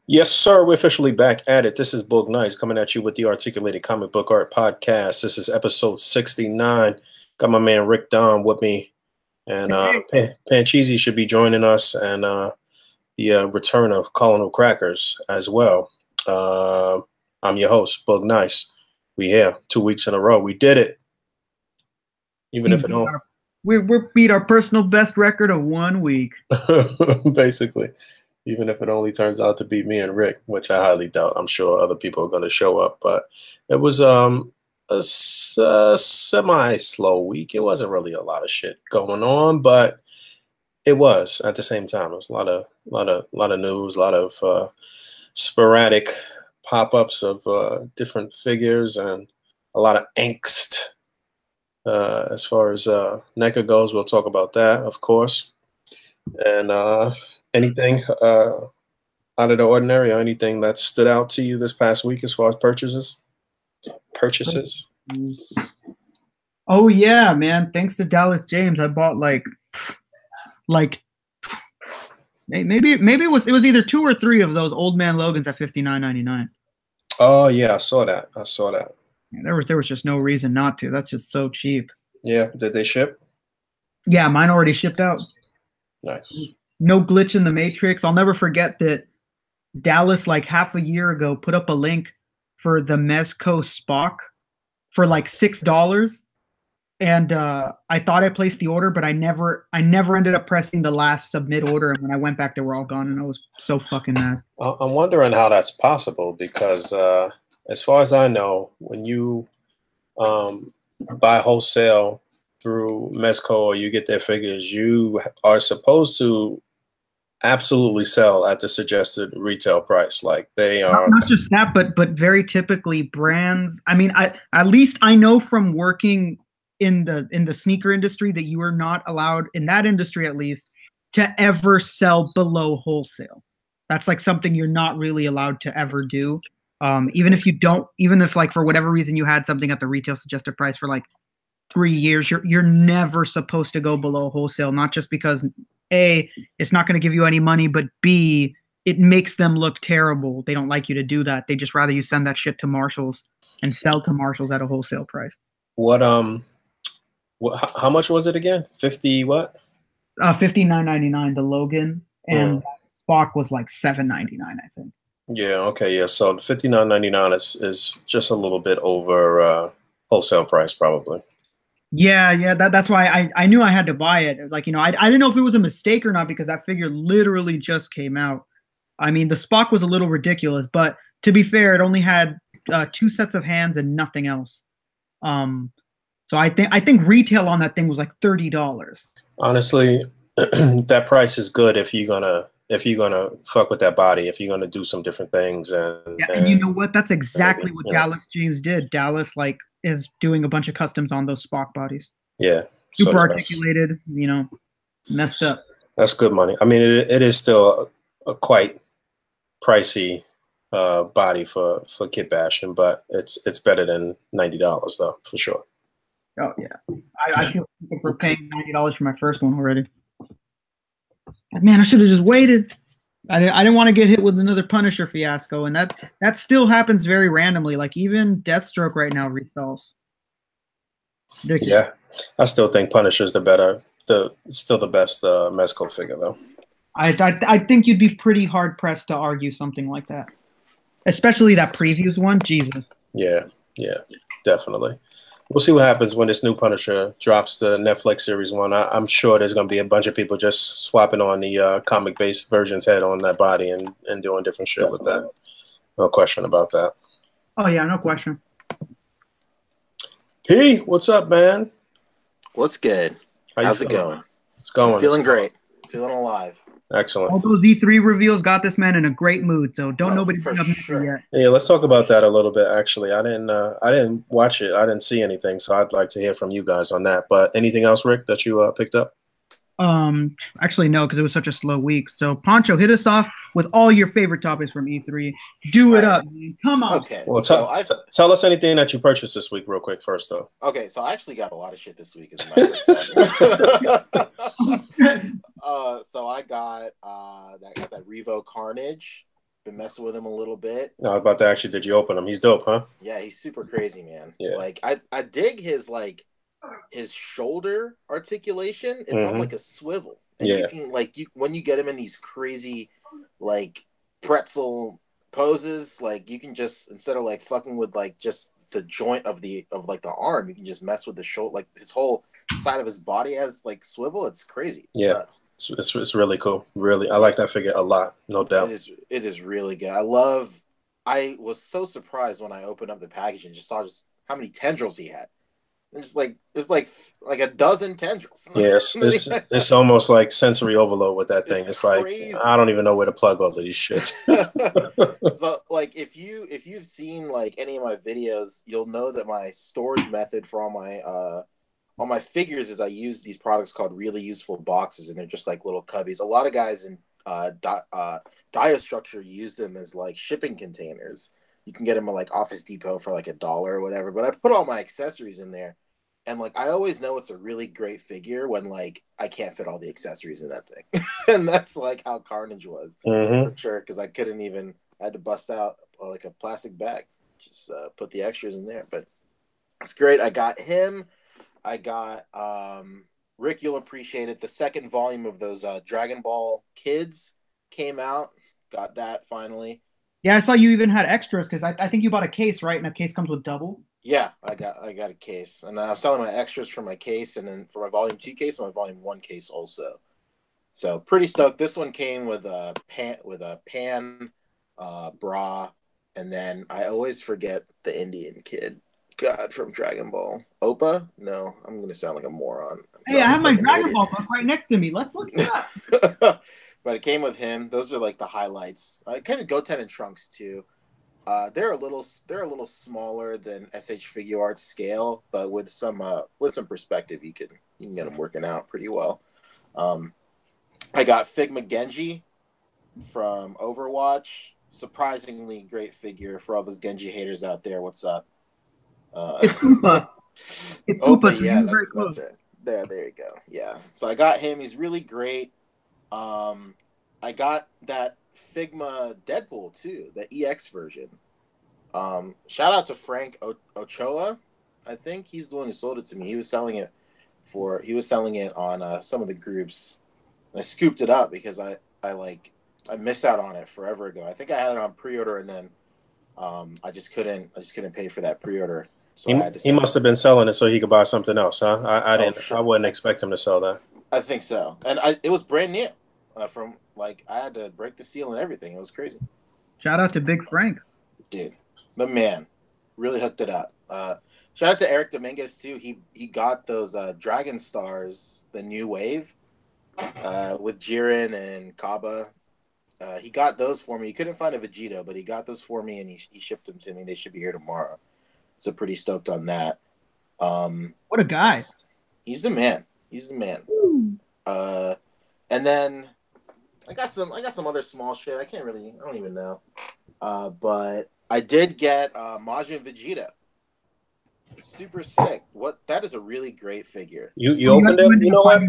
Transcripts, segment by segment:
Yes, sir. We're officially back at it. This is Boog Nice coming at you with the Articulated Comic Book Art Podcast. This is episode 69. Got my man Rick Don with me, and Pancheezy should be joining us, and the return of Colonel Crackers as well. I'm your host, Boog Nice. We here 2 weeks in a row. We did it. Even if it don't. We beat our personal best record of 1 week. Basically. Even if it only turns out to be me and Rick, which I highly doubt. I'm sure other people are going to show up. But it was a semi-slow week. It wasn't really a lot of shit going on, but it was at the same time. It was a lot of news, a lot of sporadic pop-ups of different figures, and a lot of angst as far as NECA goes. We'll talk about that, of course, and anything out of the ordinary, or anything that stood out to you this past week as far as purchases? Oh yeah, man! Thanks to Dallas James, I bought like maybe it was either 2 or 3 of those Old Man Logans at $59.99. Oh yeah, I saw that. Yeah, there was just no reason not to. That's just so cheap. Yeah, did they ship? Yeah, mine already shipped out. Nice. No glitch in the matrix. I'll never forget that Dallas, like half a year ago, put up a link for the Mezco Spock for like $6. And I thought I placed the order, but I never ended up pressing the last submit order. And when I went back, they were all gone, and I was so fucking mad. I'm wondering how that's possible, because as far as I know, when you buy wholesale through Mezco, or you get their figures, you are supposed to absolutely sell at the suggested retail price. Like they are not just that, but very typically brands. I mean, at least I know from working in the sneaker industry that you are not allowed, in that industry at least, to ever sell below wholesale. That's like something you're not really allowed to ever do. Even if like for whatever reason you had something at the retail suggested price for like 3 years, you're never supposed to go below wholesale. Not just because A, it's not going to give you any money, but B, it makes them look terrible. They don't like you to do that. They just rather you send that shit to Marshalls and sell to Marshalls at a wholesale price. How much was it again? 50 what? $59.99 the Logan, and Spock was like $7.99, I think. Yeah, okay, yeah. So $59.99 is just a little bit over wholesale price, probably. Yeah. That's why I knew I had to buy it. Like, I didn't know if it was a mistake or not, because that figure literally just came out. I mean, the Spock was a little ridiculous, but to be fair, it only had 2 sets of hands and nothing else. So I think retail on that thing was like $30. Honestly, that price is good if you're gonna fuck with that body, if you're gonna do some different things, and you know what? That's exactly what Dallas James did. Dallas is doing a bunch of customs on those Spock bodies. Yeah, super articulated, messed up. That's good money. I mean, it is still a quite pricey body for kit bashing, but it's better than $90 though, for sure. Oh yeah, I feel stupid for paying $90 for my first one already. Man, I should have just waited. I didn't want to get hit with another Punisher fiasco, and that still happens very randomly. Like even Deathstroke right now resells. Ridiculous. Yeah, I still think Punisher's still the best Mezco figure though. I think you'd be pretty hard pressed to argue something like that, especially that previews one. Jesus. Yeah, definitely. We'll see what happens when this new Punisher drops, the Netflix series one. I'm sure there's going to be a bunch of people just swapping on the comic-based version's head on that body and doing different shit with that. No question about that. Oh, yeah, no question. P, what's up, man? What's good? How's it going? It's going. I'm feeling great. Feeling alive. Excellent. All those E3 reveals got this man in a great mood, so don't nobody bring up yet. Yeah, let's talk about that a little bit. Actually, I didn't watch it. I didn't see anything, so I'd like to hear from you guys on that. But anything else, Rick, that you picked up? Actually no, because it was such a slow week. So Pancho, hit us off with all your favorite topics from E3. Do it up, man. Come on. Okay. Well, tell us anything that you purchased this week, real quick, first though. Okay, so I actually got a lot of shit this week. As a matter of fact. So I got that Revo Carnage. Been messing with him a little bit. I was about to actually, did you open him? He's dope, huh? Yeah, he's super crazy, man. Yeah. Like I dig his shoulder articulation. It's on like a swivel. And Yeah. you can like when you get him in these crazy like pretzel poses, like you can just instead of like fucking with like just the joint of the arm, you can just mess with the shoulder, like his whole side of his body has like swivel. It's crazy. It's nuts. It's really cool. Really, I like that figure a lot, no doubt. It is really good. I was so surprised when I opened up the package and just saw just how many tendrils he had. It's like a dozen tendrils. Yes, it's almost like sensory overload with that thing. It's crazy. Like I don't even know where to plug all of these shits. So like if you've seen like any of my videos, you'll know that my storage method for all my figures is I use these products called really useful boxes, and they're just like little cubbies. A lot of guys in Diostructure use them as like shipping containers. You can get them at like Office Depot for like $1 or whatever. But I put all my accessories in there. And like I always know it's a really great figure when like I can't fit all the accessories in that thing. And that's like how Carnage was for sure, because I had to bust out like a plastic bag, just put the extras in there. But it's great. I got him. I got Rick, you'll appreciate it. The second volume of those Dragon Ball Kids came out. Got that finally. Yeah, I saw you even had extras because I think you bought a case, right? And a case comes with double. Yeah, I got a case, and I was selling my extras for my case, and then for my Volume 2 case and my Volume 1 case also. So pretty stoked. This one came with a pan, bra, and then I always forget the Indian kid. God, from Dragon Ball. Oppa? No, I'm gonna sound like a moron. Hey, I have my Dragon Ball book right next to me. Let's look it up. But it came with him. Those are like the highlights. It came with Goten and Trunks too. They're a little smaller than SH Figure Arts scale, but with some perspective, you can get them working out pretty well. I got Figma Genji from Overwatch. Surprisingly great figure for all those Genji haters out there. What's up? It's Koopa. It's Koopa. So yeah, that's right. There you go. Yeah. So I got him. He's really great. I got that Figma Deadpool too, the EX version. Shout out to Frank Ochoa. I think he's the one who sold it to me. He was selling it on some of the groups. And I scooped it up because I missed out on it forever ago. I think I had it on pre-order, and then I just couldn't pay for that pre-order. So he must have been selling it so he could buy something else, huh? I wouldn't expect him to sell that. I think so. And it was brand new. From like I had to break the seal and everything. It was crazy. Shout out to Big Frank. Dude, the man really hooked it up. Shout out to Eric Dominguez too. He got those Dragon Stars, the new wave, with Jiren and Kaba. He got those for me. He couldn't find a Vegito, but he got those for me, and he shipped them to me. They should be here tomorrow. So pretty stoked on that. What a guy. He's the man. And then I got some other small shit. I don't even know. But I did get Majin Vegeta. Super sick. That is a really great figure. You opened it? You know what?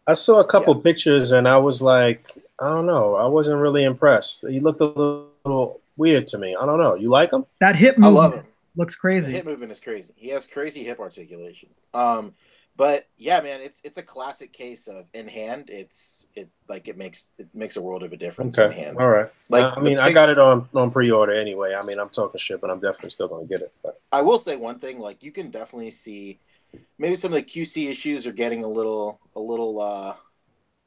I saw a couple pictures and I was like, I don't know. I wasn't really impressed. He looked a little weird to me. I don't know. You like him? That hip movement, I love him. Looks crazy. The hip movement is crazy. He has crazy hip articulation. But yeah, man, it's a classic case of in hand. It makes a world of a difference in hand. All right. Like I got it on pre-order anyway. I mean, I'm talking shit, but I'm definitely still gonna get it. But I will say one thing: like you can definitely see maybe some of the QC issues are getting a little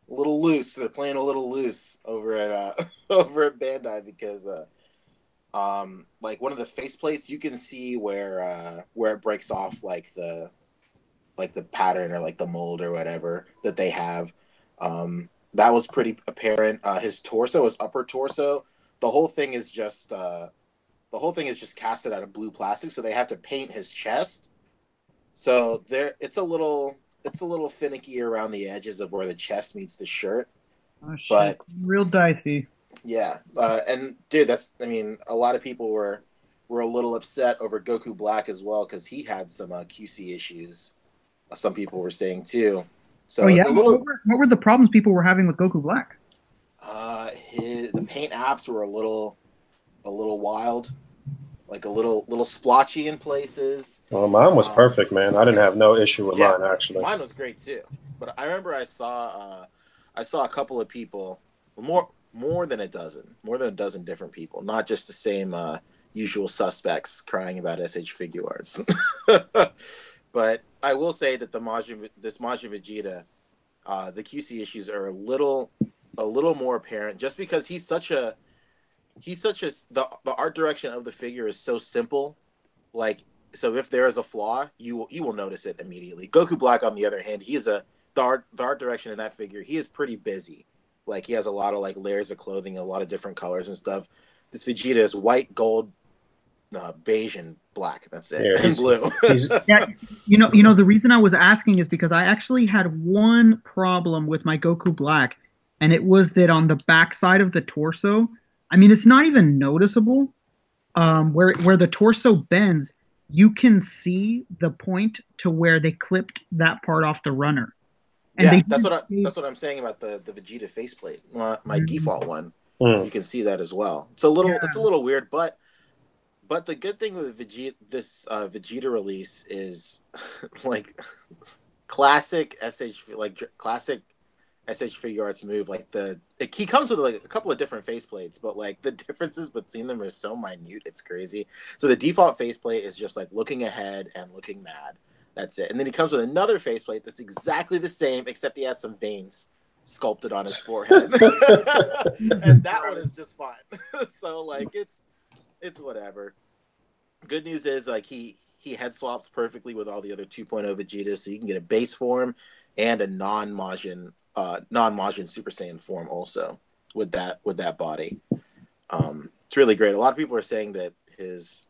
loose. They're playing a little loose over at Bandai because like one of the faceplates you can see where it breaks off like the pattern or like the mold or whatever that they have. That was pretty apparent. His torso, his upper torso, the whole thing is just casted out of blue plastic, so they have to paint his chest. So it's a little finicky around the edges of where the chest meets the shirt. Oh, shit. But real dicey. Yeah. And dude, a lot of people were a little upset over Goku Black as well because he had some QC issues. Some people were saying too. So what were the problems people were having with Goku Black? The paint apps were a little wild, like a little splotchy in places. Well, mine was perfect, man. I didn't have no issue with mine actually. Mine was great too. But I remember I saw a couple of people, more than a dozen different people, not just the same usual suspects crying about SH figure arts. But I will say that this Majin Vegeta, the QC issues are a little more apparent, just because the art direction of the figure is so simple. Like, so if there is a flaw, you will notice it immediately. Goku Black, on the other hand, the art direction in that figure, he is pretty busy. Like, he has a lot of like layers of clothing, a lot of different colors and stuff. This Vegeta is white, gold, beige, and black. That's it. Yeah, and blue. Yeah, you know, the reason I was asking is because I actually had one problem with my Goku Black, and it was that on the back side of the torso, I mean, it's not even noticeable. Where the torso bends, you can see the point to where they clipped that part off the runner. And yeah, that's what I'm saying about the Vegeta faceplate. My default one, you can see that as well. It's a little weird, but the good thing with Vegeta release is like classic SH figure arts move. Like he comes with like a couple of different faceplates, but like the differences between them are so minute, it's crazy. So the default faceplate is just like looking ahead and looking mad. That's it. And then he comes with another faceplate that's exactly the same, except he has some veins sculpted on his forehead. And that one is just fine. So like it's whatever. Good news is like he head swaps perfectly with all the other 2.0 Vegetas, so you can get a base form and a non-Majin Super Saiyan form also with that body. It's really great. A lot of people are saying that his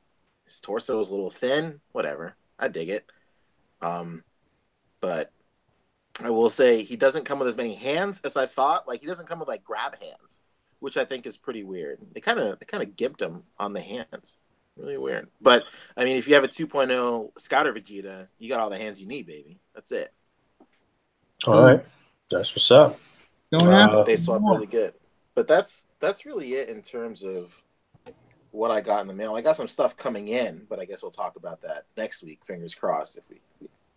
torso is a little thin. Whatever. I dig it. But I will say he doesn't come with as many hands as I thought. Like, he doesn't come with like grab hands, which I think is pretty weird. They kind of gimped him on the hands. Really weird. But I mean, if you have a 2.0 Scouter Vegeta, you got all the hands you need, baby. That's it. All right, that's what's up. They swap really good. But that's really it in terms of what I got in the mail. I got some stuff coming in, but I guess we'll talk about that next week. Fingers crossed if we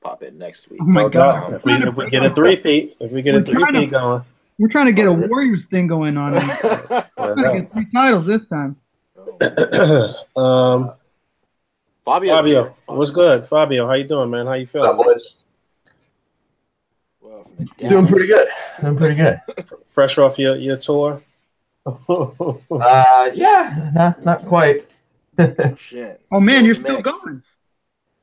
pop in next week. Oh my God. If we get a three-peat, going. We're trying to get a Warriors thing going on. We're trying to get 3 titles this time. Fabio, what's good? Fabio, how you doing, man? How you feeling? What's up, boys? Doing pretty good. Fresh off your tour? Yeah, not quite. Shit. Oh man, you're still going.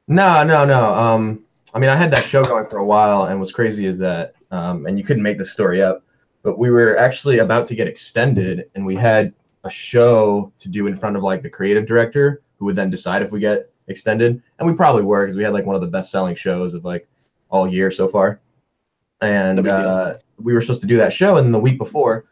No. I mean, I had that show going for a while, and what's crazy is that, and you couldn't make the story up, but we were actually about to get extended, and we had a show to do in front of like the creative director, who would then decide if we get extended, and we probably were, because we had like one of the best-selling shows of like all year so far, and we were supposed to do that show, and then the week before,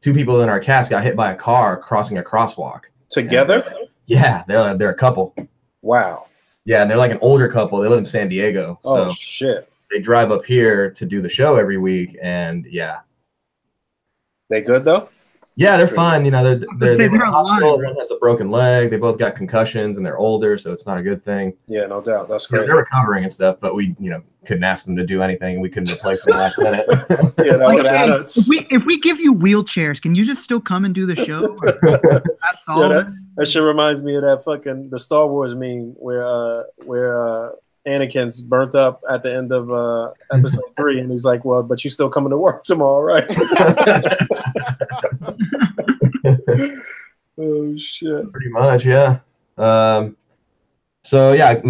2 people in our cast got hit by a car crossing a crosswalk. Together? Yeah, they're a couple. Wow. Yeah, and they're like an older couple. They live in San Diego. So oh shit! They drive up here to do the show every week, and yeah. They good though? Yeah, they're fine. You know, they're in the hospital. alive. One has a broken leg. They both got concussions, and they're older, so it's not a good thing. Yeah, no doubt. That's great. They're recovering and stuff, but we, couldn't ask them to do anything. We couldn't replace them last minute. Yeah, that would have been nuts. If we give you wheelchairs, can you just still come and do the show? That's all. Yeah, that shit reminds me of that the Star Wars meme where Anakin's burnt up at the end of episode 3, and he's like, "Well, but you still coming to work tomorrow, right?" Oh shit! Pretty much, yeah. So yeah,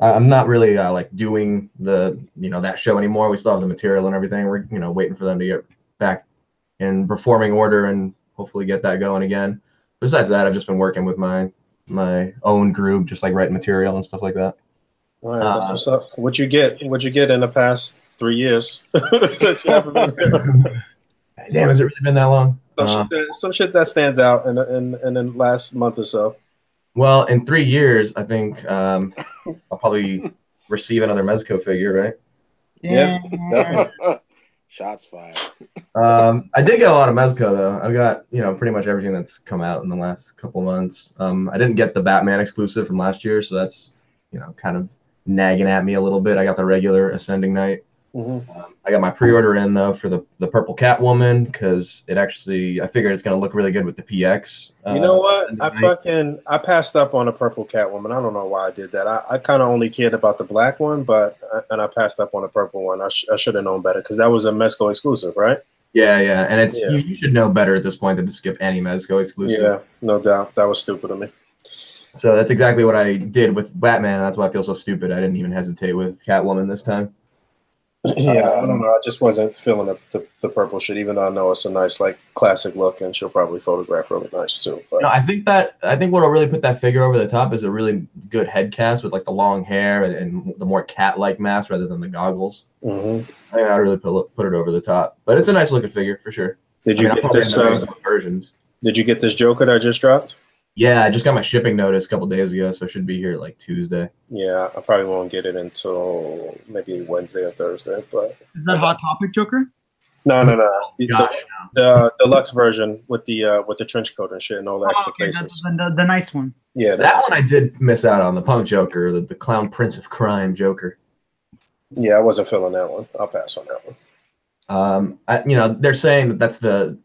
I'm not really like doing that show anymore. We still have the material and everything. We're waiting for them to get back in performing order and hopefully get that going again. Besides that, I've just been working with my own group, just like writing material and stuff like that. All right, that's what's up. What'd you get in the past 3 years? Damn, has it really been that long? Some shit that stands out in the last month or so. Well, in 3 years, I think I'll probably receive another Mezco figure, right? Yeah, definitely. Shots fired. I did get a lot of Mezco though. I've got, you know, pretty much everything that's come out in the last couple months. I didn't get the Batman exclusive from last year, so that's, you know, kind of nagging at me a little bit. I got the regular Ascending Knight. I got my pre-order in though for the purple Catwoman because it actually, I figured it's gonna look really good with the PX. You know what? I passed up on a purple Catwoman. I don't know why I did that. I kind of only cared about the black one, and I passed up on the purple one. I should have known better because that was a Mezco exclusive, right? Yeah, yeah, and it's you should know better at this point than to skip any Mezco exclusive. Yeah, no doubt. That was stupid of me. So that's exactly what I did with Batman. That's why I feel so stupid. I didn't even hesitate with Catwoman this time. Yeah, I don't know. I just wasn't feeling the purple shit, even though I know it's a nice, like, classic look, and she'll probably photograph really nice too. But I think what'll really put that figure over the top is a really good head cast with like the long hair and the more cat-like mask rather than the goggles. I think I'd really put it over the top. But it's a nice looking figure for sure. Did you get this versions? Did you get this Joker that just dropped? Yeah, I just got my shipping notice a couple days ago, so it should be here like Tuesday. Yeah, I probably won't get it until maybe Wednesday or Thursday. But is that Hot Topic Joker? No. The deluxe version with the trench coat and shit and all the extra faces. The nice one. Yeah, that one I did miss out on, the Punk Joker, the Clown Prince of Crime Joker. Yeah, I wasn't feeling that one. I'll pass on that one. They're saying that that's the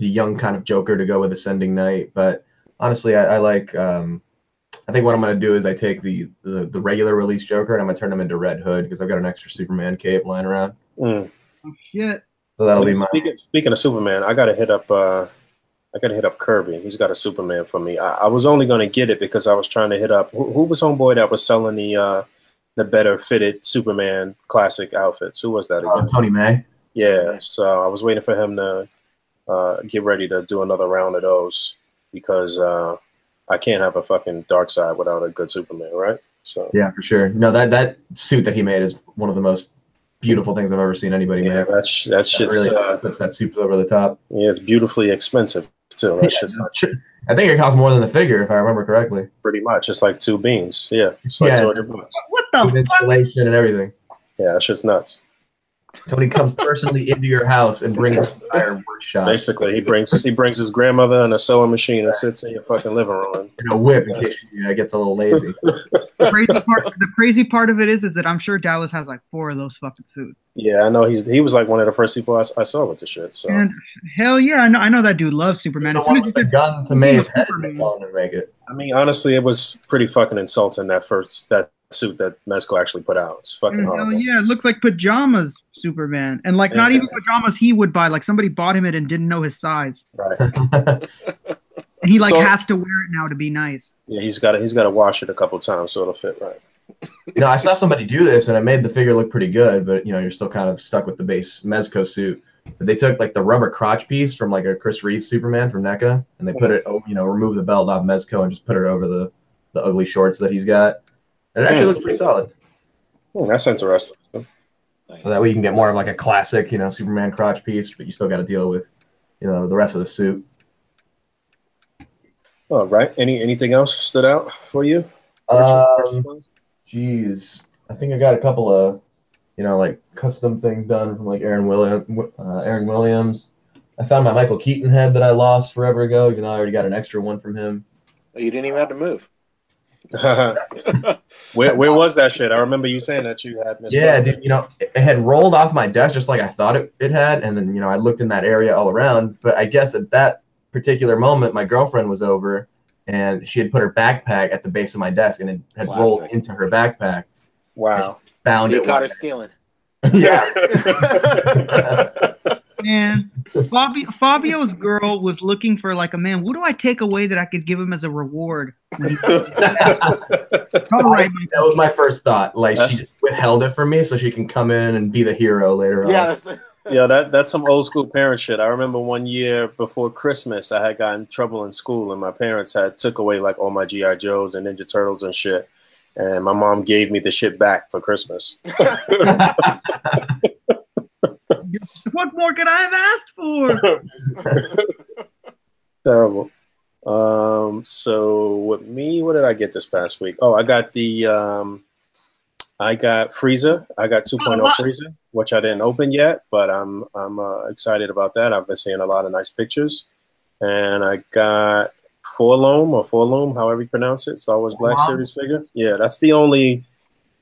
young kind of Joker to go with Ascending Knight, but honestly, I like. I think what I'm gonna do is I take the regular release Joker and I'm gonna turn him into Red Hood because I've got an extra Superman cape lying around. Oh shit! So that'll be my. Speaking of Superman, I gotta hit up Kirby. He's got a Superman for me. I was only gonna get it because I was trying to hit up who was homeboy that was selling the better fitted Superman classic outfits. Who was that again? Tony May. Yeah. So I was waiting for him to get ready to do another round of those because I can't have a fucking dark side without a good Superman, right? So yeah, for sure. No, that suit that he made is one of the most beautiful things I've ever seen anybody make. That shit's really puts that suit over the top. Yeah, it's beautifully expensive too. That shit's not cheap. I think it costs more than the figure, if I remember correctly. Pretty much, it's like 2 beans. Yeah, it's like $200. What the fuck? Installation and everything. Yeah, that shit's nuts. Tony comes personally into your house and brings an entire workshop. Basically, he brings his grandmother and a sewing machine and sits in your fucking living room. And a whip in case he gets a little lazy. The crazy part of it is that I'm sure Dallas has like 4 of those fucking suits. Yeah, I know he was like one of the first people I saw with the shit. So and hell yeah, I know that dude loves Superman. As soon as you get gun to May's head, that's all to make it. I mean, honestly, it was pretty fucking insulting that suit that Mezco actually put out. It's fucking horrible. Yeah, it looks like pajamas Superman. And like not even pajamas he would buy. Like somebody bought him it and didn't know his size. Right. And he has to wear it now to be nice. Yeah, he's got to wash it a couple times so it'll fit right. I saw somebody do this and it made the figure look pretty good, but you're still kind of stuck with the base Mezco suit. But they took like the rubber crotch piece from like a Chris Reeve Superman from NECA and they put it, remove the belt off Mezco and just put it over the ugly shorts that he's got. And it actually looks pretty solid. That's interesting. So that way you can get more of like a classic, Superman crotch piece, but you still got to deal with, the rest of the suit. All right. Anything else stood out for you? Geez, I think I got a couple of, like custom things done from like Aaron Williams. I found my Michael Keaton head that I lost forever ago. I already got an extra one from him. You didn't even have to move. Where was that shit? I remember you saying that you had missed. Yeah, dude, it had rolled off my desk just like I thought it had, and then I looked in that area all around. But I guess at that particular moment, my girlfriend was over, and she had put her backpack at the base of my desk, and it had rolled into her backpack. Wow! Found it. Caught her stealing. Yeah. Man, Fabio's girl was looking for like a man. What do I take away that I could give him as a reward? All right, that was my first thought. Like she just withheld it from me so she can come in and be the hero later on. Yeah, that's some old school parent shit. I remember one year before Christmas, I had gotten in trouble in school, and my parents had took away like all my GI Joes and Ninja Turtles and shit, and my mom gave me the shit back for Christmas. What more could I have asked for? Terrible. So with me, what did I get this past week? Oh, I got the I got Frieza. I got 2.0 Frieza, which I didn't open yet, but I'm excited about that. I've been seeing a lot of nice pictures, and I got Forloom, however you pronounce it, Star Wars Black Series figure. Yeah, that's the only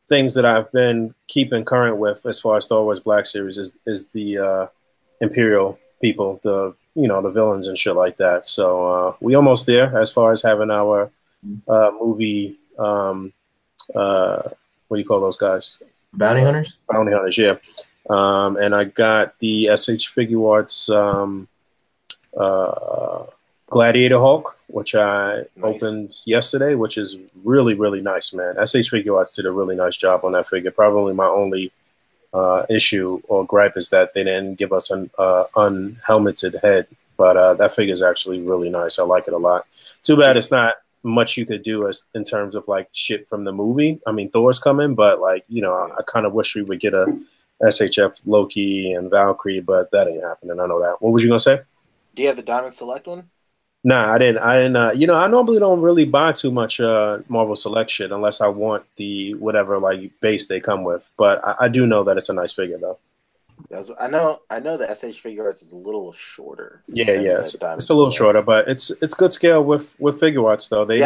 things that I've been keeping current with as far as Star Wars Black Series is the Imperial people, the the villains and shit like that. So we almost there as far as having our movie. What do you call those guys? Bounty hunters. Bounty hunters, yeah. And I got the SH Figure Arts Gladiator Hulk, which I opened yesterday, which is really, really nice, man. SH Figure Arts did a really nice job on that figure. Probably my only issue or gripe is that they didn't give us an unhelmeted head, but that figure is actually really nice. I like it a lot. Too bad it's not much you could do as in terms of like shit from the movie. I mean, Thor's coming, but like I kind of wish we would get a SHF Loki and Valkyrie, but that ain't happening. I know that. What was you gonna say? Do you have the Diamond Select one? Nah, I didn't. I normally don't really buy too much Marvel Select shit unless I want the whatever like base they come with. But I do know that it's a nice figure though. I know the SH Figure Arts is a little shorter. Yeah. It's a little shorter, but it's good scale with Figure Arts though. They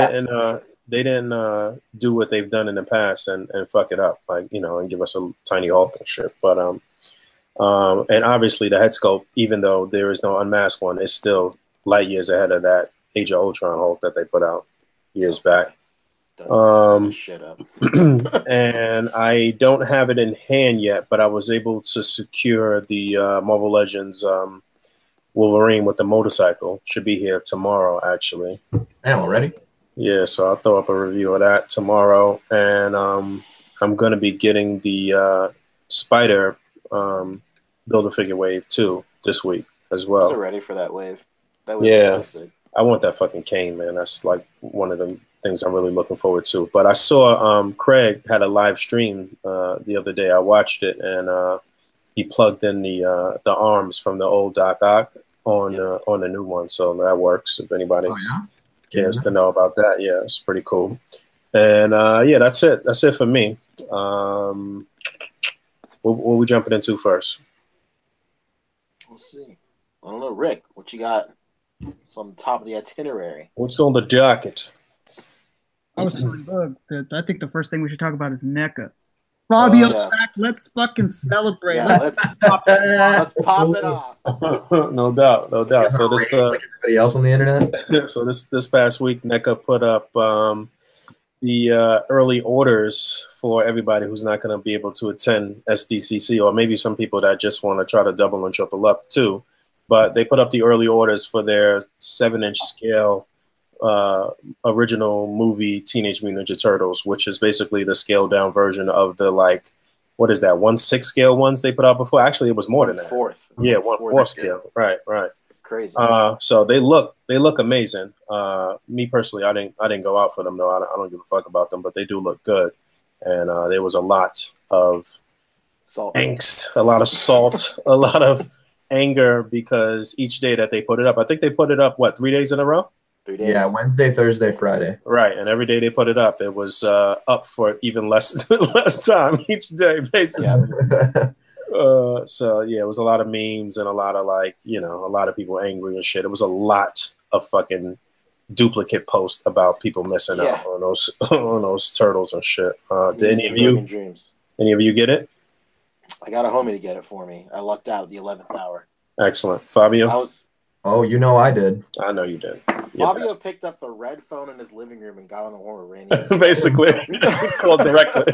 didn't do what they've done in the past and fuck it up like and give us a tiny Hulk and shit. But and obviously the head sculpt, even though there is no unmasked one, is still light years ahead of that Age of Ultron Hulk that they put out years back. Shut up. And I don't have it in hand yet, but I was able to secure the Marvel Legends Wolverine with the motorcycle. Should be here tomorrow, actually. Damn, already? Yeah, so I'll throw up a review of that tomorrow. And I'm going to be getting the Spider Build-A-Figure Wave 2 this week as well. I'm so ready for that wave. That wave is so sick. I want that fucking cane, man. That's like one of the things I'm really looking forward to. But I saw Craig had a live stream the other day. I watched it, and he plugged in the arms from the old Doc Ock on the new one. So that works if anybody cares to know about that. Yeah, it's pretty cool. And that's it. That's it for me. What we jumping into first? We'll see. I don't know, Rick. What you got? It's on the top of the itinerary. What's on the jacket? I was telling Boog that I think the first thing we should talk about is NECA. Fabio, back. Let's fucking celebrate. Yeah, let's pop it off. No doubt. So this like everybody else on the internet. So this past week, NECA put up the early orders for everybody who's not going to be able to attend SDCC, or maybe some people that just want to try to double and triple up too. But they put up the early orders for their 7-inch scale original movie Teenage Mutant Ninja Turtles, which is basically the scaled down version of the 1/6 scale ones they put out before. Actually, it was more than that. 1/4. Yeah, 1/4 scale. Right. Crazy. So they look amazing. Me personally, I didn't go out for them though. I don't give a fuck about them, but they do look good. And there was a lot of angst, a lot of salt, a lot of anger because each day that they put it up, I think they put it up 3 days in a row. 3 days. Yeah, Wednesday, Thursday, Friday. Right, and every day they put it up, it was up for even less time each day, basically. Yeah. So yeah, it was a lot of memes and a lot of a lot of people angry and shit. It was a lot of fucking duplicate posts about people missing out on those turtles and shit. Did any of you get it? I got a homie to get it for me. I lucked out at the 11th hour. Excellent, Fabio. Oh, I did. I know you did. Fabio picked up the red phone in his living room and got on the horn with Randy. Basically, called directly.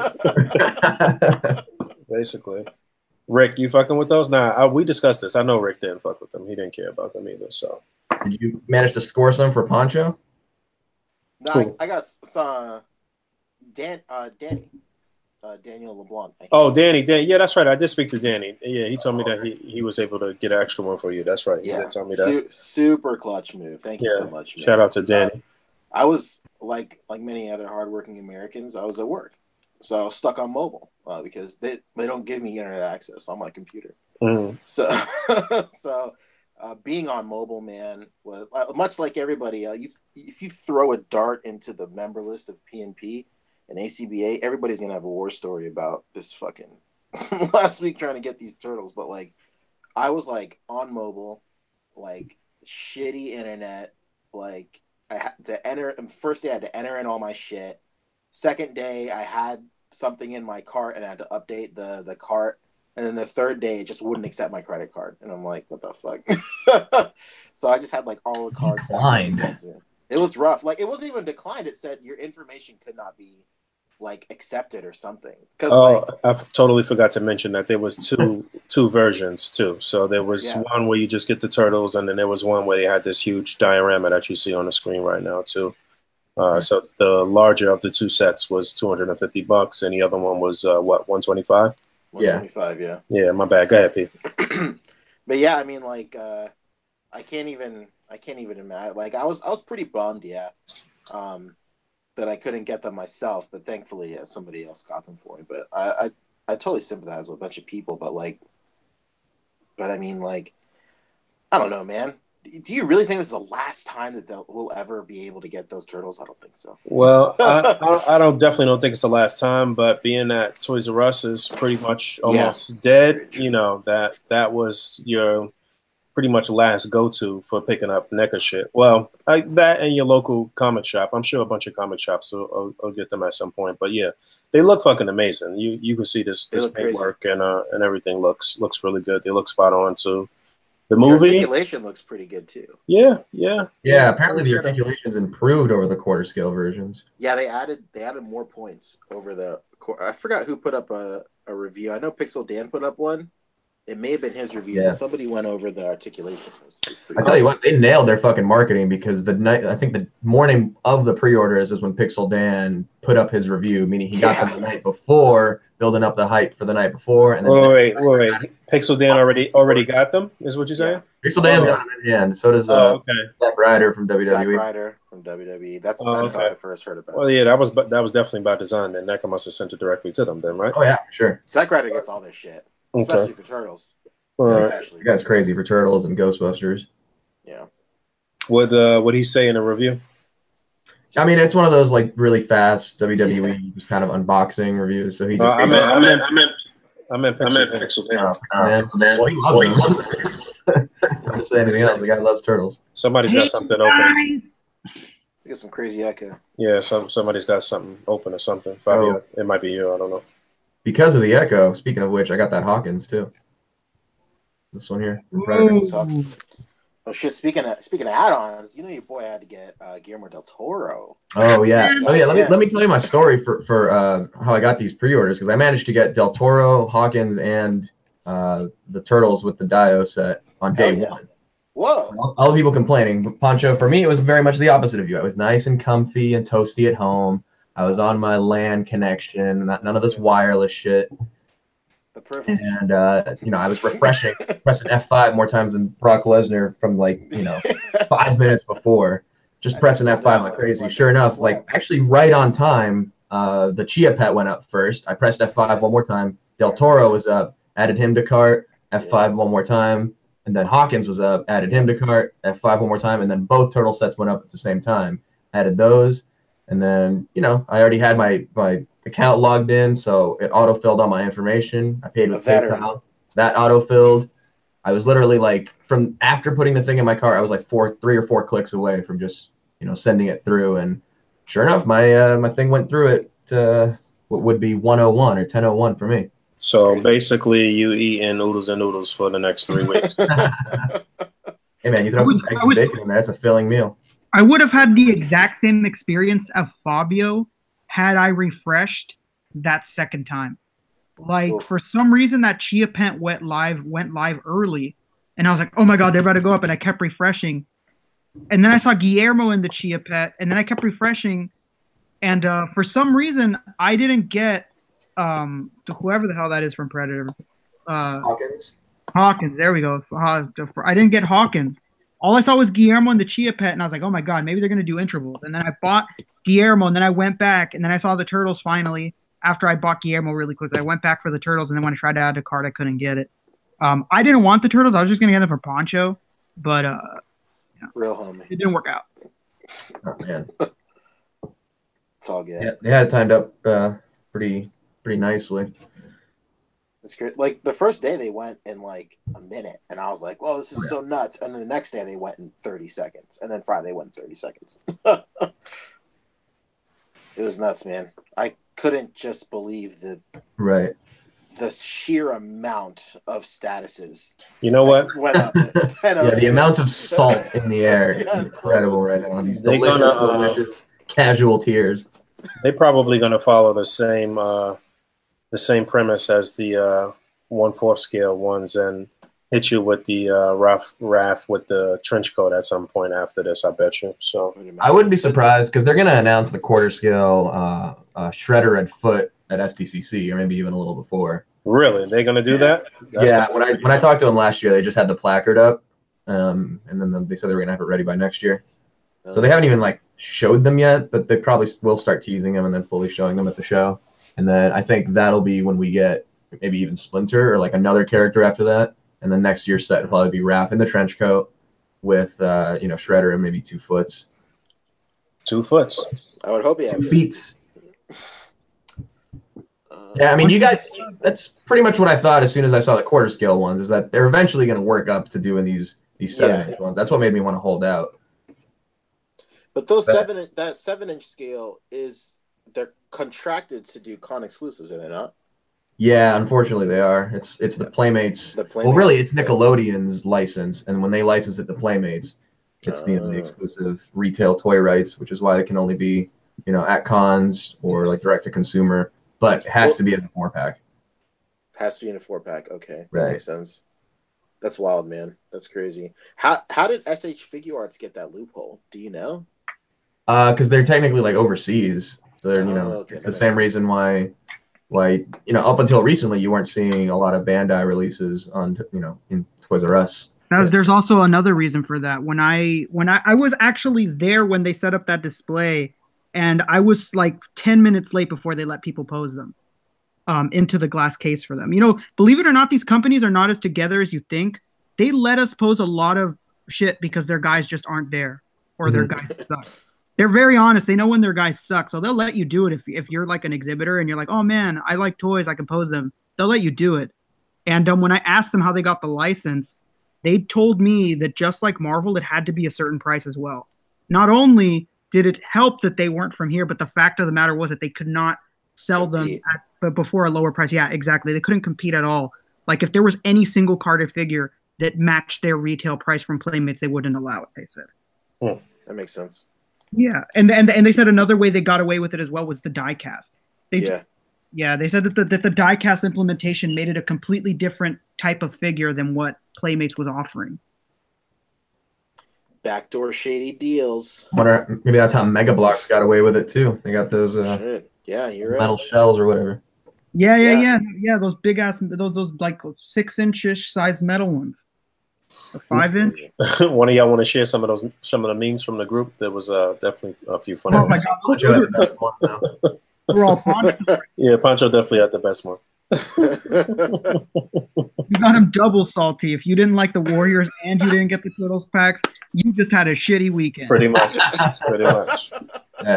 Basically, Rick, you fucking with those? Nah, we discussed this. I know Rick didn't fuck with them. He didn't care about them either. So, did you manage to score some for Pancho? No, cool. I got some. Danny. Daniel LeBlanc. Danny. Yeah, that's right. I did speak to Danny. Yeah, he told me that he was able to get an extra one for you. That's right. Yeah, he did tell me that. Super clutch move. Thank you so much, man. Shout out to Danny. I was like many other hardworking Americans. I was at work, so I was stuck on mobile because they don't give me internet access on my computer. Mm. So being on mobile, man, was much like everybody. If you throw a dart into the member list of PNP and A.C.B.A. Everybody's gonna have a war story about this fucking last week trying to get these turtles. But like, I was like on mobile, like shitty internet. Like I had to enter. First day I had to enter in all my shit. Second day I had something in my cart and I had to update the cart. And then the third day, it just wouldn't accept my credit card, and I'm like, "What the fuck?" So I just had like all the cards declined. It was rough. Like it wasn't even declined. It said your information could not be like accepted or something. Oh, I totally forgot to mention that there was two versions too. So there was one where you just get the turtles, and then there was one where they had this huge diorama that you see on the screen right now too. So the larger of the two sets was $250, and the other one was what, 125? 125, yeah. Yeah, my bad. Go ahead, Pete. But yeah, I mean, like, I can't even imagine. Like, I was pretty bummed, that I couldn't get them myself. But thankfully, somebody else got them for me. But I totally sympathize with a bunch of people. But I mean, like, I don't know, man. Do you really think this is the last time that we'll ever be able to get those turtles? I don't think so. Well, I definitely don't think it's the last time, but being that Toys R Us is pretty much almost dead, you know, that was your pretty much last go-to for picking up NECA shit. Well, that and your local comic shop. I'm sure a bunch of comic shops will get them at some point. But yeah, they look fucking amazing. You can see this paintwork and everything looks really good. They look spot on too. The movie articulation looks pretty good too. Yeah. Apparently the articulation's improved over the quarter scale versions. Yeah, they added more points over the. I forgot who put up a review. I know Pixel Dan put up one. It may have been his review, but somebody went over the articulation. I tell you what, they nailed their fucking marketing, because I think the morning of the pre-orders is when Pixel Dan put up his review, meaning he got them the night before, building up the hype for the night before. And then wait. Pixel Dan already got them, is what you're saying? Yeah. Pixel Dan's got them in hand. So does Zack Ryder from WWE. Zack Ryder from WWE. That's how I first heard about it. Well, yeah, that was definitely by design. Then NECA must have sent it directly to them then, right? Oh, yeah, sure. Zack Ryder gets all this shit. Especially for Turtles. You guys crazy for Turtles and Ghostbusters. Yeah. What did he say in a review? I mean, it's one of those like really fast WWE just kind of unboxing reviews. So he just. I meant Pixel Dan. Well, he loves them. Don't just say anything else. The guy loves Turtles. Somebody's got something open. You got some crazy echo. Yeah, somebody's got something open or something. Fabio, it might be you. I don't know. Because of the echo, speaking of which, I got that Hawkins too. This one here. Oh shit! Speaking of add-ons, you know your boy had to get Guillermo del Toro. Oh yeah. Let me tell you my story for how I got these pre-orders, because I managed to get del Toro, Hawkins, and the Turtles with the Dio set on day one. Whoa! All the people complaining, but Pancho, for me, it was very much the opposite of you. I was nice and comfy and toasty at home. I was on my LAN connection, none of this wireless shit. The privilege. And I was pressing F5 more times than Brock Lesnar from 5 minutes before, just pressing F5 like crazy. Sure enough, actually right on time, the Chia Pet went up first. I pressed F5 one more time. Del Toro was up, added him to cart, F5 one more time, and then Hawkins was up, added him to cart, F5 one more time, and then both turtle sets went up at the same time. Added those. And then, I already had my account logged in, so it auto-filled all my information. I paid with PayPal. That auto-filled. I was literally from after putting the thing in my cart, I was 3 or 4 clicks away from just, sending it through. And sure enough, my thing went through it to what would be 101 or 10:01 for me. So basically, you eating noodles and noodles for the next 3 weeks. Hey man, you throw some eggs and bacon in there, it's a filling meal. I would have had the exact same experience of Fabio had I refreshed that second time. For some reason, that Chia Pet went live early, and I was like, "Oh my god, they're about to go up!" And I kept refreshing, and then I saw Guillermo in the Chia Pet, and then I kept refreshing, and for some reason, I didn't get whoever the hell that is from Predator. Hawkins. Hawkins. There we go. I didn't get Hawkins. All I saw was Guillermo and the Chia Pet, and I was like, oh my god, maybe they're going to do intervals. And then I bought Guillermo, and then I went back, and then I saw the Turtles finally after I bought Guillermo really quickly. I went back for the Turtles, and then when I tried to add a card, I couldn't get it. I didn't want the Turtles. I was just going to get them for Pancho, but real homie. It didn't work out. Oh, man. It's all good. Yeah, they had it timed up pretty nicely. It's great. Like the first day they went in like a minute, and I was like, "Well, this is so nuts." And then the next day they went in 30 seconds, and then Friday they went in 30 seconds. It was nuts, man. I couldn't just believe the sheer amount of statuses. You know what? Went up 10 yeah, the amount of salt in the air is incredible right now. These delicious casual tears. They're probably going to follow the same premise as the 1/4 scale ones and hit you with the RAF with the trench coat at some point after this, I bet you. So I wouldn't be surprised because they're going to announce the 1/4 scale shredder and foot at STCC, or maybe even a little before. Really? They're going to do that? When I talked to them last year, they just had the placard up, and then they said they were going to have it ready by next year. So they haven't even like showed them yet, but they probably will start teasing them and then fully showing them at the show. And then I think that'll be when we get maybe even Splinter or like another character after that. And then next year's set will probably be Raph in the trench coat with Shredder and maybe 2 foots. 2 foots. I would hope he had 2 feet. Yeah, I mean, you guys, that's pretty much what I thought as soon as I saw the 1/4 scale ones, is that they're eventually going to work up to doing these 7-inch ones. That's what made me want to hold out. But those that 7-inch scale they're contracted to do con exclusives, are they not? Yeah, unfortunately they are. It's the Playmates. Well, really, it's Nickelodeon's license, and when they license it to Playmates, it's the exclusive retail toy rights, which is why it can only be at cons or like direct to consumer, but it has to be in a 4-pack. Has to be in a 4-pack. Okay, right. That makes sense. That's wild, man. That's crazy. How did SH Figure Arts get that loophole? Do you know? Because they're technically like overseas, so they're it's the same reason why up until recently you weren't seeing a lot of Bandai releases on in Toys R Us. There's also another reason for that. When I was actually there when they set up that display, and I was like 10 minutes late before they let people pose them into the glass case for them. Believe it or not, these companies are not as together as you think. They let us pose a lot of shit because their guys just aren't there, or their guys suck. They're very honest. They know when their guys suck, so they'll let you do it if you're like an exhibitor and you're like, oh man, I like toys, I can pose them. They'll let you do it. And when I asked them how they got the license, they told me that just like Marvel, it had to be a certain price as well. Not only did it help that they weren't from here, but the fact of the matter was that they could not sell them but before a lower price. Yeah, exactly. They couldn't compete at all. Like if there was any single carded figure that matched their retail price from Playmates, they wouldn't allow it, they said. That makes sense. Yeah, and they said another way they got away with it as well was the die cast. They said that the die cast implementation made it a completely different type of figure than what Playmates was offering. Backdoor shady deals. Maybe that's how Mega Bloks got away with it too. They got those you're right. metal shells or whatever. Yeah. Those big ass, those like 6-inch-ish size metal ones. A 5-inch. One of y'all want to share some of the memes from the group? There was definitely a few funny ones. Pancho had the best one now. We're all Pancho. Yeah, Pancho definitely had the best one. You got him double salty. If you didn't like the Warriors and you didn't get the Turtles packs, you just had a shitty weekend. Pretty much. Yeah,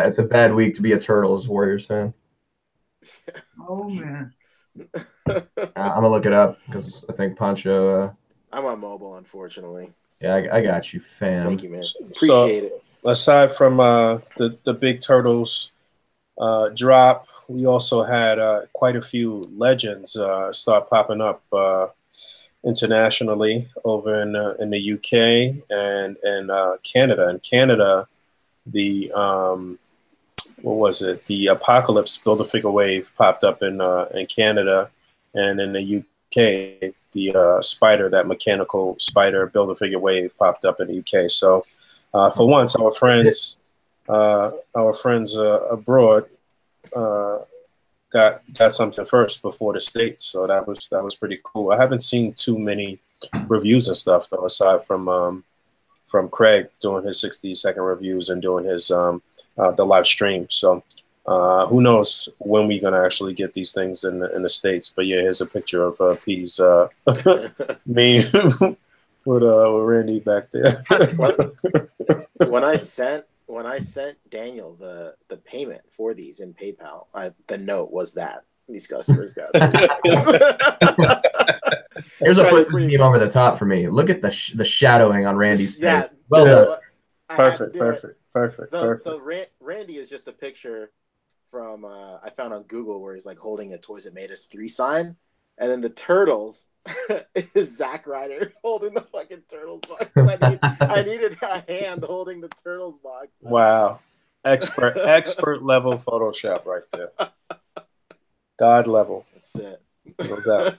it's a bad week to be a Turtles Warriors fan. Oh man. I'm gonna look it up because I think Pancho. I'm on mobile, unfortunately. Yeah, I got you, fam. Thank you, man. Appreciate it. Aside from the big Turtles drop, we also had quite a few legends start popping up internationally over in the UK and Canada. In Canada, the what was it? The Apocalypse Build-A-Figure wave popped up in Canada, and in the UK, the Spider, that mechanical Spider Build-A-Figure wave popped up in the UK. So for once, our friends abroad got something first before the States. So that was pretty cool. I haven't seen too many reviews and stuff though, aside from Craig doing his 60-second reviews and doing his the live stream. So who knows when we're gonna actually get these things in the States? But yeah, here's a picture of P's meme with Randy back there. when I sent when I sent Daniel the payment for these in PayPal, the note was that these customers got. Here's what puts this meme over the top for me. Look at the shadowing on Randy's face. Well done. Perfect. So Randy is just a picture from I found on Google where he's like holding a Toys That Made Us 3 sign, and then the turtles is Zack Ryder holding the fucking turtles box. I needed a hand holding the turtles box. Wow, expert level Photoshop right there. God level. That's it. No doubt.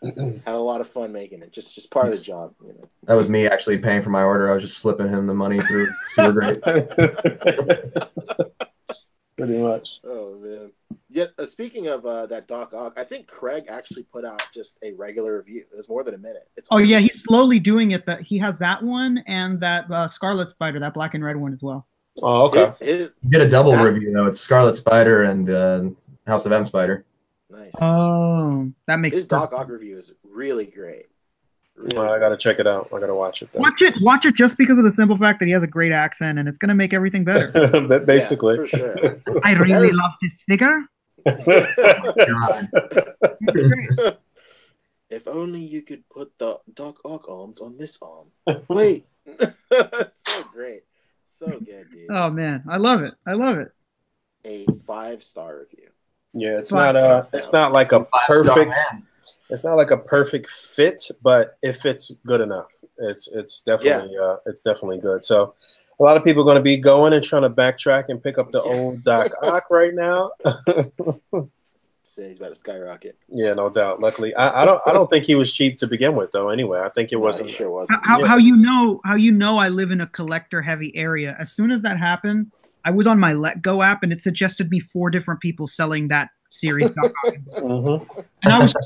Had a lot of fun making it. Just part of the job. You know. That was me actually paying for my order. I was just slipping him the money through. Super great. Pretty much. Oh man. Yeah. Speaking of that Doc Ock, I think Craig actually put out just a regular review. It was more than a minute. Yeah, he's slowly doing it. That he has that one and that Scarlet Spider, that black and red one as well. Oh, okay. He did a double review though. It's Scarlet Spider and House of M Spider. Nice. Oh, that makes his Doc Ock review is really great. Really I gotta check it out. I gotta watch it. Then. Watch it just because of the simple fact that he has a great accent, and it's gonna make everything better. Basically, for sure. I really love this figure. If only you could put the Doc Ock arms on this arm. Wait, so great, so good, dude. Oh man, I love it. A 5-star review. Yeah, it's not like a perfect. It's not like a perfect fit, but it fits good enough. It's definitely good. So a lot of people are going to be going and trying to backtrack and pick up the old Doc Ock right now. Say he's about to skyrocket. Yeah, no doubt. Luckily, I don't think he was cheap to begin with, though. Anyway, I think it wasn't. He sure wasn't. How you know I live in a collector heavy area? As soon as that happened, I was on my Let Go app and it suggested me 4 different people selling that series.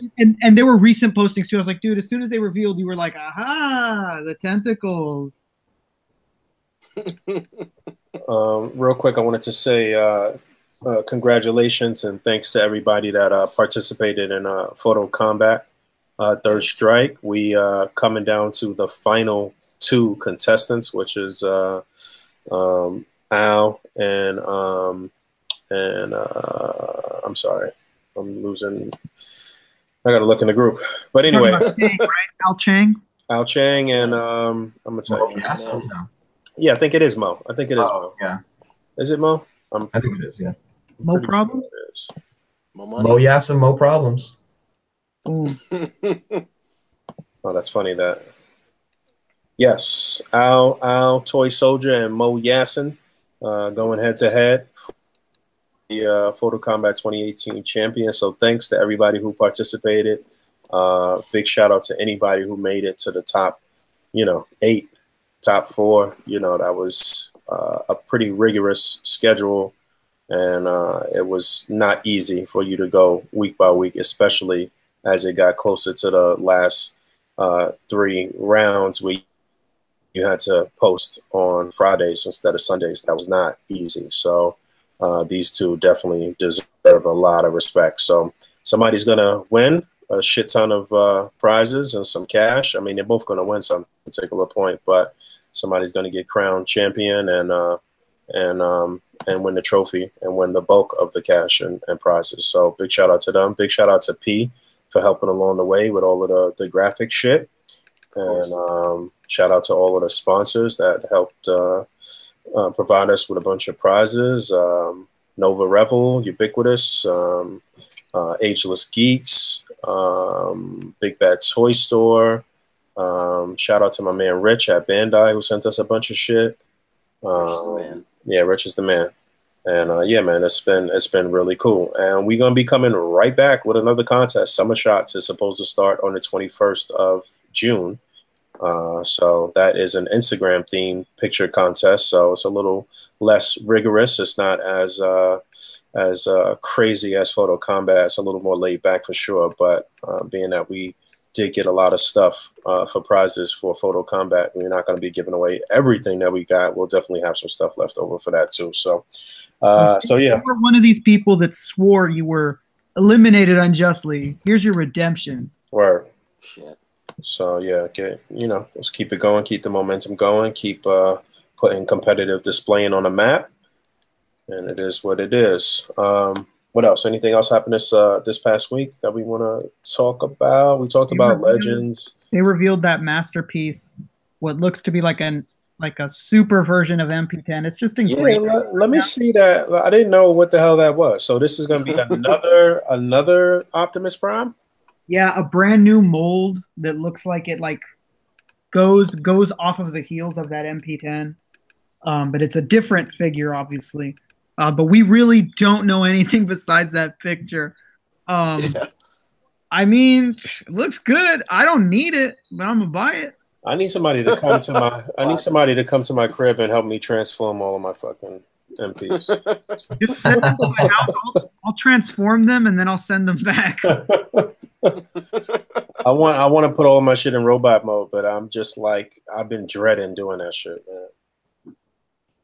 And there were recent postings too. I was like, dude, as soon as they revealed, you were like, aha, the tentacles. Real quick, I wanted to say congratulations and thanks to everybody that participated in Photo Combat Third Strike. We coming down to the final 2 contestants, which is Al and I'm sorry, I'm losing. I got to look in the group, but anyway, Al Chang, and I'm gonna tell you. Yeah, I think it is Mo. Mo. Yeah, is it Mo? I think it is. Yeah. Mo Problem. Mo Yassa, Mo Problems. Oh, that's funny that. Yes, Al Toy Soldier and Mo Yassin going head to head. The Photo Combat 2018 champion. So thanks to everybody who participated. Big shout out to anybody who made it to the top, 8, top 4. That was a pretty rigorous schedule, and it was not easy for you to go week by week, especially as it got closer to the last 3 rounds where you had to post on Fridays instead of Sundays. That was not easy. So these 2 definitely deserve a lot of respect. So somebody's going to win a shit ton of prizes and some cash. I mean, they're both going to win some particular point, but somebody's going to get crowned champion and win the trophy and win the bulk of the cash and prizes. So big shout out to them. Big shout out to P for helping along the way with all of the graphic shit. And shout out to all of the sponsors that helped provide us with a bunch of prizes. Nova Revel, Ubiquitous, Ageless Geeks, Big Bad Toy Store. Shout out to my man Rich at Bandai who sent us a bunch of shit. Yeah, Rich is the man. And yeah, man, it's been really cool. And we're gonna be coming right back with another contest. Summer Shots is supposed to start on the 21st of June. So that is an Instagram themed picture contest. So it's a little less rigorous. It's not as crazy as Photo Combat. It's a little more laid back for sure. But being that we did get a lot of stuff for prizes for Photo Combat, we're not going to be giving away everything that we got. We'll definitely have some stuff left over for that too. So, yeah. You were one of these people that swore you were eliminated unjustly. Here's your redemption. Word. Shit. So yeah, let's keep it going, keep the momentum going, keep putting competitive displaying on a map, and it is what it is. What else? Anything else happened this past week that we want to talk about? We talked about Legends. They revealed that masterpiece, what looks to be like a super version of MP10. It's just engraved. Yeah, let me see that. I didn't know what the hell that was. So this is going to be another Optimus Prime. Yeah, a brand new mold that looks like it goes off of the heels of that MP10. But it's a different figure, obviously. But we really don't know anything besides that picture. Yeah. I mean, it looks good. I don't need it, but I'm gonna buy it. I need somebody to come to my. I need somebody to come to my crib and help me transform all of my fucking MPs. Just send them to my house. I'll transform them and then I'll send them back. I want to put all my shit in robot mode, but I'm just like I've been dreading doing that shit, man.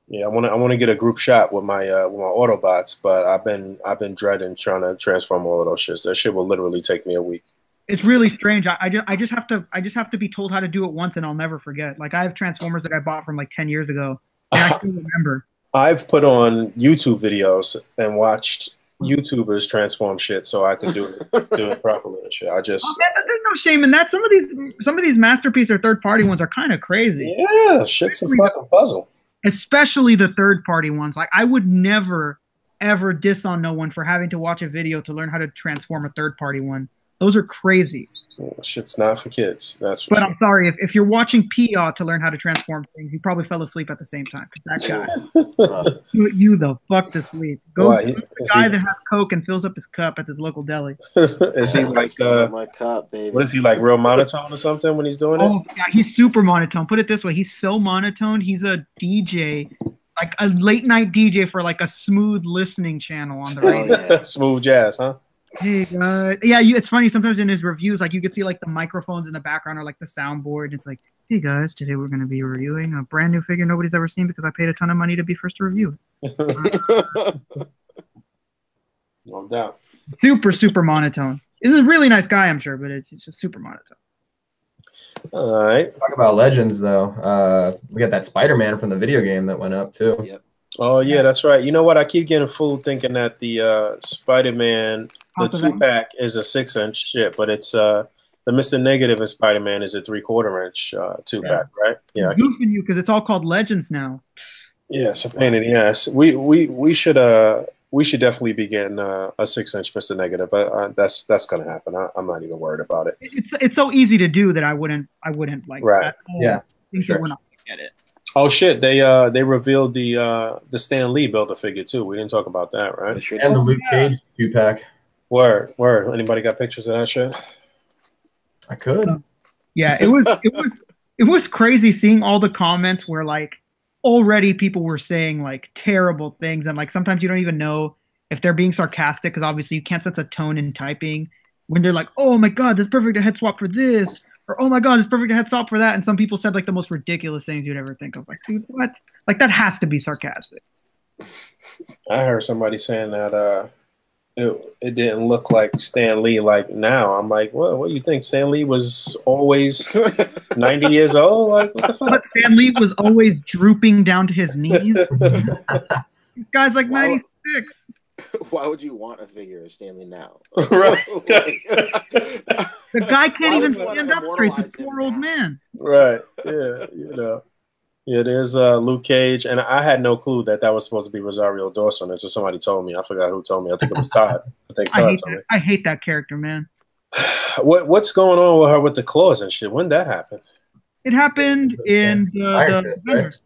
Yeah, I want to get a group shot with my Autobots, but I've been dreading trying to transform all of those shits. That shit will literally take me a week. It's really strange. I just have to be told how to do it once, and I'll never forget. Like I have Transformers that I bought from like 10 years ago, and I still remember. I've put on YouTube videos and watched YouTubers transform shit so I can do it properly and shit. There's no shame in that. Some of these masterpiece or third party ones are kind of crazy. Yeah, shit's a fucking puzzle. Especially the third party ones. Like I would never ever diss on no one for having to watch a video to learn how to transform a third party one. Those are crazy. Shit's not for kids. That's for but sure. I'm sorry, if you're watching Pia to learn how to transform things, you probably fell asleep at the same time. Because that guy you the fuck to sleep. Go to the guy that has Coke and fills up his cup at this local deli. Is he like my cup, baby? What is he like, real monotone or something when he's doing it? Oh yeah, he's super monotone. Put it this way, he's so monotone. He's a DJ, like a late night DJ for like a smooth listening channel on the radio. Yeah. Smooth jazz, huh? Hey guys, yeah, it's funny. Sometimes in his reviews, like you could see like the microphones in the background or like the soundboard. It's like, hey guys, today we're going to be reviewing a brand new figure nobody's ever seen because I paid a ton of money to be first to review it. No doubt. Super monotone. He's a really nice guy, I'm sure, but it's just super monotone. All right. Talk about Legends though. We got that Spider-Man from the video game that went up too. Yep. Oh yeah, that's right. You know what? I keep getting fooled thinking that the Spider-Man, the 2-pack is a 6-inch shit, but it's the Mr. Negative in Spider-Man is a 3/4 inch 2-pack, right? Yeah. I'm goofing you because it's all called Legends now. Yeah, it's a pain in the ass. We should definitely be getting a 6-inch Mr. Negative. That's gonna happen. I'm not even worried about it. It's so easy to do that I wouldn't like. Right. Yeah. Think that we're not gonna get it. Oh shit! They revealed the Stan Lee Build-A-Figure too. We didn't talk about that, right? And the Luke Cage 2-pack. Word. Anybody got pictures of that shit? I could. Yeah, it was crazy seeing all the comments where like already people were saying like terrible things, and like sometimes you don't even know if they're being sarcastic because obviously you can't sense a tone in typing when they're like, oh my god, this perfect head swap for this. Or, oh my god, it's perfect head swap for that. And some people said like the most ridiculous things you'd ever think of. Like, dude, what? Like that has to be sarcastic. I heard somebody saying that it didn't look like Stan Lee like now. I'm like, what do you think? Stan Lee was always 90 years old? Like, what the fuck? But Stan Lee was always drooping down to his knees. This guy's like 96. Why would you want a figure of Stanley now? Right. The guy can't even stand up straight. The poor old man. Right. Yeah. You know. Yeah. There's Luke Cage, and I had no clue that was supposed to be Rosario Dawson until somebody told me. I forgot who told me. I think it was Todd. I think Todd told me. I hate that character, man. What's going on with her with the claws and shit? When that happened? It happened in the Fist, Defenders. right?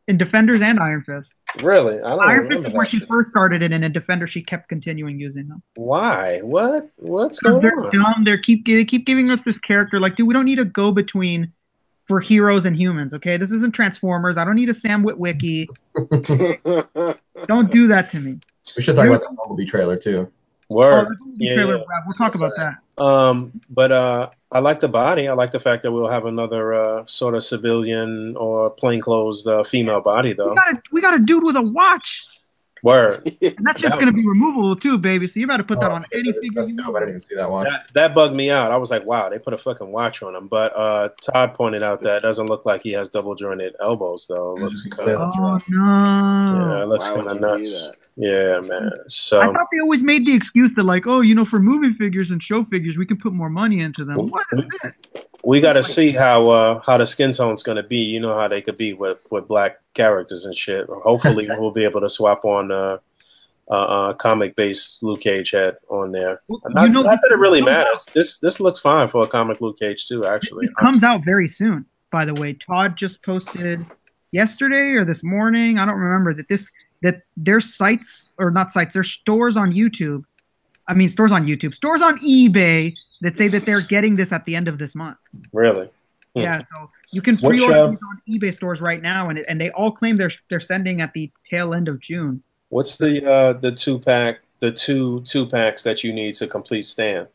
In Defenders and Iron Fist. Really? I don't Iron Fist is where that she shit. first started it, and in Defenders she kept continuing using them. Why? What's going They're on? dumb. They keep giving us this character. Like, dude, we don't need a go-between for heroes and humans, okay? This isn't Transformers. I don't need a Sam Witwicky. Don't do that to me. We should talk about the Bumblebee trailer too. Word. Trailer, we'll talk about that. But I like the body. I like the fact that we'll have another sort of civilian or plainclothes female body, though. We got a dude with a watch. Word. And that shit's gonna be removable too, baby. So you got to put that on shit, any figure that's you dope. I want. didn't even see that watch. That bugged me out. I was like, wow, they put a fucking watch on him. But Todd pointed out that it doesn't look like he has double jointed elbows though. It looks Yeah, good. that's Oh rough. no! Yeah, it looks Why kind would of you do nuts. that? Yeah, man. I So thought they always made the excuse that like, oh, you know, for movie figures and show figures, we can put more money into them. What is this? we got to see how the skin tone's going to be. You know how they could be with black characters and shit. Hopefully, we'll be able to swap on comic based Luke Cage head on there. Well, Not that it really matters. This looks fine for a comic Luke Cage too. Actually, This comes out very soon. By the way, Todd just posted yesterday or this morning. I don't remember that their sites or not sites. Their stores on YouTube. I mean, stores on YouTube, stores on eBay that say that they're getting this at the end of this month. Really? Yeah, so you can pre-order these on eBay stores right now, and they all claim they're sending at the tail end of June. What's the 2-pack, the two packs that you need to complete Stan?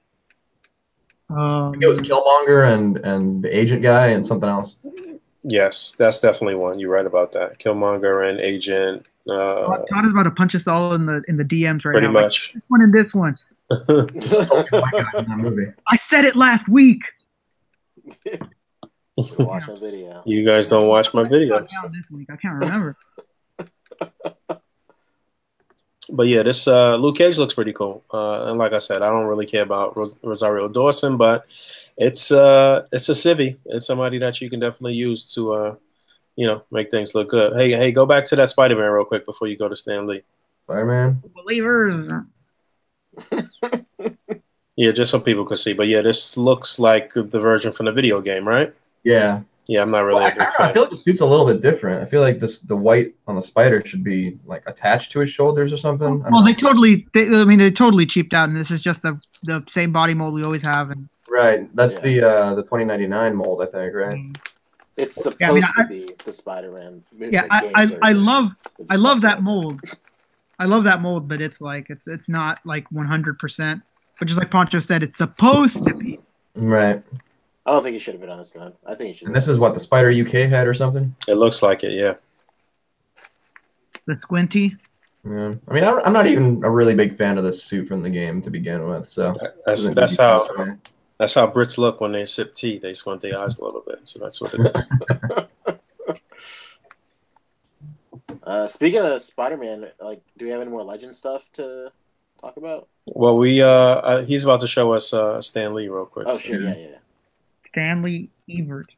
I think it was Killmonger and the agent guy and something else. Yes, that's definitely one. You're right about that. Killmonger and Agent. Todd is about to punch us all in the DMs right pretty now. much. Like, this one and this one. Oh my God, in that movie. I said it last week. Watch my video. You guys don't watch my videos. This week. I can't remember. But yeah, this Luke Cage looks pretty cool. And like I said, I don't really care about Rosario Dawson, but it's a civvy. It's somebody that you can definitely use to make things look good. Hey, go back to that Spider-Man real quick before you go to Stan Lee. Spider-Man. Believers. Yeah, just so people can see. But yeah, this looks like the version from the video game, right? Yeah. Yeah, I'm not really a big fan. I feel like the suit's a little bit different. I feel like the white on the spider should be like attached to his shoulders or something. Well, they totally cheaped out, and this is just the same body mold we always have. And right, that's the 2099 mold, I think, right? It's supposed to be the Spider-Man. Yeah, I love that mold. I love that mold, but it's like it's not like 100%. But just like Pancho said, it's supposed to be. Right. I don't think he should have been on this gun. I think he should. And this is what the Spider UK had or something. It looks like it, yeah. The squinty. Yeah, I mean, I'm not even a really big fan of this suit from the game to begin with. So that's how Brits look when they sip tea. They squint their eyes a little bit. So that's what it is. Speaking of Spider-Man, like, do we have any more Legend stuff to talk about? Well, he's about to show us Stan Lee real quick. Oh shit, yeah. Stanley Evert.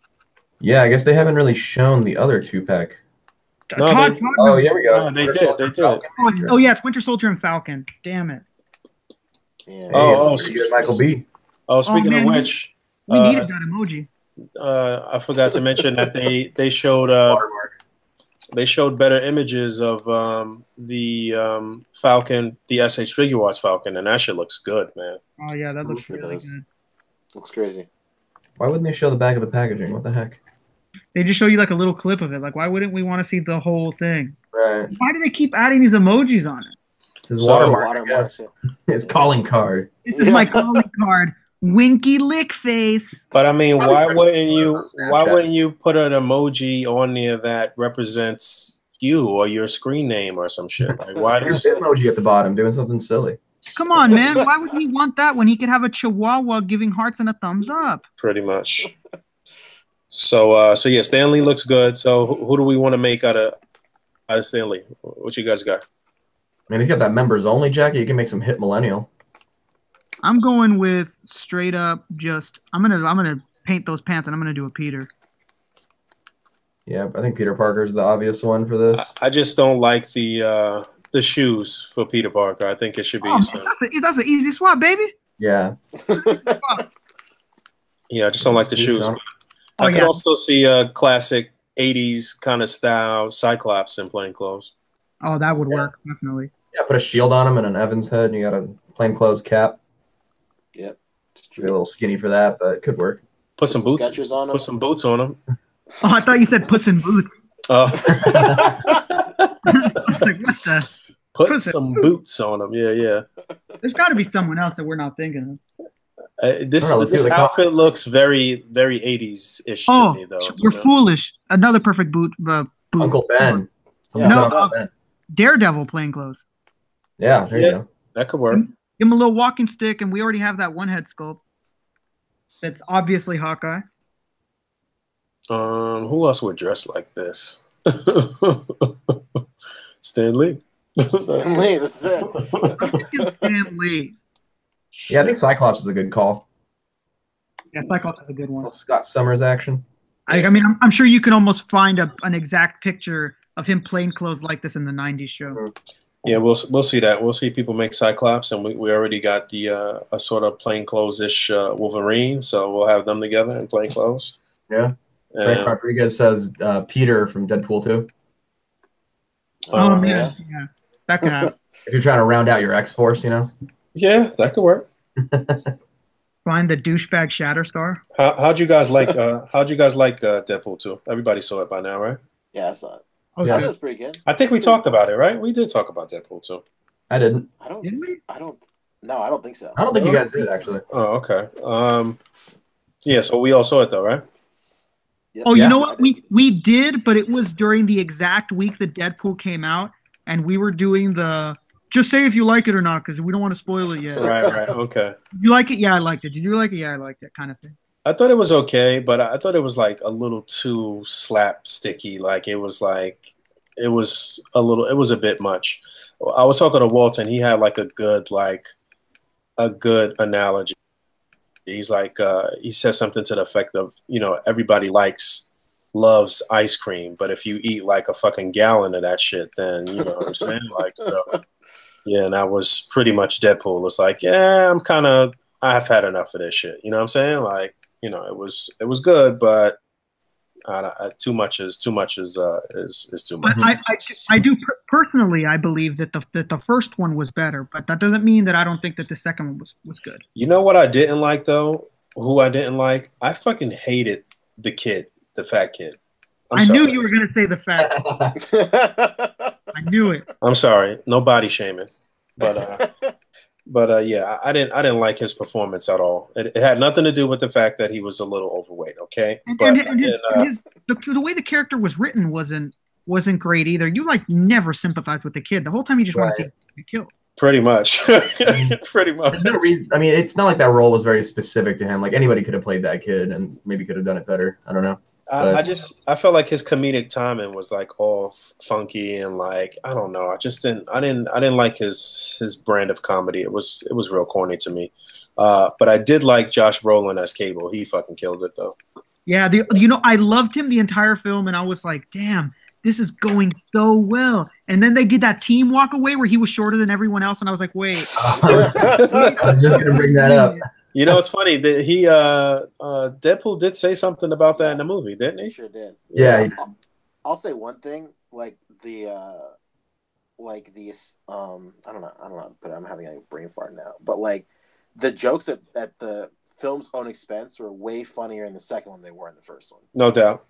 Yeah, I guess they haven't really shown the other 2-pack. No, oh, here we go. No, they did. It's Winter Soldier and Falcon. Damn it. Yeah. Here's Michael B. Oh, speaking of which, we needed that emoji. I forgot to mention that they showed better images of the Falcon, the SH Figure Arts Falcon, and that shit looks good, man. Oh yeah, that looks really good. Looks crazy. Why wouldn't they show the back of the packaging? What the heck? They just show you like a little clip of it. Like, why wouldn't we want to see the whole thing? Right. Why do they keep adding these emojis on it? It's his watermark, I guess. His calling card. This is my calling card. Winky lick face. But I mean, why wouldn't you put an emoji on there that represents you or your screen name or some shit? Like, why There's an emoji at the bottom doing something silly. Come on, man. Why would he want that when he could have a chihuahua giving hearts and a thumbs up? Pretty much. So yeah, Stan Lee looks good. So who do we want to make out of Stan Lee? What you guys got? Man, he's got that members only jacket. You can make some hit millennial. I'm going with straight up just I'm gonna paint those pants and I'm gonna do a Peter. Yeah, I think Peter Parker's the obvious one for this. I just don't like the shoes for Peter Parker. I think it should be. That's an easy swap, baby. Yeah. Yeah, I just don't like the shoes. I could also see a classic 80s kind of style Cyclops in plain clothes. Oh, that would work, definitely. Yeah, put a shield on him and an Evans head, and you got a plain clothes cap. Yep. You're a little skinny for that, but it could work. Put some boots on him. Put some boots on him. Oh, I thought you said Puss in Boots. Oh. I was like, what the? Put some boots on him. Yeah. There's got to be someone else that we're not thinking of. This outfit looks very, very 80s-ish to me, though. You're foolish. Another perfect boot. Uncle Ben. No, Daredevil plainclothes. Yeah, there you go. That could work. Give him a little walking stick, and we already have that one head sculpt. That's obviously Hawkeye. Who else would dress like this? Stan Lee. Stan Lee, that's it. Stan Lee. Yeah, I think Cyclops is a good call. Yeah, Cyclops is a good one. Scott Summers action. I mean, I'm sure you can almost find an exact picture of him plain clothes like this in the '90s show. Yeah, we'll see that. We'll see people make Cyclops, and we already got the a sort of plain clothes-ish Wolverine, so we'll have them together in plain clothes. Yeah. Frank Rodriguez says Peter from Deadpool 2. Oh man, yeah, that could happen. If you're trying to round out your X-Force, you know. Yeah, that could work. Find the douchebag Shatterstar. How'd you guys like Deadpool 2? Everybody saw it by now, right? Yeah, I saw it. Okay. Yeah, that was pretty good. I think we talked about it, right? We did talk about Deadpool 2. I didn't. Didn't we? No, I don't think so. I don't think you guys did, actually. Oh, okay. Yeah, so we all saw it though, right? Yep. Oh, Yeah. you know what? We did, but it was during the exact week that Deadpool came out, and we were doing the just say if you like it or not, because we don't want to spoil it yet. Right. Okay. You like it? Yeah, I liked it. Did you like it? Yeah, I liked it, kind of thing. I thought it was okay, but I thought it was like a little too slapsticky. Like it was a bit much. I was talking to Walton. He had like a good analogy. He's like, he says something to the effect of, everybody loves ice cream, but if you eat like a fucking gallon of that shit, then you know what I'm saying? Like, so, yeah, and that was pretty much Deadpool. It's like, yeah, I've had enough of this shit. You know what I'm saying? Like, it was good, but too much is too much. I do personally. I believe that the first one was better, but that doesn't mean that I don't think that the second one was good. You know what I didn't like though? Who I didn't like? I fucking hated the kid, the fat kid. I knew you were gonna say the fat kid. I knew it. I'm sorry, no body shaming, but yeah, I didn't like his performance at all. It had nothing to do with the fact that he was a little overweight. Okay, the way the character was written wasn't great either. You never sympathize with the kid. The whole time you just want to see him get killed. Pretty much. Pretty much. There's no reason. I mean, it's not like that role was very specific to him. Like anybody could have played that kid and maybe could have done it better. I don't know. I felt like his comedic timing was like all funky and like I don't know. I didn't like his brand of comedy. It was real corny to me. But I did like Josh Brolin as Cable. He fucking killed it though. Yeah, I loved him the entire film, and I was like, damn, this is going so well. And then they did that team walk away where he was shorter than everyone else, and I was like, wait. I was just gonna bring that up. It's funny that Deadpool did say something about that in the movie, didn't he? Sure did. Yeah. I'll say one thing, I don't know, but I'm having a brain fart now. But like the jokes at the film's own expense were way funnier in the second one than they were in the first one. No doubt.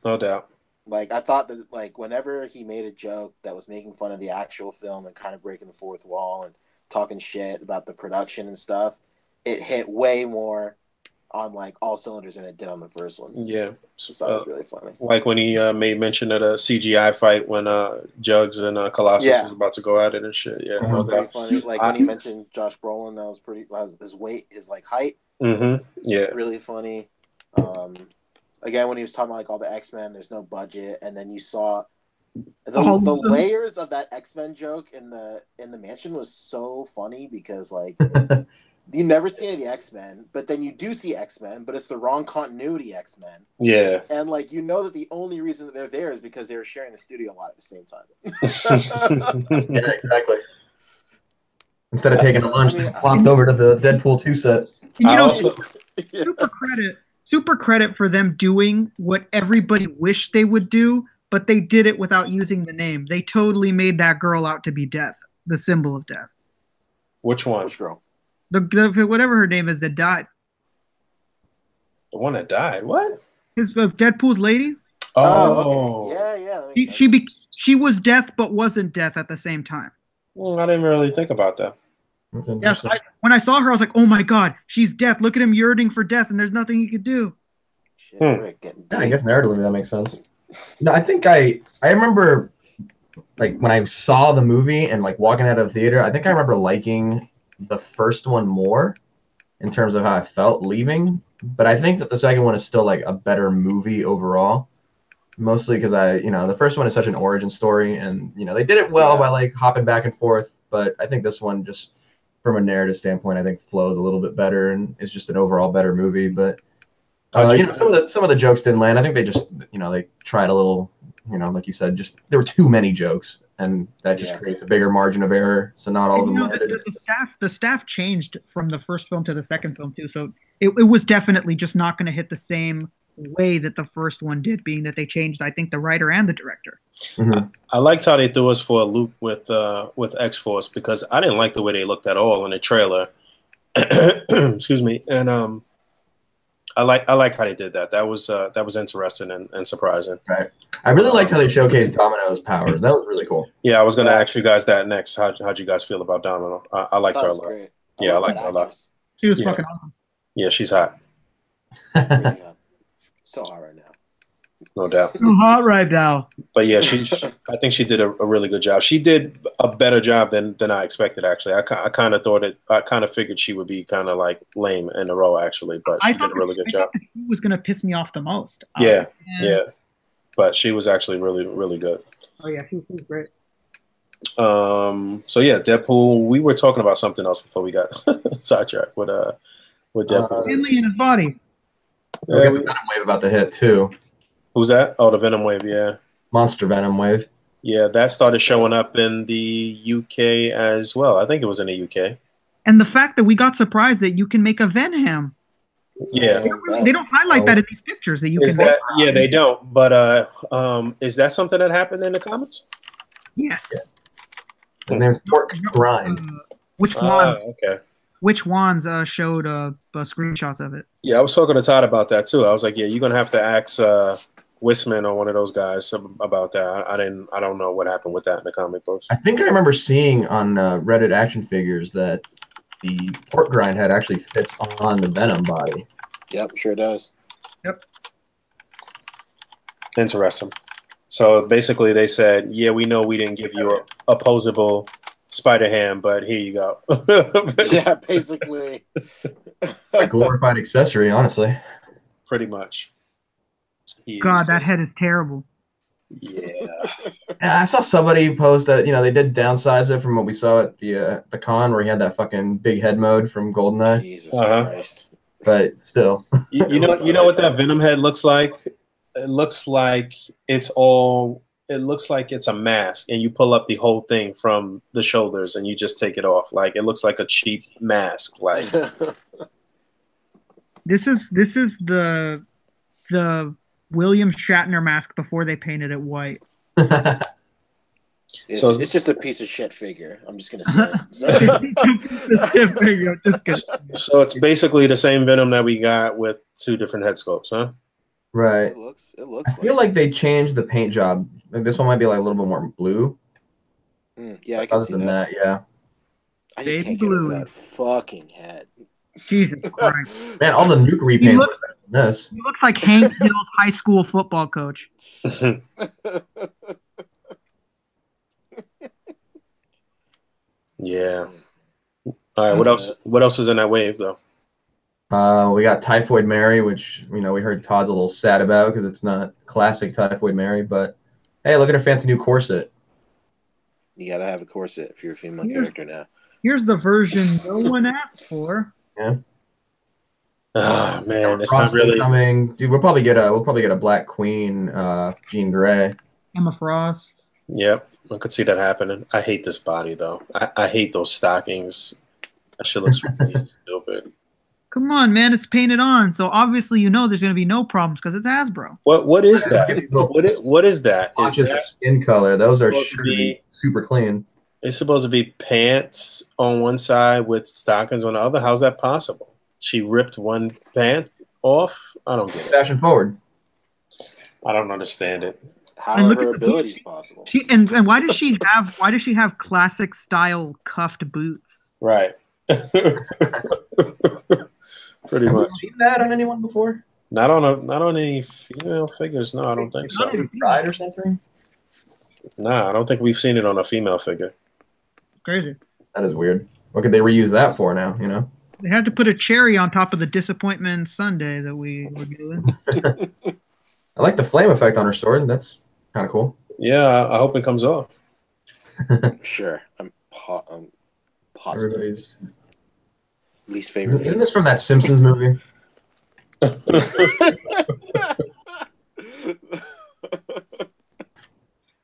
Like I thought that like whenever he made a joke that was making fun of the actual film and kind of breaking the fourth wall and talking shit about the production and stuff, it hit way more on like all cylinders than it did on the first one. Yeah, so that was really funny. Like when he made mention of the CGI fight when Jugs and Colossus was about to go at it and shit. Yeah, that was pretty funny. Like when he mentioned Josh Brolin, that was his weight, his like height. Mm-hmm. Yeah, really funny. Again, when he was talking about like all the X-Men, there's no budget, and then you saw the layers of that X-Men joke in the mansion was so funny because like. You never see any of the X-Men, but then you do see X-Men, but it's the wrong continuity X-Men. Yeah. And, that the only reason that they're there is because they were sharing the studio a lot at the same time. Yeah, exactly. Instead of taking a lunch, they flopped over to the Deadpool 2 set. Super credit for them doing what everybody wished they would do, but they did it without using the name. They totally made that girl out to be death, the symbol of death. Which one? Which girl? The whatever her name is that died. The one that died? What? His Deadpool's lady. Oh, okay. Yeah. She was death, but wasn't death at the same time. Well, I didn't really think about that. Yes, when I saw her, I was like, "Oh my god, she's death! Look at him yearning for death, and there's nothing he could do." Yeah, I guess narratively that makes sense. No, I think I remember like when I saw the movie and like walking out of the theater, I think I remember liking the first one more in terms of how I felt leaving. But I think that the second one is still like a better movie overall. Mostly because the first one is such an origin story, and they did it well by like hopping back and forth. But I think this one, just from a narrative standpoint, I think flows a little bit better and is just an overall better movie. But some of the jokes didn't land. I think they just they tried a little, like you said, just there were too many jokes, and that just creates a bigger margin of error. So not all of them landed. The staff changed from the first film to the second film too, so it was definitely just not going to hit the same way that the first one did, being that they changed, I think, the writer and the director. Mm-hmm. I liked how they threw us for a loop with X-Force, because I didn't like the way they looked at all in the trailer. Excuse me. And I like how they did that. That was interesting and surprising. Right. I really liked how they showcased Domino's powers. That was really cool. Yeah, I was going to ask you guys that next. How'd you guys feel about Domino? I liked her a lot. Great. I liked her a lot. She was fucking awesome. Yeah, she's hot. So hot right now. No doubt. So hot right now. But yeah, I think she did a really good job. She did a better job than I expected, actually. I kind of figured she would be kind of like lame in the role, actually, but she did a really good job. She was going to piss me off the most. Yeah. But she was actually really, really good. Oh yeah, she was great. So yeah, Deadpool. We were talking about something else before we got sidetracked with Deadpool. Finley in his body. We got the Venom wave about to hit too. Who's that? Oh, the Venom wave. Yeah. Monster Venom wave. Yeah, that started showing up in the UK as well. I think it was in the UK. And the fact that we got surprised that you can make a Venom. Yeah. They don't highlight that in these pictures that you can make. Yeah, they don't. But is that something that happened in the comics? Yes. Yeah. His name's Pork Grind. Which one? Okay. Which ones showed screenshots of it? Yeah, I was talking to Todd about that too. I was like, yeah, you're gonna have to ask Wisman or one of those guys about that. I don't know what happened with that in the comic books. I think I remember seeing on Reddit action figures that the Pork Grind head actually fits on the Venom body. Yep, sure does. Yep. Interesting. So basically, they said, yeah, we know we didn't give you a opposable Spider-Ham, but here you go. Yeah, basically. A glorified accessory, honestly. Pretty much. God, that head is terrible. Yeah. I saw somebody post that they did downsize it from what we saw at the con, where he had that fucking big head mode from GoldenEye. Jesus Christ. But still, you know what that Venom head looks like? It looks like it's a mask, and you pull up the whole thing from the shoulders and you just take it off. Like, it looks like a cheap mask. Like, this is the William Shatner mask before they painted it white. It's just a piece of shit figure. I'm just gonna say. So it's basically the same Venom that we got with two different head sculpts, huh? Right. It looks. I feel like they changed the paint job. Like, this one might be like a little bit more blue. Yeah, I can see that. Yeah. I just can't get over that fucking head. Jesus Christ. Man, all the nuke repaints look better than this. He looks like Hank Hill's high school football coach. Yeah. All right. What else? What else is in that wave, though? We got Typhoid Mary, which we heard Todd's a little sad about because it's not classic Typhoid Mary. But hey, look at her fancy new corset. You gotta have a corset if you're a female character now. Here's the version no one asked for. Yeah. Oh man, it's not really coming. Dude, we'll probably get a Black Queen, Jean Grey. Emma Frost. Yep, I could see that happening. I hate this body though. I hate those stockings. That shit looks really stupid. Come on, man, it's painted on, so obviously there's gonna be no problems because it's Hasbro. What is that? What is that? Is just that skin color? Those are super clean. It's supposed to be pants on one side with stockings on the other. How's that possible? She ripped one pant off. I don't get it. Fashion forward. I don't understand it. How are her abilities possible? And why does she have classic style cuffed boots? Right. Pretty much. Have you seen that on anyone before? Not on any female figures. No, I don't think so. Pride or something? Nah, I don't think we've seen it on a female figure. Crazy. That is weird. What could they reuse that for now? You know. They had to put a cherry on top of the disappointment Sunday that we were doing. I like the flame effect on her sword. That's kind of cool. Yeah, I hope it comes off. Sure. I'm positive. Everybody's Least favorite. Isn't this from that Simpsons movie?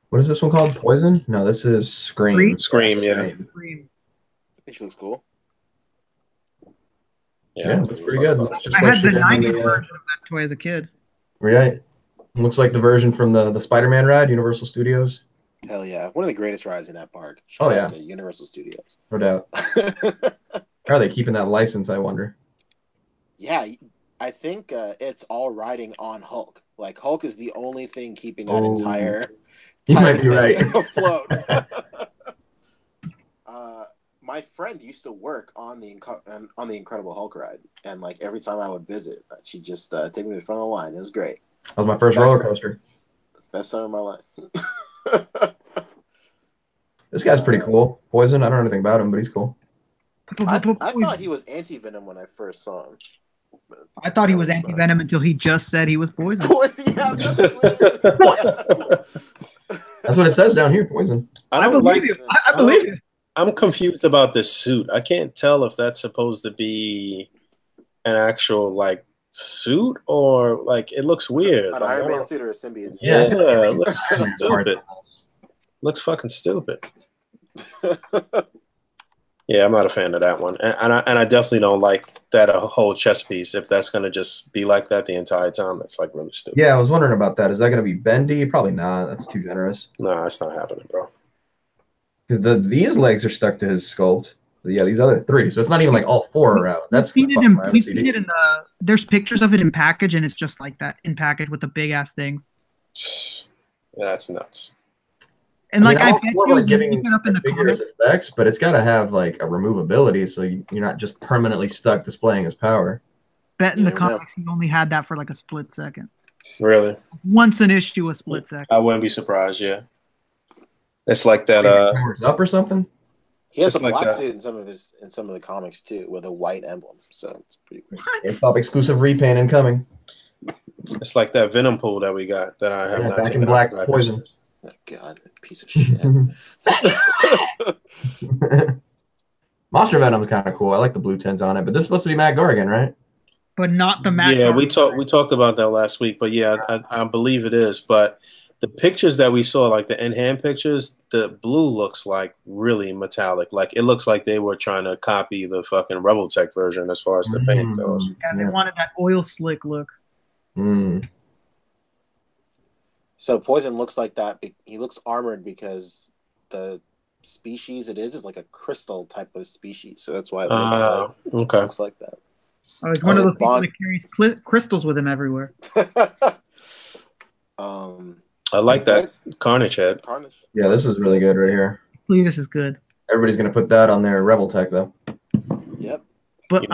What is this one called? Poison? No, this is Scream. Scream, yeah. Scream. I think she looks cool. Yeah, looks pretty good. Looks just I like had she the did on 90s the, version of that toy as a kid. right. Looks like the version from the Spider-Man ride, Universal Studios. Hell yeah. One of the greatest rides in that park. Oh, Shout yeah. out to Universal Studios. No doubt. How are they keeping that license, I wonder? Yeah, I think it's all riding on Hulk. Like, Hulk is the only thing keeping that entire You might be thing right. afloat. My friend used to work on the Incredible Hulk ride, and like every time I would visit, she'd just take me to the front of the line. It was great. That was my first roller coaster. Best time of my life. This guy's pretty cool. Poison, I don't know anything about him, but he's cool. I thought he was anti-venom when I first saw him. I thought he was anti-venom until he just said he was poison. Yeah, That's what it says down here, poison. I believe you. I believe you. I'm confused about this suit. I can't tell if that's supposed to be an actual like suit or like it looks weird. An Like, Iron Man suit or a symbiote suit? Yeah, it looks stupid. Looks fucking stupid. Yeah, I'm not a fan of that one, and I definitely don't like that a whole chest piece. If that's gonna just be like that the entire time, that's like really stupid. Yeah, I was wondering about that. Is that gonna be bendy? Probably not. That's too generous. No, it's not happening, bro. Because these legs are stuck to his sculpt. Yeah, these other three. So it's not even like all four are out. That's we've seen it in the. There's pictures of it in package, and it's just like that in package with the big ass things. Yeah, that's nuts. And like I bet you like giving it up in the figures effects, but it's got to have like a removability, so you're not just permanently stuck displaying his power. Bet in the comics he only had that for like a split second. Really? Once an issue, a split second. I wouldn't be surprised. Yeah. It's like that. Powers up or something. He has a black suit in some of the comics too, with a white emblem. So it's pretty cool. GameStop exclusive repaint incoming. It's like that Venom pool that we got that I have not back taken in black out. poison. Oh, God, piece of shit. Monster Venom's kind of cool. I like the blue tint on it, but this is supposed to be Matt Gargan, right? But not the Matt. Yeah, we talked about that last week, but yeah, I believe it is. But the pictures that we saw, like the in-hand pictures, the blue looks like really metallic. Like it looks like they were trying to copy the fucking Rebel Tech version as far as the paint goes. Yeah, they wanted that oil slick look. So Poison looks like that. He looks armored because the species it is like a crystal type of species. So that's why it looks like that. Oh, he's one of those people that carries crystals with him everywhere. I like that Carnage head. Carnage. Yeah, this is really good right here. Please, this is good. Everybody's gonna put that on their Rebel Tech though. Yep. But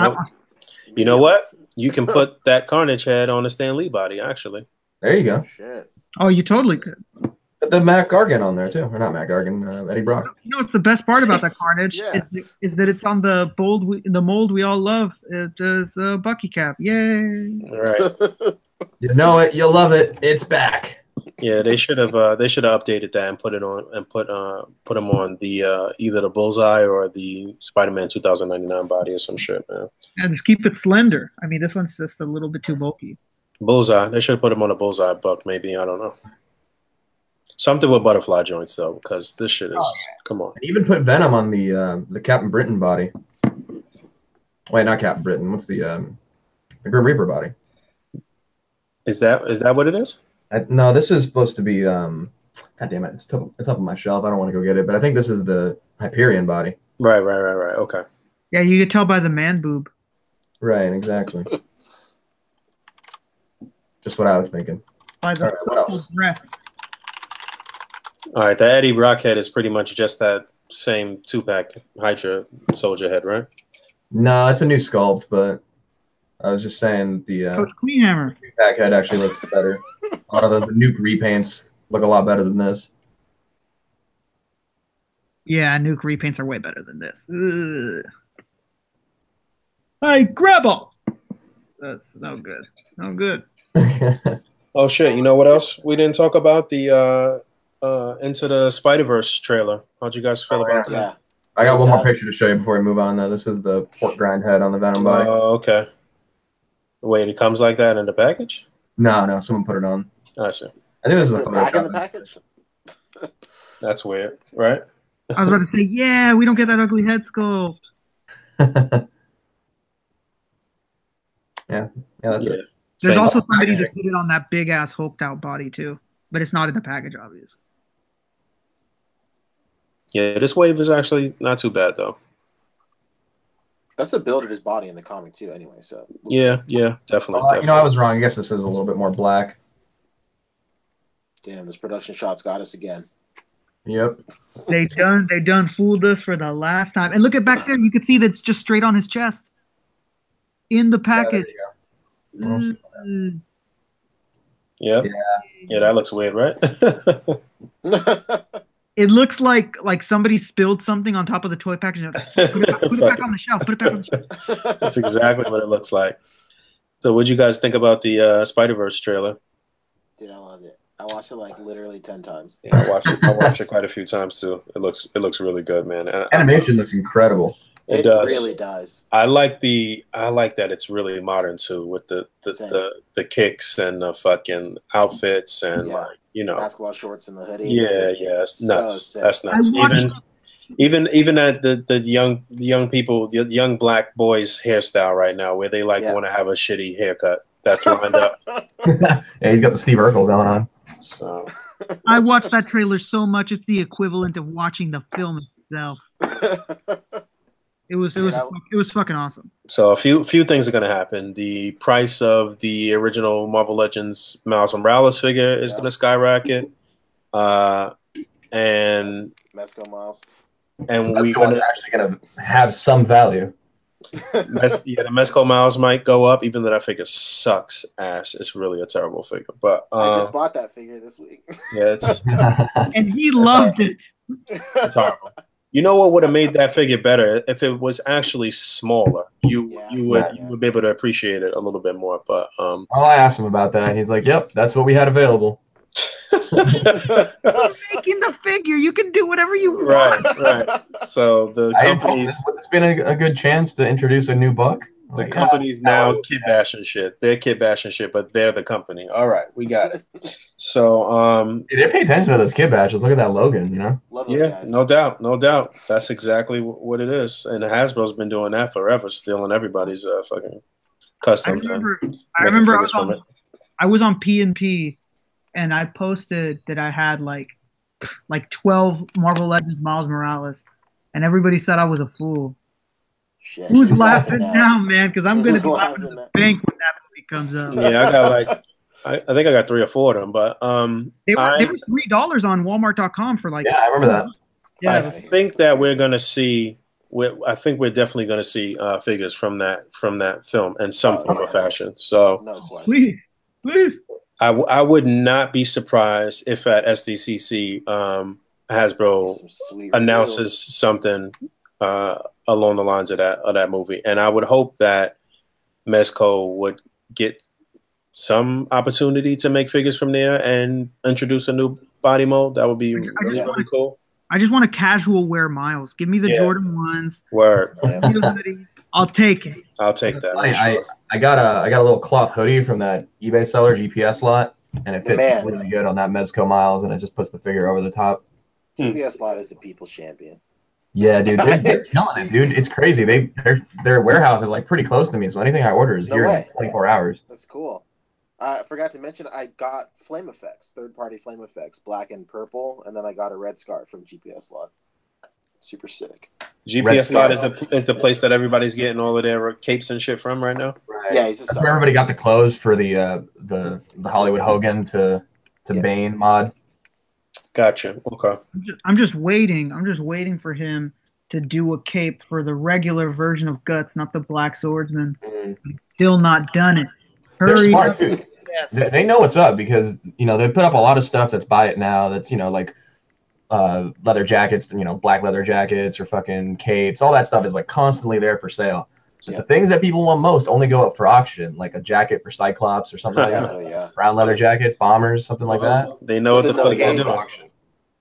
you know what? You can put that Carnage head on a Stan Lee body, actually. There you go. Shit. Oh, you totally could. Put the Matt Gargan on there too, or not Matt Gargan, Eddie Brock. You know what's the best part about that Carnage Yeah. is that it's on the mold we all love. It's a Bucky cap. Yay! Right. You know it, you'll love it. It's back. Yeah, they should have updated that and put it on and put him on the either the Bullseye or the Spider-Man 2099 body or some shit, man. And just keep it slender. I mean, this one's just a little bit too bulky. Bullseye. They should have put him on a Bullseye buck, maybe. I don't know. Something with butterfly joints though, because this shit is come on. And even put Venom on the Captain Britain body. Wait, not Captain Britain. What's the Grim Reaper body? Is that what it is? No, this is supposed to be. God damn it! It's up on my shelf. I don't want to go get it, but I think this is the Hyperion body. Right. Okay. Yeah, you could tell by the man boob. Right, exactly. Just what I was thinking. By the supple breasts. All right, the Eddie Brock head is pretty much just that same 2-pack Hydra soldier head, right? No, it's a new sculpt, but I was just saying the Coach Cleanhammer 2-pack head actually looks better. A lot of the nuke repaints look a lot better than this. Yeah, nuke repaints are way better than this. Ugh. Hey, grab 'em! That's no good. No good. Oh shit! You know what else we didn't talk about? The Into the Spider-Verse trailer. How'd you guys feel about that? Yeah. I got one more picture to show you before we move on, though. This is the pork grind head on the Venom body. Oh, okay. Wait, it comes like that in the package? No, someone put it on. I see. I think this is a Put it back in the Photoshop. package. That's weird, right? I was about to say, yeah, we don't get that ugly head skull. Yeah, that's it. There's Same. also somebody that put it on that big ass hoped out body too, but it's not in the package, obviously. Yeah, this wave is actually not too bad though. That's the build of his body in the comic too, anyway. So Yeah, definitely. You know, I was wrong. I guess this is a little bit more black. Damn, this production shot's got us again. Yep. They done fooled us for the last time. And look at back there, you can see that's just straight on his chest. In the package. Yeah, that looks weird, right? It looks like somebody spilled something on top of the toy package. Put it back on the shelf. Put it back on the shelf. That's exactly what it looks like. So what'd you guys think about the Spider-Verse trailer? Dude, I loved it. I watched it like literally 10 times. Yeah, I watched it quite a few times too. It looks really good, man. And animation looks incredible. It does. Really does. I like that it's really modern too, with the kicks and the fucking outfits and like, you know, basketball shorts and the hoodie. Yeah, it's nuts. So that's nuts. Even at the young people, the young black boys hairstyle right now, where they want to have a shitty haircut that's lined up. Yeah, he's got the Steve Urkel going on. So I watched that trailer so much; it's the equivalent of watching the film itself. It was fucking awesome. So a few things are going to happen. The price of the original Marvel Legends Miles Morales figure is going to skyrocket, and Mezco Miles, and we're actually going to have some value. The Mezco Miles might go up, even though that figure sucks ass. It's really a terrible figure. But I just bought that figure this week. Yeah, it's and he loved it. It's horrible. You know what would have made that figure better if it was actually smaller. You would be able to appreciate it a little bit more. But I asked him about that. He's like, "Yep, that's what we had available." You're making the figure. You can do whatever you want. Right. So the companies. It's been a good chance to introduce a new buck. The company's now kid bashing shit. They're kid bashing shit, but they're the company. All right, we got it. So they pay attention to those kid bashes. Look at that Logan, you know? Love those guys. No doubt. That's exactly what it is. And Hasbro's been doing that forever, stealing everybody's fucking customs. I remember I was on P&P and I posted that I had like 12 Marvel Legends Miles Morales, and everybody said I was a fool. Shit, who's laughing now, man? Because I'm gonna be laughing at the bank when that movie comes out. Yeah, I got I think I got 3 or 4 of them, but they were $3 on Walmart.com for I remember that. Yeah, I think that we're gonna see. I think we're definitely gonna see figures from that film in some form of fashion. So no question. Please. I would not be surprised if at SDCC Hasbro announces something along the lines of that movie, and I would hope that Mezco would get some opportunity to make figures from there and introduce a new body mold. That would be really cool. I just want a casual wear Miles. Give me the Jordan ones. Word. I'll take it. I'll take that. I got a little cloth hoodie from that eBay seller GPS lot, and it fits really good on that Mezco Miles, and it just puts the figure over the top. GPS lot is the people's champion. Yeah, dude, they're killing it, dude. It's crazy. Their warehouse is like pretty close to me, so anything I order is here in 24 hours. That's cool. I forgot to mention I got Flame Effects, third-party Flame Effects, black and purple, and then I got a red scarf from GPS Lot. Super sick. GPS Lot is the place that everybody's getting all of their capes and shit from right now. Right. Yeah, that's where everybody got the clothes for the Hollywood Hogan to Bane mod. Gotcha. Okay. I'm just waiting. I'm just waiting for him to do a cape for the regular version of Guts, not the Black Swordsman. Still not done it. They're smart too. Yes. They know what's up because they put up a lot of stuff that's buy it now. That's like leather jackets, you know, black leather jackets or fucking capes. All that stuff is like constantly there for sale. So the things that people want most only go up for auction, like a jacket for Cyclops or something like that. Yeah. Brown leather jackets, bombers, something like that. They know what the fuck they're doing.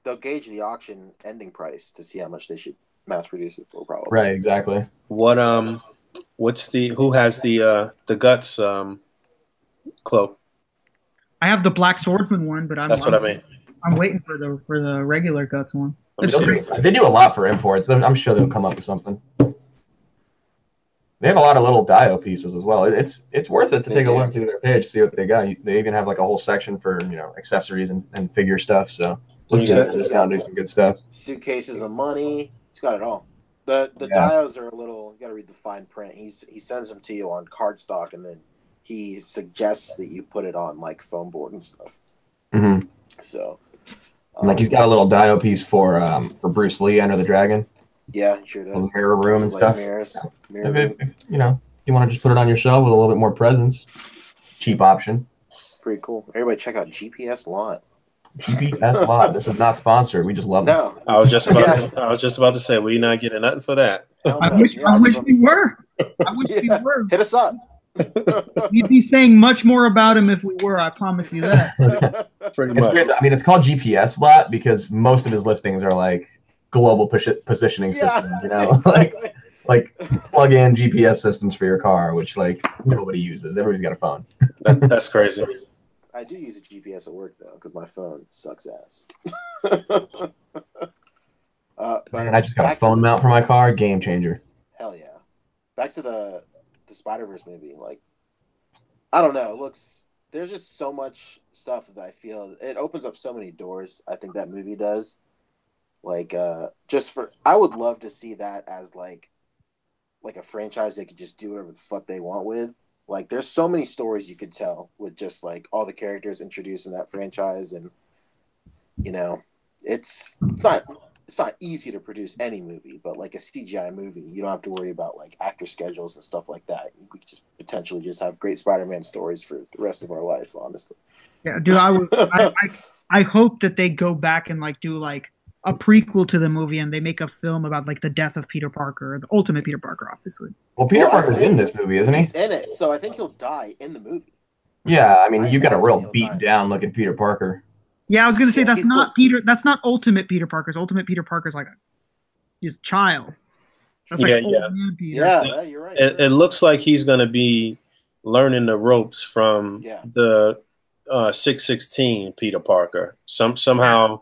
They'll gauge the auction ending price to see how much they should mass produce it for, probably. Right, exactly. What's who has the guts cloak? I have the Black Swordsman one, but That's what I mean. I'm waiting for the regular guts one. They do a lot for imports. I'm sure they'll come up with something. They have a lot of little dio pieces as well. It's worth it to take a look through their page, see what they got. They even have like a whole section for, you know, accessories and figure stuff. So look at it. Just gotta do some good stuff. Suitcases of money. It's got it all. The dios are a little. You gotta read the fine print. He sends them to you on cardstock, and then he suggests that you put it on like foam board and stuff. Mm-hmm. So, like he's got a little dio piece for Bruce Lee, Enter the Dragon. Yeah, sure does. Mirror room and stuff. Mirrors, if you know, you want to just put it on your shelf with a little bit more presence. Cheap option. Pretty cool. Everybody check out GPS Lot. GPS Lot. This is not sponsored. We just love it. No. I was just about to say we not getting nothing for that. I wish we were. I wish we were. Hit us up. We'd be saying much more about him if we were. I promise you that. Pretty It's much. weird. I mean, it's called GPS Lot because most of his listings are like global positioning systems. You know, Exactly. like plug in GPS systems for your car, which like nobody uses. Everybody's got a phone. That's crazy. I do use a GPS at work though, because my phone sucks ass. Man, I just got a phone mount for my car. Game changer. Hell yeah! Back to the Spider-Verse movie. Like, I don't know. There's just so much stuff that I feel it opens up so many doors. I think that movie does. Like, I would love to see that as like a franchise they could just do whatever the fuck they want with. Like, there's so many stories you could tell with just like all the characters introduced in that franchise, and you know, it's not easy to produce any movie, but like a CGI movie, you don't have to worry about like actor schedules and stuff like that. We could just potentially just have great Spider-Man stories for the rest of our life, honestly. Yeah, dude, I hope that they go back and like do like a prequel to the movie and they make a film about like the death of Peter Parker, the ultimate Peter Parker, obviously. Well, Peter Parker's in this movie, isn't he? He's in it, so I think he'll die in the movie. Yeah, I mean, you got a real beat down looking Peter Parker. Yeah, I was gonna say that's not Peter. That's not ultimate Peter Parker's. Ultimate Peter Parker's like his child. That's like Old Man Peter. Yeah, you're right. It looks like he's gonna be learning the ropes from the 616 Peter Parker. Somehow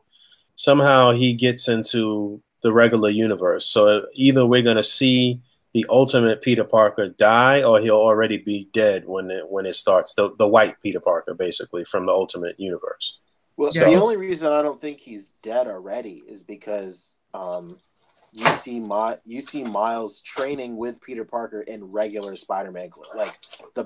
he gets into the regular universe. So either we're gonna see the ultimate Peter Parker die, or he'll already be dead when it starts. The white Peter Parker, basically, from the ultimate universe. Well, the only reason I don't think he's dead already is because you see Miles training with Peter Parker in regular Spider-Man clothes, like the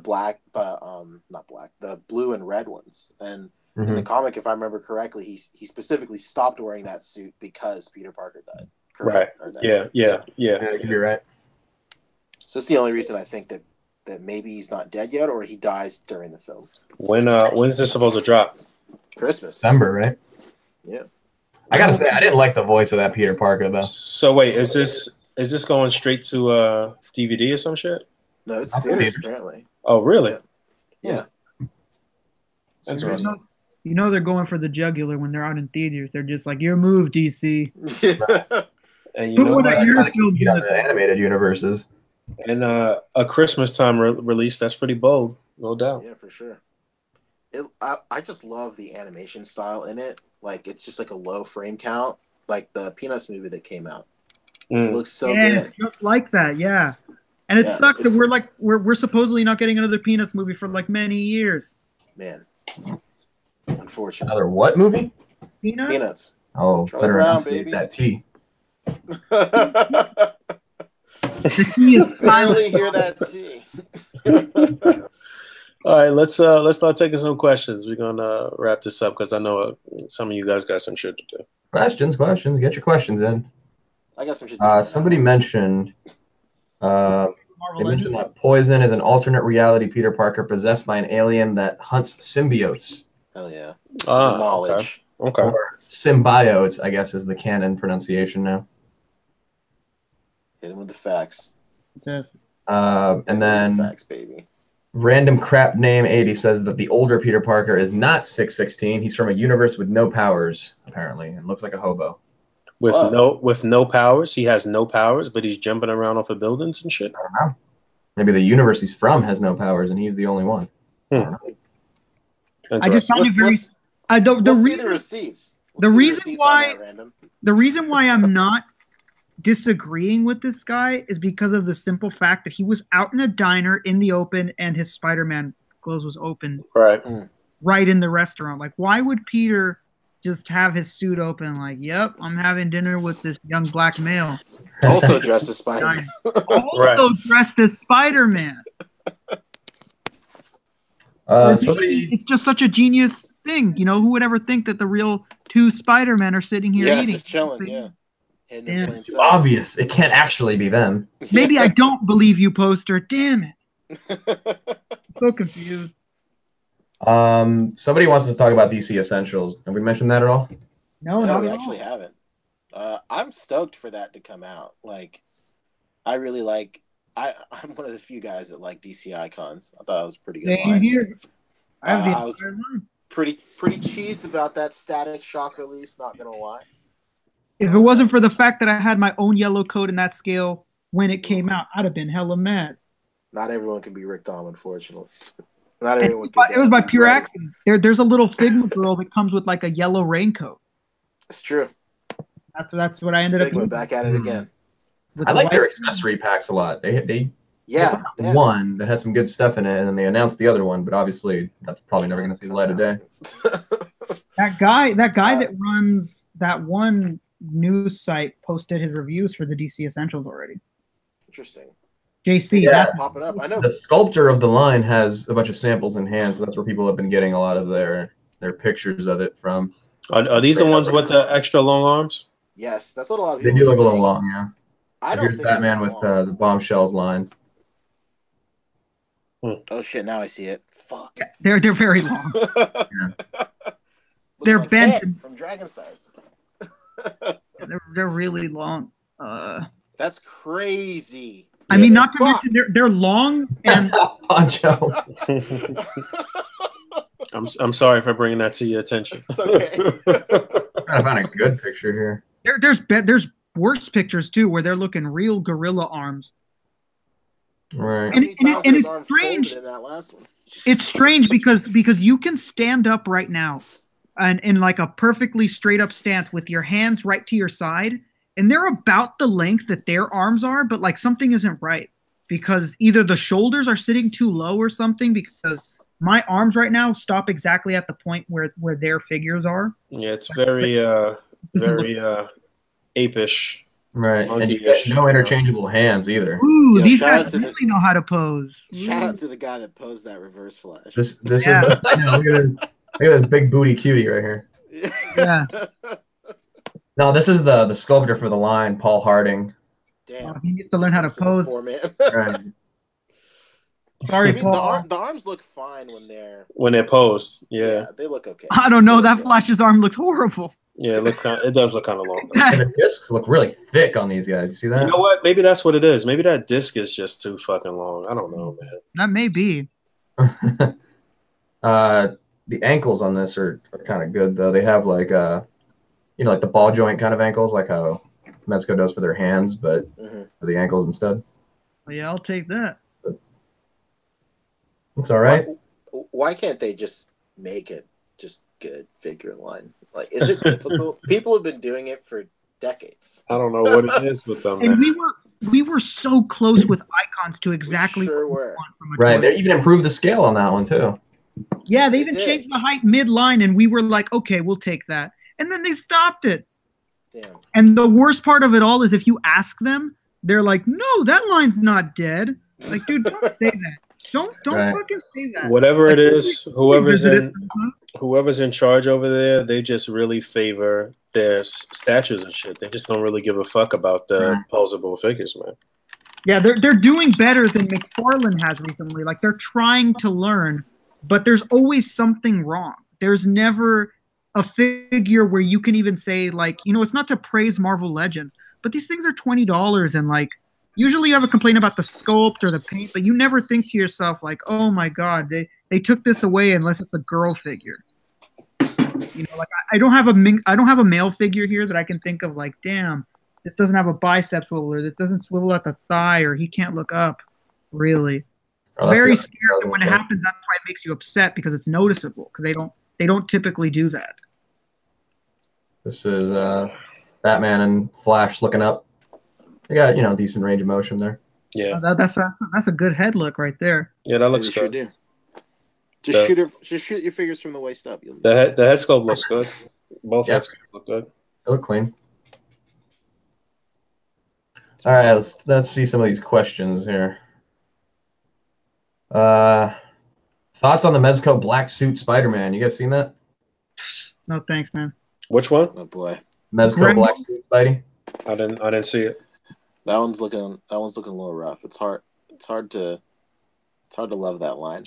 blue and red ones. And in the comic, if I remember correctly, he specifically stopped wearing that suit because Peter Parker died. Correct? Right. Yeah. You could be right. So it's the only reason I think that maybe he's not dead yet, or he dies during the film. When is this supposed to drop? Christmas. December, right? Yeah. I gotta say, I didn't like the voice of that Peter Parker though. So wait, is this going straight to DVD or some shit? No, it's theaters apparently. Oh, really? Yeah. Interesting. You know they're going for the jugular when they're out in theaters. They're just like, your move, DC. And you know what? The animated universes. And a Christmas time release, that's pretty bold, no doubt. Yeah, for sure. I just love the animation style in it. Like, it's just like a low frame count, like the Peanuts movie that came out. It looks so good. Just like that, yeah. And it sucks that we're supposedly not getting another Peanuts movie for like many years. Man, unfortunately. Another what movie? Peanuts. Oh, Charlie better Brown, enunciate baby. that T. The T is silent. Finally hear that T. All right, let's start taking some questions. We're gonna wrap this up because I know some of you guys got some shit to do. Questions. Get your questions in. I got some shit to do. Somebody mentioned that Poison is an alternate reality Peter Parker possessed by an alien that hunts symbiotes. Hell yeah. Ah, The knowledge. Okay. Or Symbio, it's, I guess, is the canon pronunciation now. Hit him with the facts. And then facts, baby. Random Crap Name 80 says that the older Peter Parker is not 616. He's from a universe with no powers, apparently, and looks like a hobo. With no powers, he has no powers, but he's jumping around off of buildings and shit. I don't know. Maybe the universe he's from has no powers, and he's the only one. I don't know. I just found it very. See the receipts. The reason why I'm not disagreeing with this guy is because of the simple fact that he was out in a diner in the open and his Spider-Man clothes was open right in the restaurant. Like, why would Peter just have his suit open? Like, yep, I'm having dinner with this young black male. Also dressed as Spider-Man. Dressed as Spider-Man. It's just such a genius thing. You know, who would ever think that the real two Spider-Men are sitting here eating? Just chilling, It's too obvious. It can't actually be them. Maybe I don't believe you, poster. Damn it. I'm so confused. Somebody wants to talk about DC Essentials. Have we mentioned that at all? No, we actually haven't. I'm stoked for that to come out. Like, I really like. I'm one of the few guys that like DC Icons. I thought it was pretty good. Same here. I was pretty cheesed about that Static Shock release. Not gonna lie. If it wasn't for the fact that I had my own yellow coat in that scale when it came out, I'd have been hella mad. Not everyone can be Rick Dom, unfortunately. Not everyone. It was by pure accident. There's a little Figma girl that comes with like a yellow raincoat. It's true. That's what I ended up doing. Back at it again. I like their accessory packs a lot. They one that had some good stuff in it, and then they announced the other one, but obviously that's probably never going to see the light of day. That guy that runs that one news site posted his reviews for the DC Essentials already. Interesting. JC, that's popping up. I know. The sculptor of the line has a bunch of samples in hand, so that's where people have been getting a lot of their pictures of it from. Are these the ones with the extra long arms? Yes, that's what a lot of people. They do look a little long, yeah. I don't think Batman with the bombshells line. Oh shit! Now I see it. Fuck. Yeah, they're very long. They're like bent from Dragon Stars. they're really long. That's crazy. I mean, not to mention they're long and Pancho. I'm sorry for bringing that to your attention. It's okay. I found a good picture here. There's worse pictures too where they're looking real gorilla arms. Right. And it's strange. In that last one. It's strange because you can stand up right now and in like a perfectly straight up stance with your hands right to your side, and they're about the length that their arms are, but like something isn't right because either the shoulders are sitting too low or something, because my arms right now stop exactly at the point where their figures are. Yeah, it's very apish. Right, and you got no interchangeable hands either. Ooh, these guys really know how to pose. Shout out to the guy that posed that reverse flash. This is look at this big booty cutie right here. Yeah. No, this is the sculptor for the line, Paul Harding. Damn, he needs to learn how to pose. Poor man. Right. Sorry, I mean, Paul. the arms look fine when they're posed. Yeah, they look okay. I don't know. That Flash's arm looks horrible. Yeah, it does look kind of long. And the discs look really thick on these guys. You see that? You know what? Maybe that's what it is. Maybe that disc is just too fucking long. I don't know, man. That may be. The ankles on this are kind of good though. They have like like the ball joint kind of ankles, like how Mezco does for their hands, but for the ankles instead. Well, yeah, I'll take that. Looks all right. Why can't they just make it just good figure line? Like, is it difficult? People have been doing it for decades. I don't know what it is with them. And we were so close with icons to exactly what we were. want from a Right, toy. they even improved the scale on that one too. Yeah, they even changed the height mid-line, and we were like, okay, we'll take that. And then they stopped it. Damn. And the worst part of it all is if you ask them, they're like, no, that line's not dead. Like, dude, don't say that. Don't fucking say that. Whatever it is, whoever's in charge over there, they just really favor their statues and shit. They just don't really give a fuck about the posable figures, man. Yeah, they're doing better than McFarlane has recently. Like, they're trying to learn, but there's always something wrong. There's never a figure where you can even say, like, you know, it's not to praise Marvel Legends, but these things are $20, and like usually you have a complaint about the sculpt or the paint, but you never think to yourself like, oh my god, they took this away unless it's a girl figure. You know, like I don't have a male figure here that I can think of like, damn, this doesn't have a bicep swivel, or this doesn't swivel at the thigh, or he can't look up. Really, very scared that when it happens, that's why it makes you upset, because it's noticeable, because they don't typically do that. This is Batman and Flash looking up. They got, you know, decent range of motion there. Yeah, that's a good head look right there. yeah, that looks Sure good. Do. Just shoot your figures from the waist up. The head sculpt looks good. Both head sculpts look good. They look clean. All right, let's see some of these questions here. Thoughts on the Mezco black suit Spider-Man? You guys seen that? No thanks, man. Which one? Oh boy, Mezco black suit Spidey. I didn't see it. that one's looking a little rough. It's hard to love that line.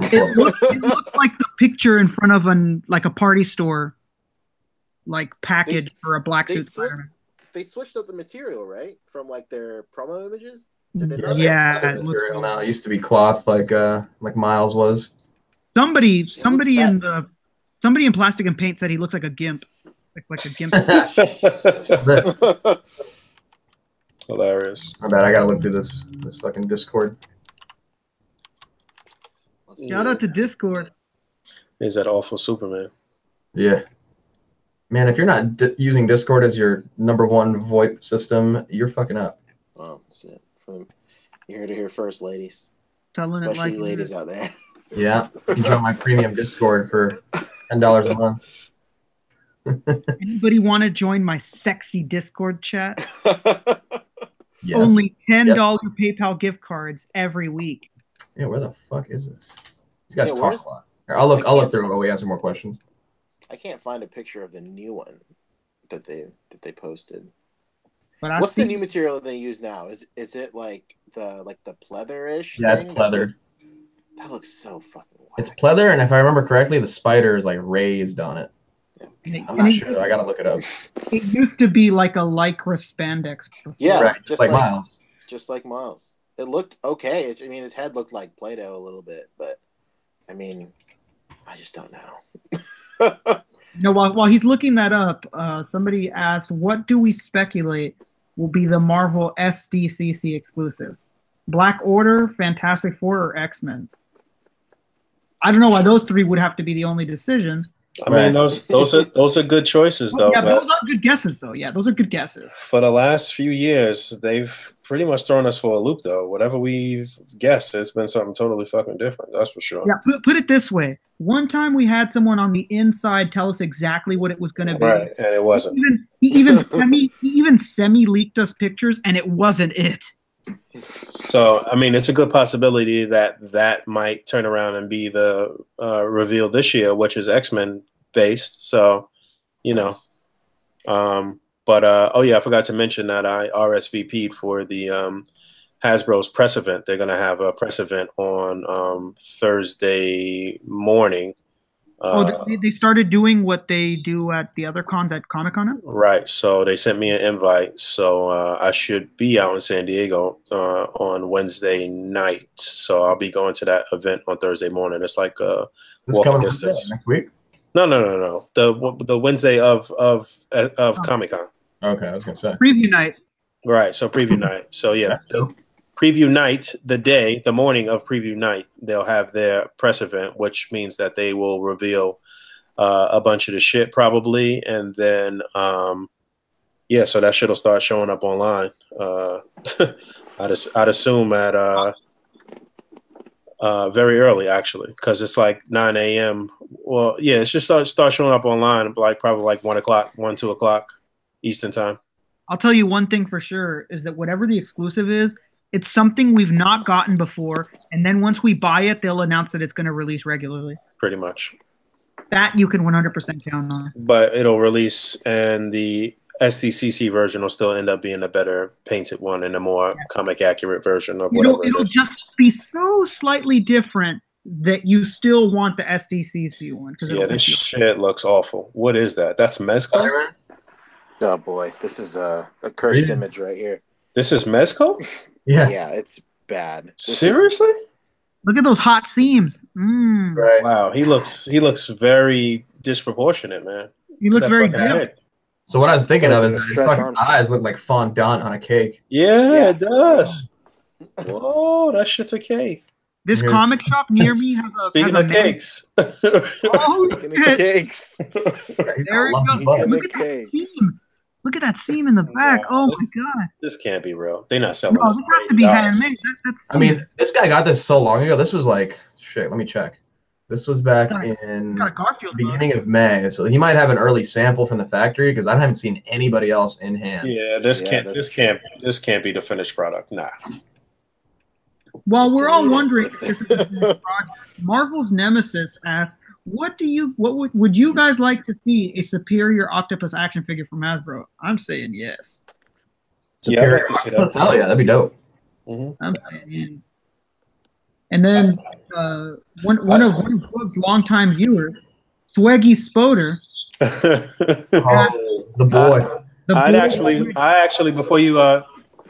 It looks like the picture in front of a party store, like package for a black suit Spider-Man. They switched up the material, right, from like their promo images. Did they not? Yeah, It material now. It used to be cloth, like Miles was. Somebody in Plastic and Paint said he looks like a gimp, like a gimp. Hilarious. My bad. I gotta look through this fucking Discord. Shout out to Discord. Is that awful Superman? Yeah. Man, if you're not using Discord as your #1 VoIP system, you're fucking up. Oh, shit. You heard it here first, ladies. Telling Especially it like ladies out there. Yeah. You can join my premium Discord for $10 a month. Anybody want to join my sexy Discord chat? Yes. Only $10 PayPal gift cards every week. Yeah, where the fuck is this? These guys talk a lot. Here, I'll look through it while we answer more questions. I can't find a picture of the new one that they posted. But what's the new material they use now? Is it like the pleather-ish? Yeah, thing? it's pleather. That looks so fucking wild. It's pleather, and if I remember correctly, the spider is like raised on it. Yeah. I'm not sure. I gotta look it up. It used to be like a lycra spandex before. Yeah, right, just like Miles. Just like Miles. It looked okay. I mean, his head looked like Play-Doh a little bit, but I mean, I just don't know. You know, while he's looking that up, somebody asked, what do we speculate will be the Marvel SDCC exclusive? Black Order, Fantastic Four, or X-Men? I don't know why those three would have to be the only decision. I mean, those are good choices, though. Yeah, those are good guesses, though. Yeah, those are good guesses. For the last few years, they've pretty much thrown us for a loop, though. Whatever we've guessed, it's been something totally fucking different. That's for sure. Yeah, put it this way. One time we had someone on the inside tell us exactly what it was going to be. Right, and it wasn't. He even semi-leaked us pictures, and it wasn't it. So, I mean, it's a good possibility that might turn around and be the reveal this year, which is X-Men based. So, you know. Oh yeah, I forgot to mention that I RSVP'd for the Hasbro's press event. They're gonna have a press event on Thursday morning. They started doing what they do at the other cons at Comic-Con? Right. So they sent me an invite. So I should be out in San Diego on Wednesday night. So I'll be going to that event on Thursday morning. It's like walking distance. Next week? No. The Wednesday of Comic-Con. Okay, I was gonna say preview night. Right. So preview night. So yeah. That's cool. Preview night, the morning of preview night, they'll have their press event, which means that they will reveal a bunch of the shit probably, and then yeah, so that shit will start showing up online. I'd assume at very early actually, because it's like 9 a.m. Well, yeah, it's just start showing up online like probably like 2 o'clock Eastern time. I'll tell you one thing for sure is that whatever the exclusive is, it's something we've not gotten before, and then once we buy it, they'll announce that it's going to release regularly. Pretty much. That you can 100% count on. But it'll release, and the SDCC version will still end up being a better painted one and a more comic accurate version of whatever. It'll just be so slightly different that you still want the SDCC one. Yeah, this shit looks awful. What is that? That's mezcal? Oh boy, this is a cursed image right here. This is mezcal? Yeah. Yeah, it's bad. Seriously? Look at those hot seams. Right. Wow, he looks very disproportionate, man. He looks very good. So what I was thinking of is his fucking eyes look like fondant on a cake. Yeah, it does. Whoa, that shit's a cake. This comic shop near me has a Speaking of cakes. Oh, shit. Cakes. There you go. Look at that seam. Look at that seam in the back. Oh my god. This can't be real. They're not selling. No, this has to be handmade. I mean, this guy got this so long ago. This was like shit. Let me check. This was back in the beginning of May, so he might have an early sample from the factory because I haven't seen anybody else in hand. Yeah, this can't be the finished product. Nah. While we're all wondering if this is a finished product, Marvel's Nemesis asks, would you guys like to see a superior octopus action figure from Hasbro? I'm saying yes. Yeah, I'd like to see that. Hell yeah, that'd be dope. I'm saying yeah. And then one of Boog's longtime viewers, Swaggy Spoder. The boy. I actually before you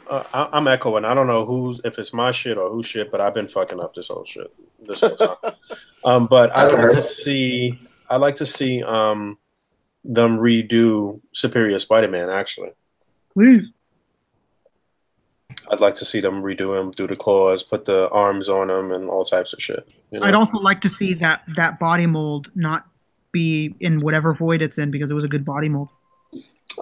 I'm echoing. I don't know if it's my shit or whose shit, but I've been fucking up this whole time. But I'd like to see them redo Superior Spider-Man. Actually, please. I'd like to see them redo him, do the claws, put the arms on him, and all types of shit. You know? I'd also like to see that body mold not be in whatever void it's in because it was a good body mold.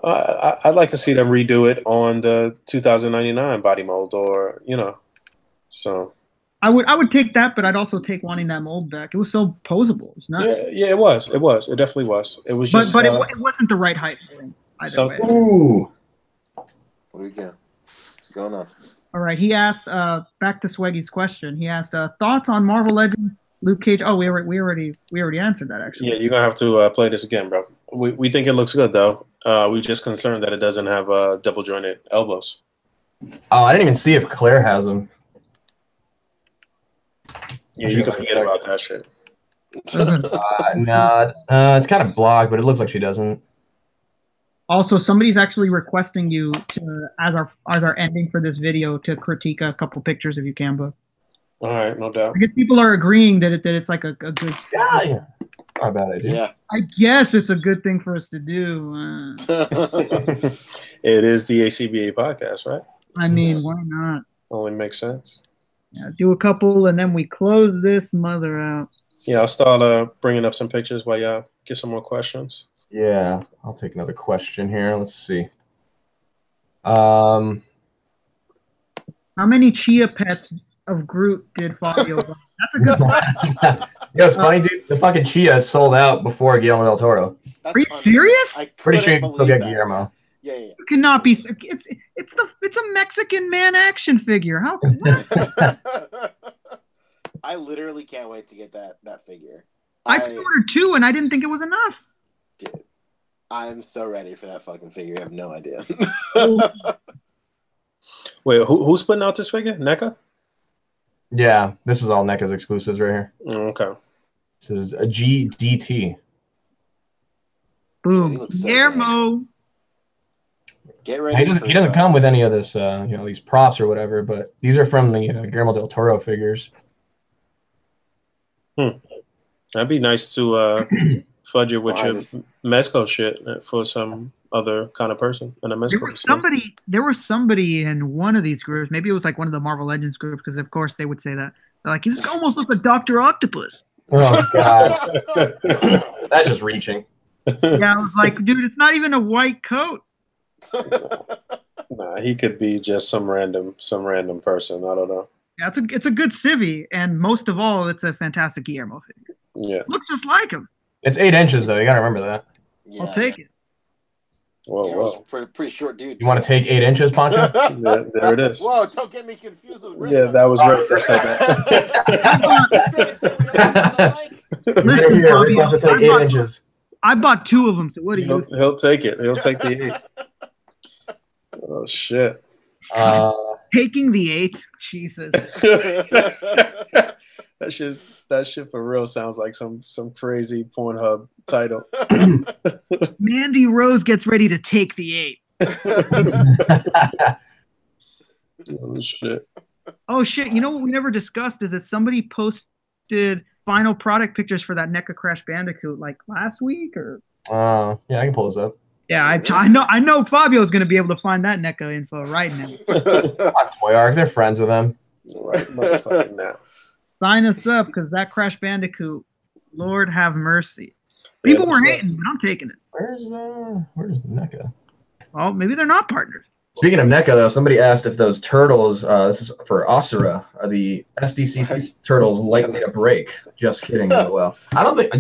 I'd like to see them redo it on the 2099 body mold, or so. I would take that, but I'd also take wanting that mold back. It was so posable. It's not. Yeah, it was. It definitely was. It was just. But it wasn't the right height for him. Ooh. What do we got? What's going on? All right. He asked. Back to Swaggy's question. He asked thoughts on Marvel Legends, Luke Cage. Oh, we already answered that actually. Yeah, you're gonna have to play this again, bro. We think it looks good though. We're just concerned that it doesn't have double jointed elbows. Oh, I didn't even see if Claire has them. Yeah, you can forget about that shit. It's kind of blocked, but it looks like she doesn't. Also, somebody's actually requesting you to, as our ending for this video, to critique a couple pictures if you can, Boog. All right, no doubt. I guess people are agreeing that it's like a good. Yeah. Not a bad idea. Yeah. I guess it's a good thing for us to do. It is the A.C.B.A. podcast, right? I mean, why not? Only makes sense. Yeah, do a couple, and then we close this mother out. Yeah, I'll start bringing up some pictures while y'all get some more questions. Yeah, I'll take another question here. Let's see. How many Chia pets of Groot did Fabio buy? That's a good one. It's funny, dude. The fucking Chia sold out before Guillermo del Toro. Are you serious? Pretty sure you can still get Guillermo. Yeah. You cannot be. It's a Mexican man action figure. How? I literally can't wait to get that figure. I ordered 2, and I didn't think it was enough. Dude, I'm so ready for that fucking figure. I have no idea. Wait, who's putting out this figure? NECA? Yeah, this is all NECA's exclusives right here. Okay. This is a GDT. Boom. So Guillermo. Get ready. He doesn't come with any of this, these props or whatever, but these are from the Guillermo del Toro figures. That'd be nice to fudge it with your mezco shit for some other kind of person in a mezco. There was somebody in one of these groups. Maybe it was like one of the Marvel Legends groups, because of course they would say that. They're like, this almost looks like Dr. Octopus. Oh God, that's just reaching. Yeah, I was like, dude, it's not even a white coat. Nah, he could be just some random person. I don't know. Yeah, it's a good civvy, and most of all, it's a fantastic Guillermo figure. Yeah, looks just like him. It's 8 inches though. You gotta remember that. Yeah. I'll take it. Whoa. Pretty short dude. You want to take 8 inches, Pancho? There it is. Whoa! Don't get me confused with Rick. Yeah, that was Rick who said that. Listen, here, Rick wants to take 8 inches. I bought 2 of them. So what do you? He'll take it. He'll take the 8. Oh shit. Taking the 8, Jesus. That shit for real sounds like some crazy Pornhub title. Mandy Rose gets ready to take the 8. Oh shit. Oh shit! You know what we never discussed is that somebody posted final product pictures for that NECA Crash Bandicoot like last week or. Yeah, I can pull this up. Yeah, I know Fabio's gonna be able to find that NECA info right now. On Toy Arc, they're friends with them. Right, motherfucking now. Sign us up because that Crash Bandicoot, Lord have mercy. People were hating, but I'm taking it. Where's the NECA? Well, maybe they're not partners. Speaking of NECA, though, somebody asked if those turtles, this is for Asura, are the SDCC turtles likely to break? Just kidding. Well, I don't think,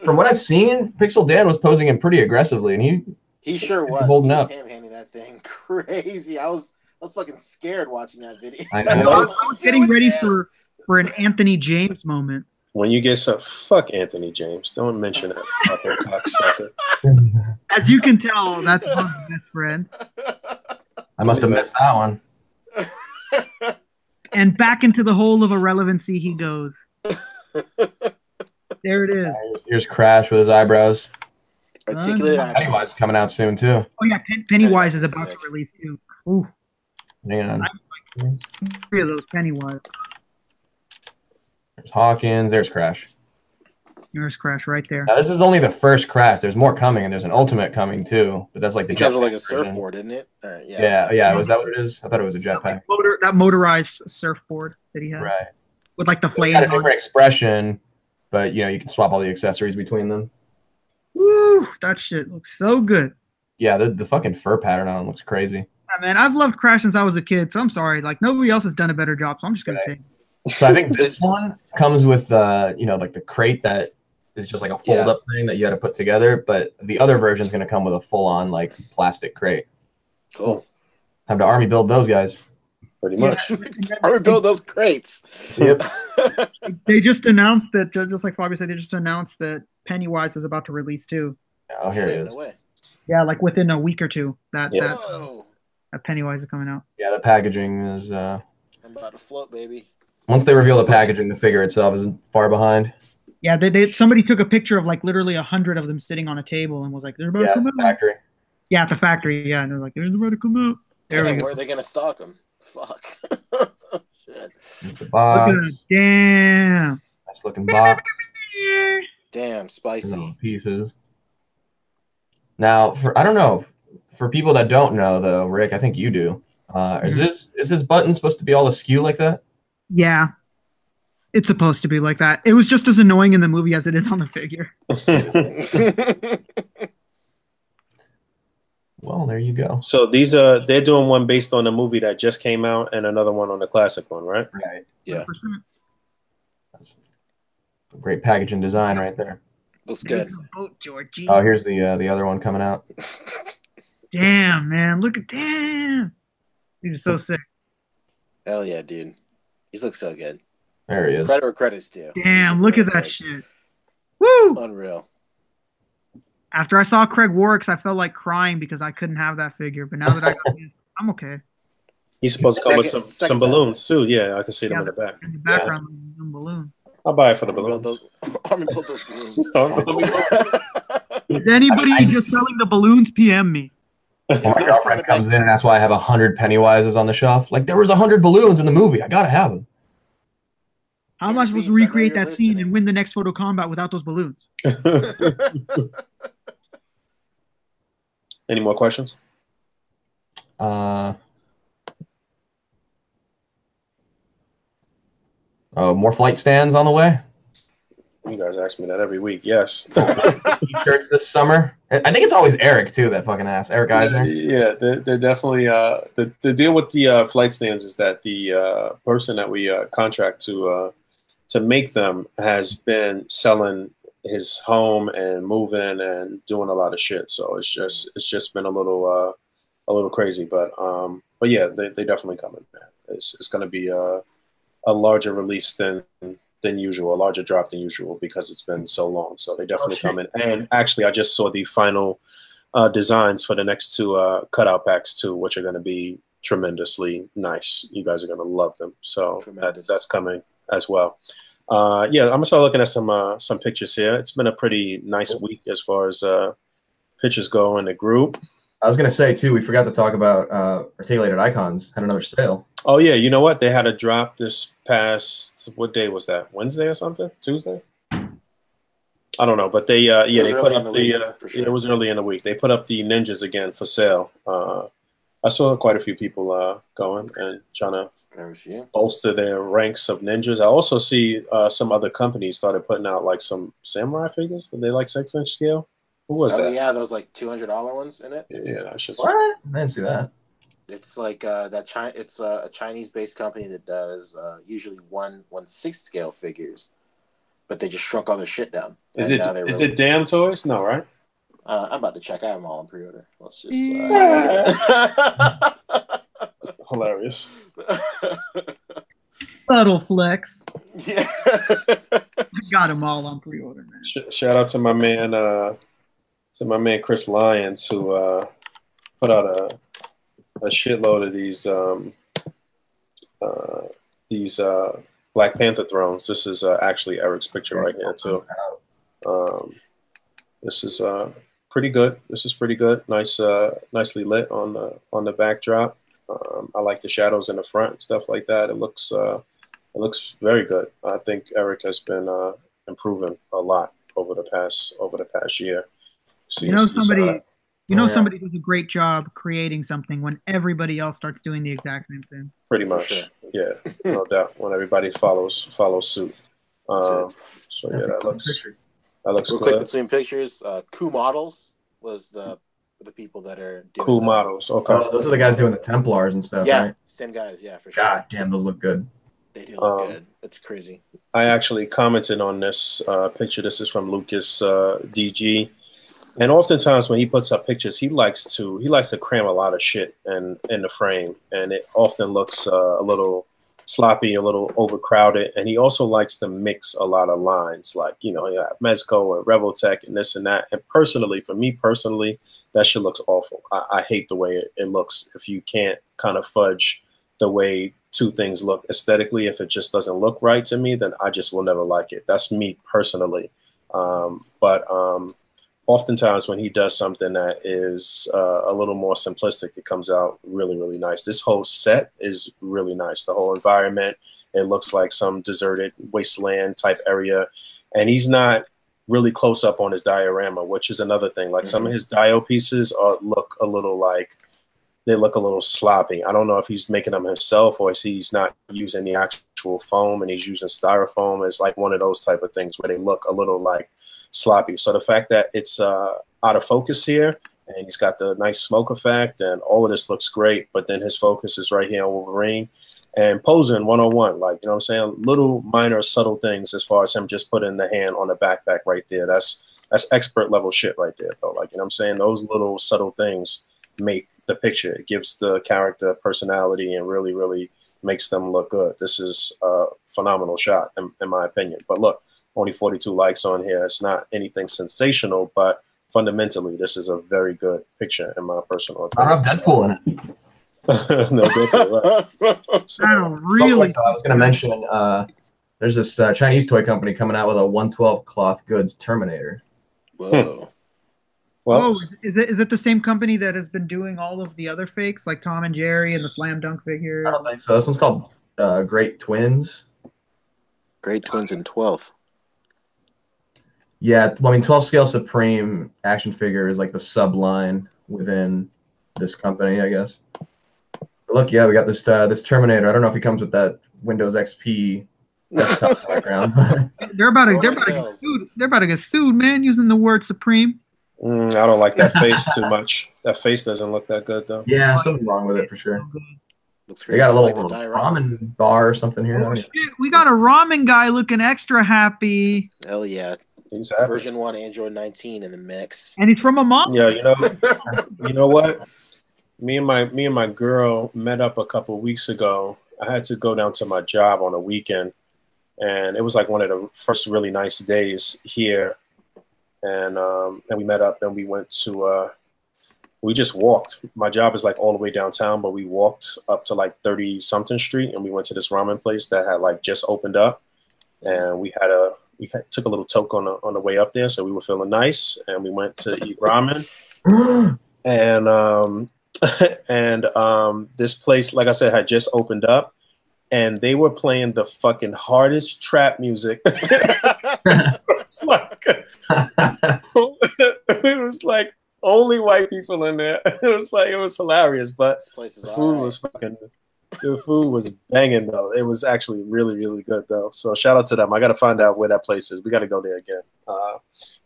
from what I've seen, Pixel Dan was posing him pretty aggressively, and he sure was. Holding up. Ham-handing that thing crazy. I was fucking scared watching that video. I know. I was getting ready for an Anthony James moment. When you get some, fuck Anthony James. Don't mention that fucking cocksucker. As you can tell, that's my best friend. I must have missed that one. And back into the hole of irrelevancy he goes. There it is. Here's Crash with his eyebrows. Articulated eyebrows. Pennywise is coming out soon, too. Oh, yeah, Pennywise is about to release, too. Ooh. Hang on. Like 3 of those Pennywise. There's Hawkins. There's Crash. There's Crash right there. Now, this is only the first Crash. There's more coming, and there's an Ultimate coming, too. But that's like the jetpack. Jetpack Like a surfboard, isn't it? Yeah. Was that what it is? I thought it was a jetpack. That motorized surfboard that he had. Right. With like the flames. It's got a different expression, but you can swap all the accessories between them. Woo! That shit looks so good. Yeah, the fucking fur pattern on it looks crazy. Yeah, man, I've loved Crash since I was a kid, so I'm sorry. Like nobody else has done a better job, so I'm just gonna take it. So I think this one comes with like the crate that is just like a fold-up thing that you got to put together, but the other version is going to come with a full-on like plastic crate. Cool. Time to army build those guys. Pretty much. Army build those crates. Yep. They just announced that, just like Fabio said, they just announced that Pennywise is about to release too. Oh, here it is. No way. Yeah, like within a week or two, that Pennywise is coming out. Yeah, the packaging is. I'm about to float, baby. Once they reveal the packaging, the figure itself isn't far behind. Yeah, somebody took a picture of like literally 100 of them sitting on a table and was like, "They're about to come out." Factory. Yeah, at the factory. Yeah, and they're like, "They're about to come out." There we go. Where are they gonna stock them? Fuck. Shit. The box. Look at that. Damn. Nice looking box. Damn, spicy. Pieces. Now, I don't know. For people that don't know, though, Rick, I think you do. Is this button supposed to be all askew like that? Yeah. It's supposed to be like that. It was just as annoying in the movie as it is on the figure. Well, there you go. So they're doing one based on a movie that just came out and another one on the classic one, right? Right. Yeah. 100%. That's a great packaging design right there. Looks good. Boat, Georgie. Oh, here's the other one coming out. Damn, man. Look at damn. Dude is so sick. Hell yeah, dude. He looks so good. There he is. Credit where credit's due. Damn, look at that shit. Woo! Unreal. After I saw Craig Warwick's, I felt like crying because I couldn't have that figure. But now that I got his, I'm okay. He's supposed to come with some balloons too. Yeah, I can see them in the back. In the background, some balloons. I'll buy it for the balloons. Army build those balloons. Is anybody just selling the balloons? PM me. My girlfriend comes in and that's why I have 100 Pennywises on the shelf. Like, there was 100 balloons in the movie. I gotta have them. How am I supposed to recreate that scene and win the next photo combat without those balloons? Any more questions? More flight stands on the way. You guys ask me that every week. Yes. T-shirts this summer. I think it's always Eric too. That fucking ass, Eric Eisner. Yeah, they're definitely. The deal with the flight stands is that the person that we contract to make them has been selling his home and moving and doing a lot of shit. So it's just been a little crazy. But yeah, they definitely coming, man. It's going to be a larger release than usual, a larger drop than usual because it's been so long. So they definitely come in. And actually, I just saw the final designs for the next two cutout packs too, which are going to be tremendously nice. You guys are going to love them. So that's coming as well. Yeah, I'm gonna start looking at some pictures here. It's been a pretty nice week as far as pictures go in the group. I was gonna say too, we forgot to talk about Articulated Icons had another sale. Oh yeah, you know what? They had a drop this past, what day was that? Wednesday or something? Tuesday? I don't know, but they yeah, they put up the it was early in the week. They put up the ninjas again for sale. I saw quite a few people going and trying to bolster their ranks of ninjas. I also see some other companies started putting out like some samurai figures. Did they like 6-inch scale? Who was that? Oh yeah, those like $200 ones in it. Yeah, that's just what? I didn't see that. It's like it's a Chinese-based company that does usually 1/6 scale figures, but they just shrunk all their shit down. Is it Damn Toys? No, right? I'm about to check. I have them all on pre-order. Let's just hilarious. Subtle flex. Yeah. I got them all on pre-order, man. Shout out to my man Chris Lyons, who put out a shitload of these Black Panther thrones. This is actually Eric's picture right here too. This is pretty good. This is pretty good. Nice, nicely lit on the backdrop. I like the shadows in the front and stuff like that. It looks very good. I think Eric has been improving a lot over the past year. Somebody does a great job creating something when everybody else starts doing the exact same thing. Pretty much, sure. Yeah, no doubt. When everybody follows suit. So yeah, that looks Real good. Quick between pictures, Coup Models was the people that are doing Coup Models. Okay, those are the guys doing the Templars and stuff. Yeah, right? Same guys. Yeah, for sure. God damn, those look good. They do look good. It's crazy. I actually commented on this picture. This is from Lucas DG. And oftentimes when he puts up pictures, he likes to cram a lot of shit in the frame, and it often looks a little sloppy, a little overcrowded. And he also likes to mix a lot of lines, like you have Mezco and Revoltech and this and that. And personally, for me personally, that shit looks awful. I hate the way it looks. If you can't kind of fudge the way two things look aesthetically, if it just doesn't look right to me, then I just will never like it. That's me personally. But oftentimes when he does something that is a little more simplistic, it comes out really, really nice. This whole set is really nice. The whole environment, it looks like some deserted wasteland type area. And he's not really close up on his diorama, which is another thing. Like some of his dio pieces look a little sloppy. I don't know if he's making them himself or if he's not using the actual foam and he's using styrofoam. It's like one of those type of things where they look a little like sloppy. So the fact that it's out of focus here and he's got the nice smoke effect and all of this looks great, but then his focus is right here on Wolverine and posing 101. Like, you know what I'm saying? Little minor subtle things as far as him just putting the hand on the backpack right there. That's expert level shit right there though. Like, you know what I'm saying? Those little subtle things make the picture. It gives the character personality and really, really makes them look good. This is a phenomenal shot in my opinion. But look, only 42 likes on here. It's not anything sensational, but fundamentally, this is a very good picture in my personal opinion. I don't have Deadpool in it. No, Deadpool, right. So, I don't really. I was going to mention there's this Chinese toy company coming out with a 112 cloth goods Terminator. Whoa. Well, is it the same company that has been doing all of the other fakes like Tom and Jerry and the Slam Dunk figure? I don't think so. This one's called Great Twins. Great Twins in 12. Yeah, well, I mean, 12 scale Supreme action figure is like the subline within this company, I guess. But look, yeah, we got this this Terminator. I don't know if he comes with that Windows XP desktop background. They're about to get sued, man, using the word Supreme. I don't like that face too much. That face doesn't look that good though. Yeah, something wrong with it for sure. Looks great. They got a little ramen bar or something here. Oh, shit. We got a ramen guy looking extra happy. Hell yeah. He's happy. Version 1 Android 19 in the mix. And he's from a mom. Yeah, you know what? Me and my girl met up a couple weeks ago. I had to go down to my job on a weekend, and it was like one of the first really nice days here. And we met up and we went to we just walked. My job is like all the way downtown, but we walked up to like 30 something street and we went to this ramen place that had like just opened up. and took a little toke on the way up there, so we were feeling nice, and we went to eat ramen, and this place, like I said, had just opened up, and they were playing the fucking hardest trap music. It's like it was like only white people in there. It was hilarious, but the food was banging though. It was actually really, really good though. So shout out to them. I got to find out where that place is. We got to go there again.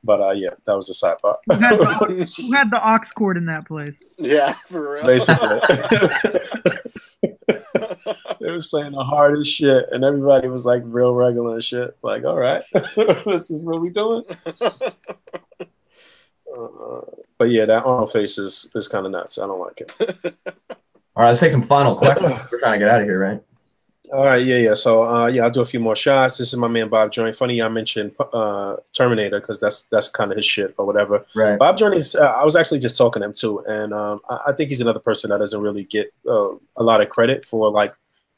But yeah, that was a sidebar. Who had the aux cord in that place? Yeah, for real. Basically. They was playing the hardest shit, and everybody was like real regular and shit. Like, all right, this is what we doing. But yeah, that Arnold face is kind of nuts. I don't like it. All right, let's take some final questions. We're trying to get out of here, right? All right, yeah. So yeah, I'll do a few more shots. This is my man Bob Joint. Funny I mentioned Terminator because that's kind of his shit or whatever. Right. Bob Joint is. I was actually just talking to him too, and I think he's another person that doesn't really get a lot of credit for like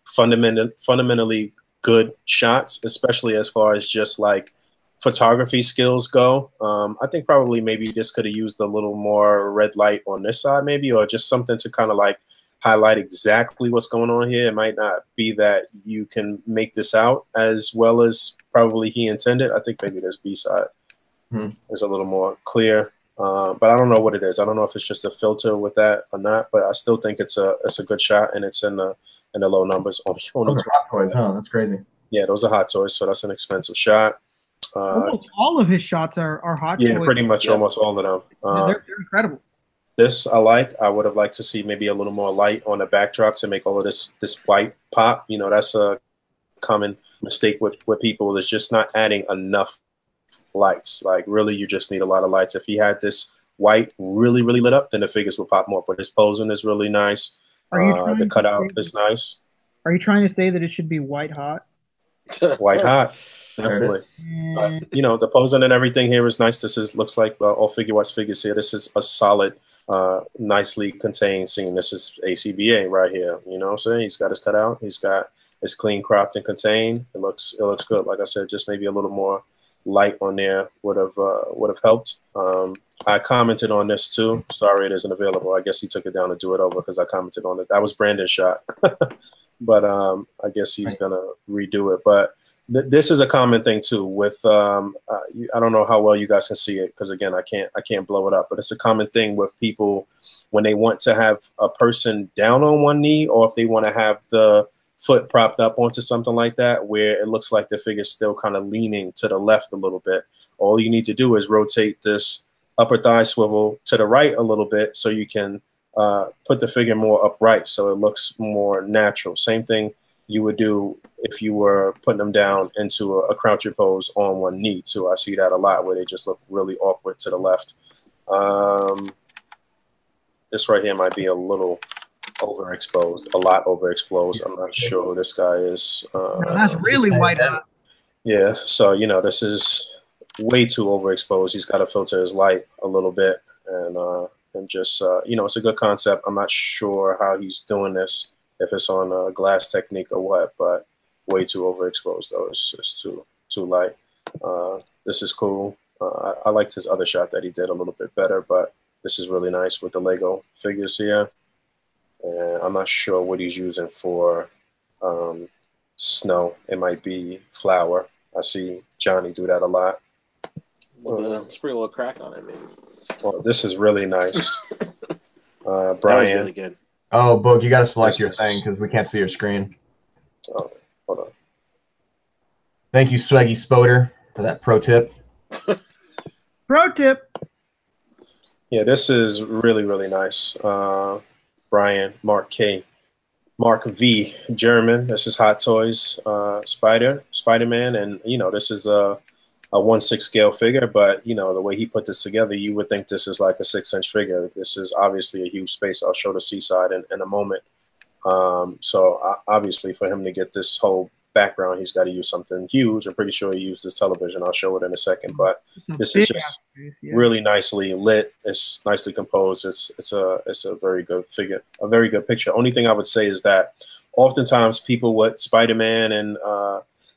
fundamentally good shots, especially as far as just like photography skills go. I think probably maybe this could have used a little more red light on this side, maybe, or just something to kind of like highlight exactly what's going on here. It might not be that you can make this out as well as probably he intended. I think maybe this B side is a little more clear, but I don't know what it is. I don't know if it's just a filter with that or not, but I still think it's a good shot, and it's in the low numbers. Those are Hot Toys, huh? That's crazy. Yeah, those are Hot Toys, so that's an expensive shot. Almost all of his shots are Hot Toys. Yeah, pretty much almost all of them. They're incredible. This I like. I would have liked to see maybe a little more light on the backdrop to make all of this white pop. You know, that's a common mistake with people, is just not adding enough lights. Like really, you just need a lot of lights. If he had this white really, really lit up, then the figures would pop more. But his posing is really nice. The cutout is nice. Are you trying to say that it should be white hot? White hot. Definitely. You know, the posing and everything here is nice. This looks like all Figure Watch figures here. This is a solid, nicely contained scene. This is A.C.B.A. right here. You know what I'm saying? He's got his cutout. He's got his clean, cropped, and contained. It looks good. Like I said, just maybe a little more light on there would have helped. I commented on this too. Sorry, it isn't available. I guess he took it down to do it over because I commented on it. That was Brandon's shot, but I guess he's gonna redo it. But this is a common thing too. With I don't know how well you guys can see it because again, I can't blow it up. But it's a common thing with people when they want to have a person down on one knee, or if they want to have the foot propped up onto something like that, where it looks like the figure's still kind of leaning to the left a little bit. All you need to do is rotate this upper thigh swivel to the right a little bit so you can put the figure more upright so it looks more natural. Same thing you would do if you were putting them down into a croucher pose on one knee too. I see that a lot where they just look really awkward to the left. This right here might be a little overexposed, a lot overexposed. I'm not sure who this guy is. That's really white hot. Yeah, so you know this is way too overexposed. He's got to filter his light a little bit, and just you know, it's a good concept. I'm not sure how he's doing this, if it's on a glass technique or what, but way too overexposed though. It's just too light. This is cool. I liked his other shot that he did a little bit better, but this is really nice with the Lego figures here. And I'm not sure what he's using for snow. It might be flour. I see Johnny do that a lot. Spray a little crack on it, maybe. Well, this is really nice. Brian. That was really good. Oh, Boog, you got to select your thing because we can't see your screen. Oh, hold on. Thank you, Swaggy Spoder, for that pro tip. Pro tip. Yeah, this is really, really nice. Brian, Mark K, Mark V, German. This is Hot Toys, Spider-Man, and you know this is a 1/6 scale figure. But you know the way he put this together, you would think this is like a 6-inch figure. This is obviously a huge space. I'll show the C side in a moment. So obviously for him to get this whole background, he's got to use something huge. I'm pretty sure he used his television. I'll show it in a second. But this is just really nicely lit. It's nicely composed. It's a very good figure, a very good picture. Only thing I would say is that oftentimes people with Spider-Man and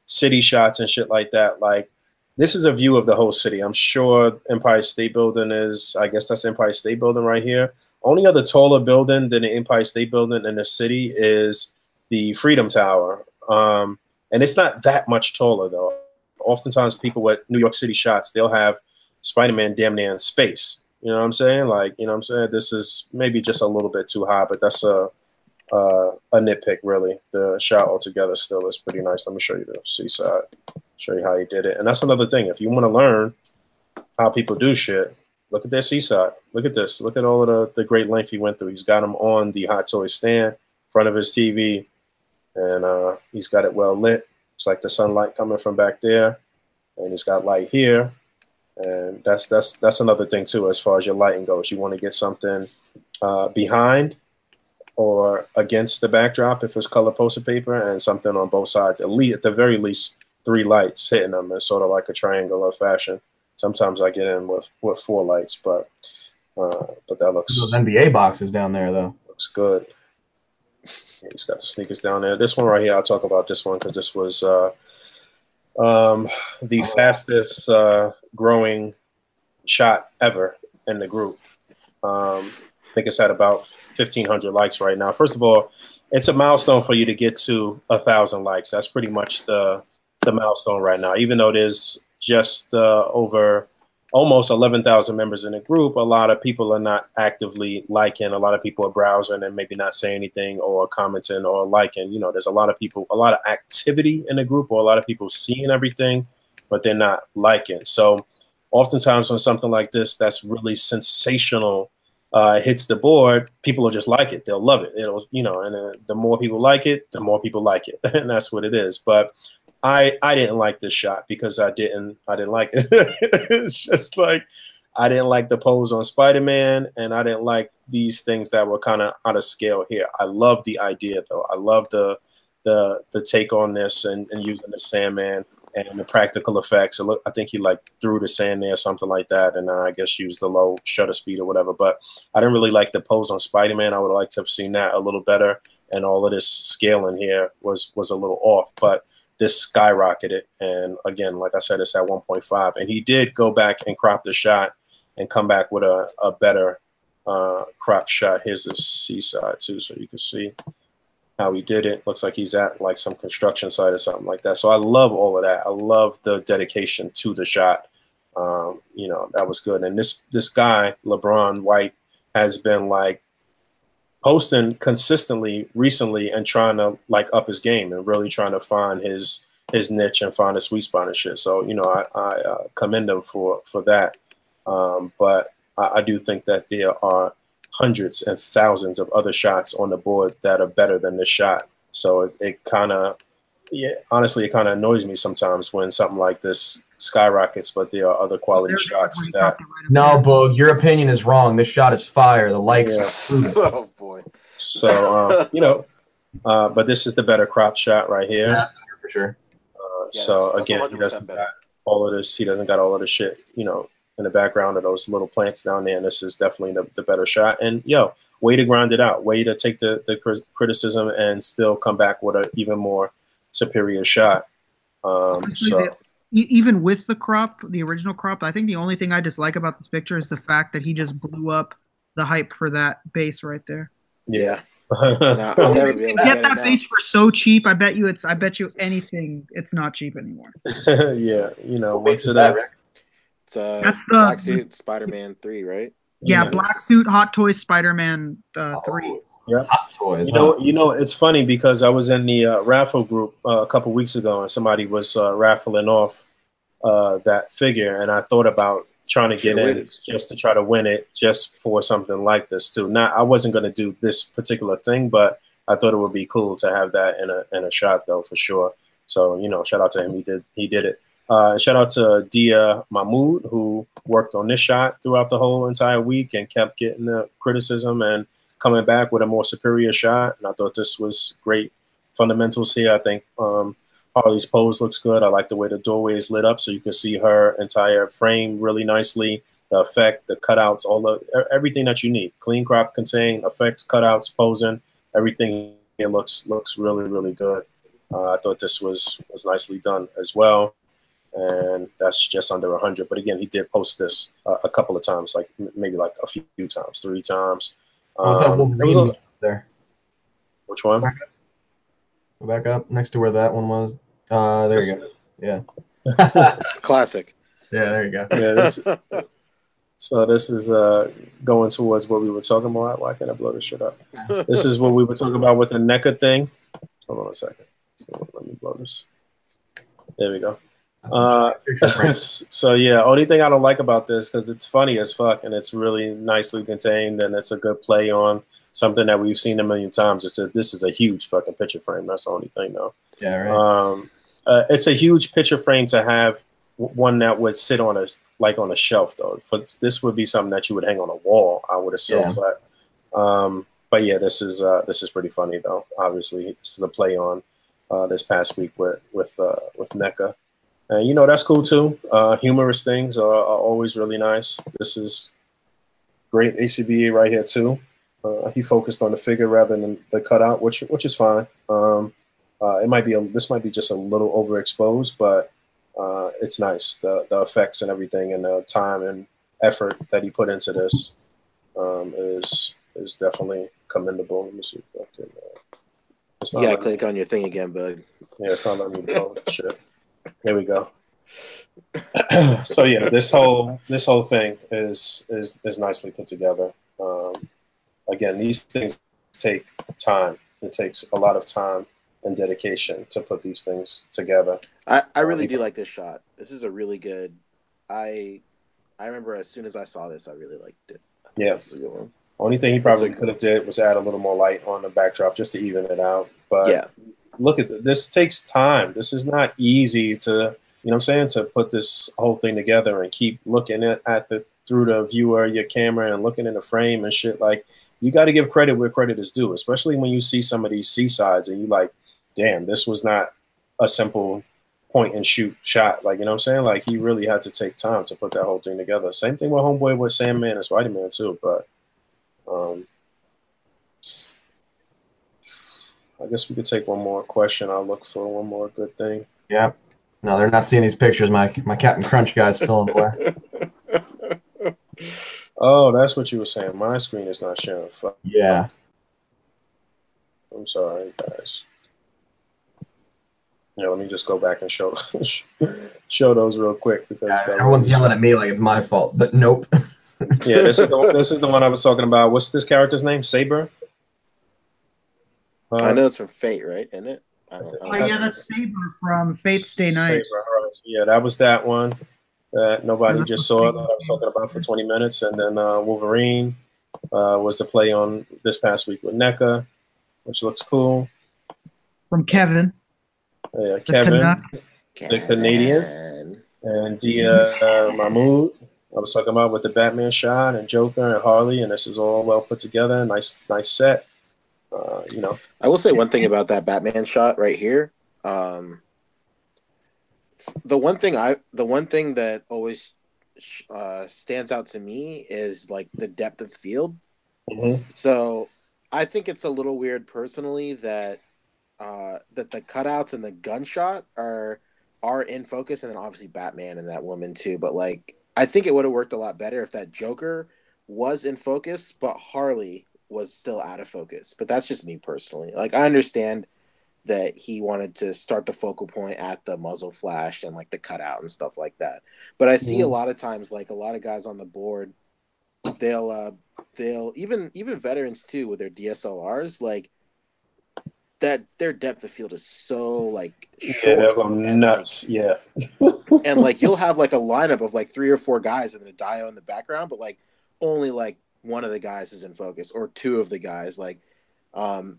city shots and shit like that. Like, this is a view of the whole city. I'm sure Empire State Building is, I guess that's Empire State Building right here. Only other taller building than the Empire State Building in the city is the Freedom Tower. And it's not that much taller, though. Oftentimes, people with New York City shots, they'll have Spider-Man damn near in space. You know what I'm saying? Like, you know what I'm saying? This is maybe just a little bit too high, but that's a nitpick, really. The shot altogether still is pretty nice. Let me show you the seaside. Show you how he did it. And that's another thing. If you want to learn how people do shit, look at their seaside. Look at this. Look at all of the great length he went through. He's got him on the hot toy stand in front of his TV, and he's got it well lit. It's like the sunlight coming from back there, and he's got light here. And that's another thing too, as far as your lighting goes. You want to get something behind or against the backdrop if it's color poster paper, and something on both sides. At the very least, 3 lights hitting them. It's sort of like a triangular fashion. Sometimes I get in with 4 lights, but that looks. Those NBA boxes down there, though. Looks good. He's got the sneakers down there. This one right here, I'll talk about this one because this was the fastest growing shot ever in the group. I think it's at about 1,500 likes right now. First of all, it's a milestone for you to get to 1,000 likes. That's pretty much the milestone right now. Even though there's just over almost 11,000 members in the group, a lot of people are not actively liking. A lot of people are browsing and maybe not saying anything or commenting or liking. You know, there's a lot of people, a lot of activity in the group, or a lot of people seeing everything, but they're not liking. So oftentimes when something like this that's really sensational hits the board, people will just like it. They'll love it. It'll, you know, and the more people like it, the more people like it. And that's what it is. But I didn't like this shot because I didn't like it. It's just like, I didn't like the pose on Spider-Man, and I didn't like these things that were kind of out of scale here. I love the idea though. I love the take on this and using the Sandman and the practical effects. So I think he like threw the sand there or something like that, and I guess used the low shutter speed or whatever. But I didn't really like the pose on Spider-Man. I would have liked to have seen that a little better, and all of this scaling here was a little off. But this skyrocketed, and again, like I said, it's at 1.5, and he did go back and crop the shot and come back with a better crop shot. Here's the seaside too, so you can see how he did it. Looks like he's at like some construction site or something like that. So I love all of that. I love the dedication to the shot. You know, that was good. And this guy, LeBron White, has been like posting consistently recently and trying to like up his game and really trying to find his niche and find a sweet spot and shit. So, you know, I commend him for that. But I do think that there are hundreds and thousands of other shots on the board that are better than this shot. So it kind of, yeah, honestly, it kind of annoys me sometimes when something like this skyrockets, but there are other quality shots that. No, Boog, your opinion is wrong. This shot is fire. The likes are Oh boy. So you know, but this is the better crop shot right here. Yeah, for sure. So again, he doesn't got all of this. He doesn't got all of the shit, you know, in the background of those little plants down there. And this is definitely the better shot. And yo, way to grind it out. Way to take the criticism and still come back with an even more superior shot. So. Even with the crop, the original crop, I think the only thing I dislike about this picture is the fact that he just blew up the hype for that base right there. Yeah. I'll never be able to get that base for so cheap. I bet you anything, it's not cheap anymore. Yeah, you know, what's it at? It's that's the Black Suit Spider-Man 3, right? Yeah, Black Suit Hot Toys Spider-Man 3. Yeah, Hot Toys. You know, it's funny because I was in the raffle group a couple weeks ago, and somebody was raffling off that figure, and I thought about trying to get in just to try to win it, just for something like this too. Now, I wasn't going to do this particular thing, but I thought it would be cool to have that in a shot, though, for sure. So, you know, shout out to him. He did it. Shout out to Dia Mahmood, who worked on this shot throughout the whole entire week and kept getting the criticism and coming back with a more superior shot. And I thought this was great fundamentals here. I think Harley's pose looks good. I like the way the doorway is lit up so you can see her entire frame really nicely. The effect, the cutouts, everything that you need. Clean crop contained, effects, cutouts, posing, everything here looks really, really good. I thought this was nicely done as well. And that's just under 100. But again, he did post this a couple of times, like maybe like a few times, 3 times. What was that Wolverine there? Which one? Go back up next to where that one was. There you go. Yeah. Classic. Yeah, there you go. Yeah. So this is going towards what we were talking about. Why can't I blow this shit up? This is what we were talking about with the NECA thing. Hold on a second. So let me blow this. There we go. So yeah, only thing I don't like about this, because it's funny as fuck and it's really nicely contained and it's a good play on something that we've seen a million times. It's that this is a huge fucking picture frame. That's the only thing, though. Yeah, right. It's a huge picture frame to have one that would sit on a shelf, though. For this would be something that you would hang on a wall, I would assume. Yeah. But yeah, this is pretty funny though. Obviously, this is a play on this past week with NECA. And, you know, that's cool, too. Humorous things are always really nice. This is great A.C.B.A. right here, too. He focused on the figure rather than the cutout, which is fine. This might be just a little overexposed, but it's nice. The effects and everything and the time and effort that he put into this is definitely commendable. Let me see if I can. Yeah, click on your thing again, bud. Yeah, it's not letting me blow shit. There we go. So yeah, this whole thing is nicely put together. Again, these things take time. It takes a lot of time and dedication to put these things together. I really do like this shot. This is a really good. I remember as soon as I saw this, I really liked it. Yeah, this is a good one. Only thing he probably could have did was add a little more light on the backdrop just to even it out. But yeah. Look at this. Takes time. This is not easy to, you know what I'm saying, to put this whole thing together and keep looking at through the viewer, your camera, and looking in the frame and shit. Like, you got to give credit where credit is due, especially when you see some of these C-sides and you like, damn, this was not a simple point and shoot shot. Like, you know what I'm saying? Like, he really had to take time to put that whole thing together. Same thing with Homeboy with Sandman and Spider-Man too, but I guess we could take one more question. I'll look for one more good thing. Yeah. No, they're not seeing these pictures. My Captain Crunch guy's still in the way. Oh, that's what you were saying. My screen is not sharing. Fuck. Yeah. I'm sorry, guys. Yeah, let me just go back and show those real quick because everyone's yelling at me like it's my fault, but nope. Yeah, this is the one I was talking about. What's this character's name? Saber. I know it's from Fate, right? Isn't it? Yeah, that's Saber from Fate Stay Night. Yeah, that was that one that nobody just saw that I was talking about for 20 minutes. And then Wolverine was the play on this past week with NECA, which looks cool. From Kevin. Yeah, Kevin, the Canadian. And Mahmood, I was talking about with the Batman shot and Joker and Harley, and this is all well put together. Nice set. You know, I will say one thing about that Batman shot right here. The one thing that always stands out to me is like the depth of field. Mm-hmm. So I think it's a little weird personally that that the cutouts and the gunshot are in focus, and then obviously Batman and that woman too. But like, I think it would have worked a lot better if that Joker was in focus, but Harley was still out of focus. But that's just me personally. Like, I understand that he wanted to start the focal point at the muzzle flash and like the cutout and stuff like that. But I see a lot of times, like a lot of guys on the board, they'll even veterans too with their DSLRs, like that their depth of field is so like short. They'll go nuts. Like, and like you'll have like a lineup of like 3 or 4 guys and a dio in the background, but like only like one of the guys is in focus or 2 of the guys. Like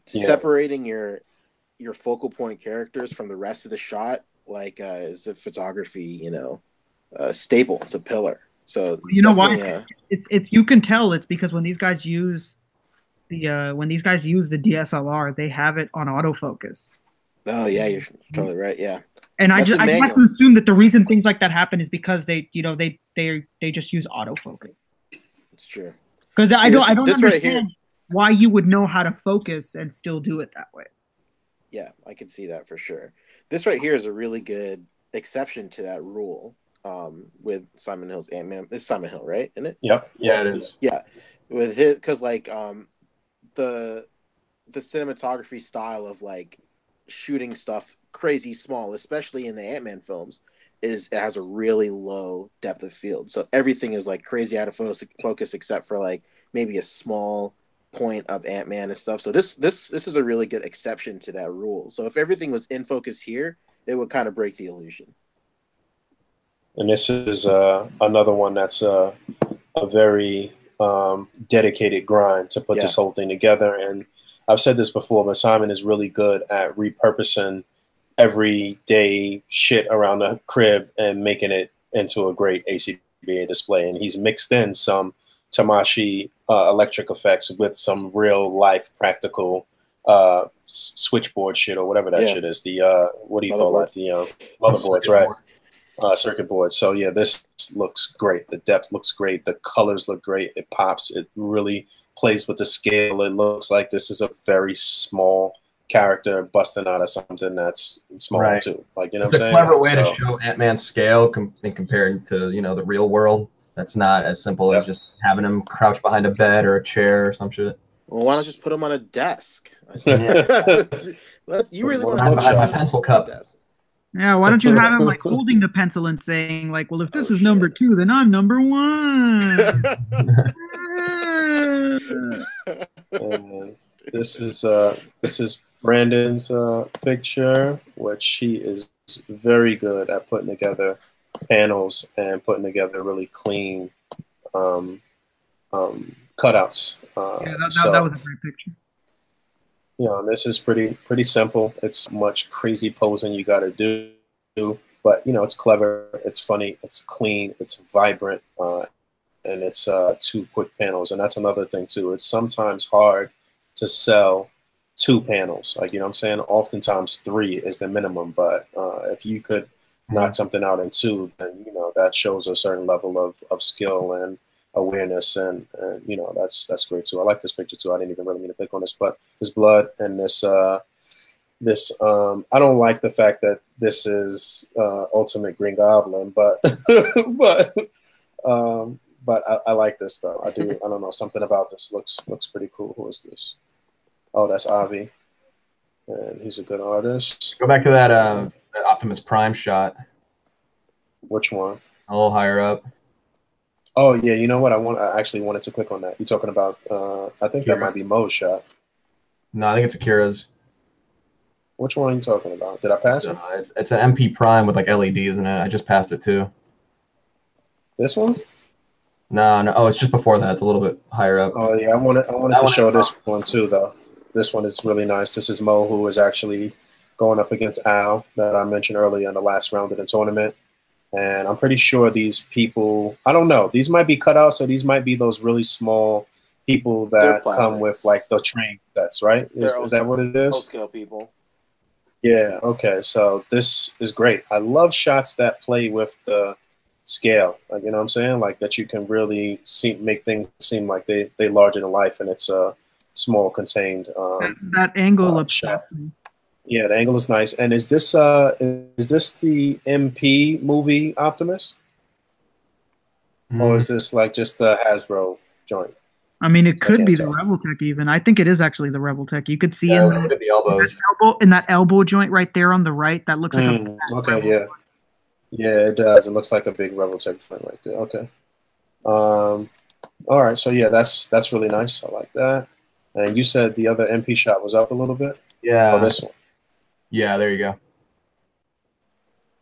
separating your focal point characters from the rest of the shot, like is a photography, staple. It's a pillar. So you know why? It's you can tell it's because when these guys use the DSLR, they have it on autofocus. Oh yeah, you're totally right. Yeah. And I just have to assume that the reason things like that happen is because they just use autofocus. It's true. Because I don't understand why you would know how to focus and still do it that way. Yeah, I can see that for sure. This right here is a really good exception to that rule. With Simon Hill's Ant-Man. It's Simon Hill, right? Isn't it? Yep. Yeah, it is. Yeah, with his, because like the cinematography style of like shooting stuff crazy small, especially in the Ant-Man films, is it has a really low depth of field. So everything is like crazy out of focus except for like maybe a small point of Ant-Man and stuff. So this is a really good exception to that rule. So if everything was in focus here, it would kind of break the illusion. And this is another one that's a very dedicated grind to put this whole thing together. And I've said this before, but Simon is really good at repurposing everyday shit around the crib and making it into a great A.C.B.A. display. And he's mixed in some Tamashi electric effects with some real life practical switchboard shit or whatever that shit is. The what do you call that? The motherboards, right? Circuit board. So yeah, this looks great. The depth looks great. The colors look great. It pops. It really plays with the scale. It looks like this is a very small character busting out of something that's small too. Like, you know, it's what I'm a saying? clever way to show Ant-Man's scale in compared to, you know, the real world. That's not as simple as just having him crouch behind a bed or a chair or some shit. Well, why not just put him on a desk? You really want to put behind my pencil cup. Yeah, why don't you have him like holding the pencil and saying like, "Well, if this is number 2, then I'm number 1." This is Brandon's picture, which he is very good at putting together panels and putting together really clean cutouts. That was a great picture. You know, this is pretty simple. It's much crazy posing you got to do, but you know, it's clever, it's funny, it's clean, it's vibrant, and it's 2 quick panels. And that's another thing too. It's sometimes hard to sell 2 panels. Like, you know what I'm saying? Oftentimes 3 is the minimum, but if you could knock something out in 2, then you know that shows a certain level of skill and awareness, and you know, that's great too. I like this picture too. I didn't even really mean to click on this, but this blood and this I don't like the fact that this is Ultimate Green Goblin, but but I like this though. I do. I don't know, something about this looks pretty cool. Who is this? Oh, that's Avi, and he's a good artist. Go back to that Optimus Prime shot. Which one? A little higher up. Oh yeah, you know what? I actually wanted to click on that. You're talking about I think that might be Mo's shot. No, I think it's Akira's. Which one are you talking about? Did I pass it? It's an MP Prime with like LEDs in it. I just passed it too. This one? No. Oh, it's just before that. It's a little bit higher up. Oh yeah, I wanted to show this one too though. This one is really nice. This is Mo, who is actually going up against Al that I mentioned earlier in the last round of the tournament. And I'm pretty sure these people, I don't know, these might be cutouts, or these might be those really small people that come with like the train sets, right? Is that what it is? Full-scale people. Yeah, okay. So this is great. I love shots that play with the scale. Like, you know what I'm saying? Like that you can really make things seem like they larger than life, and it's a small contained that angle of shot. Yeah, the angle is nice. And is this the MP movie Optimus? Or is this like just the Hasbro joint? I mean, it could be the Rebel Tech even. I think it is actually the Rebel Tech. You could see in the elbows. In that elbow joint right there on the right, that looks like a okay, yeah. Yeah, it does. It looks like a big Rebel Tech joint right there. Okay. All right, so yeah, that's really nice. I like that. And you said the other MP shot was up a little bit? Yeah. Oh, this one. Yeah, there you go.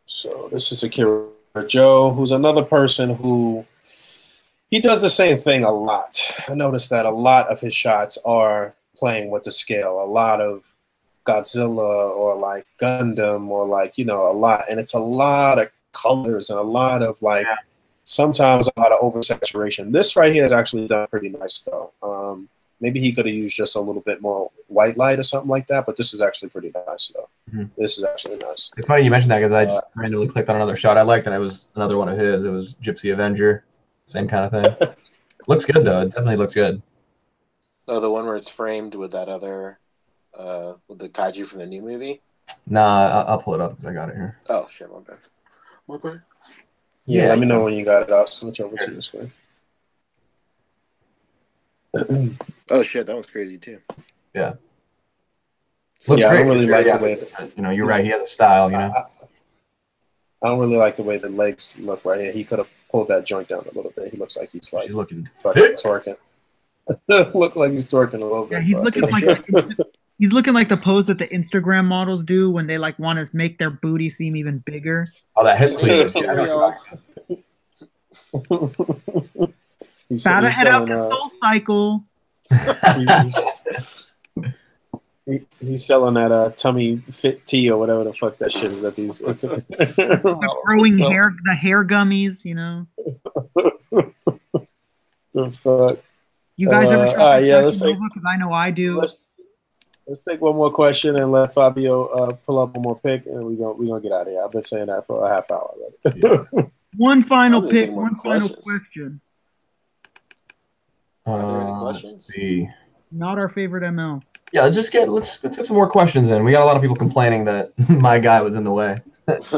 So this is Akira Joe, who's another person who he does the same thing a lot. I noticed that a lot of his shots are playing with the scale. A lot of Godzilla or like Gundam or like, you know, a lot. And it's a lot of colors and a lot of like sometimes a lot of oversaturation. This right here is actually done pretty nice though. Maybe he could have used just a little bit more white light or something like that, but this is actually pretty nice though. This is actually nice. It's funny you mentioned that because I just randomly clicked on another shot I liked, and it was another one of his. It was Gypsy Avenger, same kind of thing. Looks good though. It definitely looks good. Oh, the one where it's framed with that other with the kaiju from the new movie? Nah, I'll pull it up because I got it here. Oh shit, my bad. My bad. Yeah, let me know when you got it. I'll switch over to this way. Oh shit, that was crazy too. Yeah. So, yeah, I don't really like the way you know. You're right. He has a style. You know. I don't really like the way the legs look right here. He could have pulled that joint down a little bit. He looks like he's like looking fucking twerking. Look like he's twerking a little bit. Yeah, he's looking like the pose that the Instagram models do when they like want to make their booty seem even bigger. Oh, that hip cleavage. Gotta head out to Soul Cycle. He's selling that tummy fit tea or whatever the fuck that shit is. That these growing hair, the hair gummies, you know. The fuck. You guys ever shop let's take, because I know I do. Let's take one more question and let Fabio pull up one more pick, and we're gonna get out of here. I've been saying that for a half hour already. Yeah. One final pick, one final question. Are there any questions? Let's see. Not our favorite ML. Yeah, let's get some more questions in. We got a lot of people complaining that my guy was in the way. Let's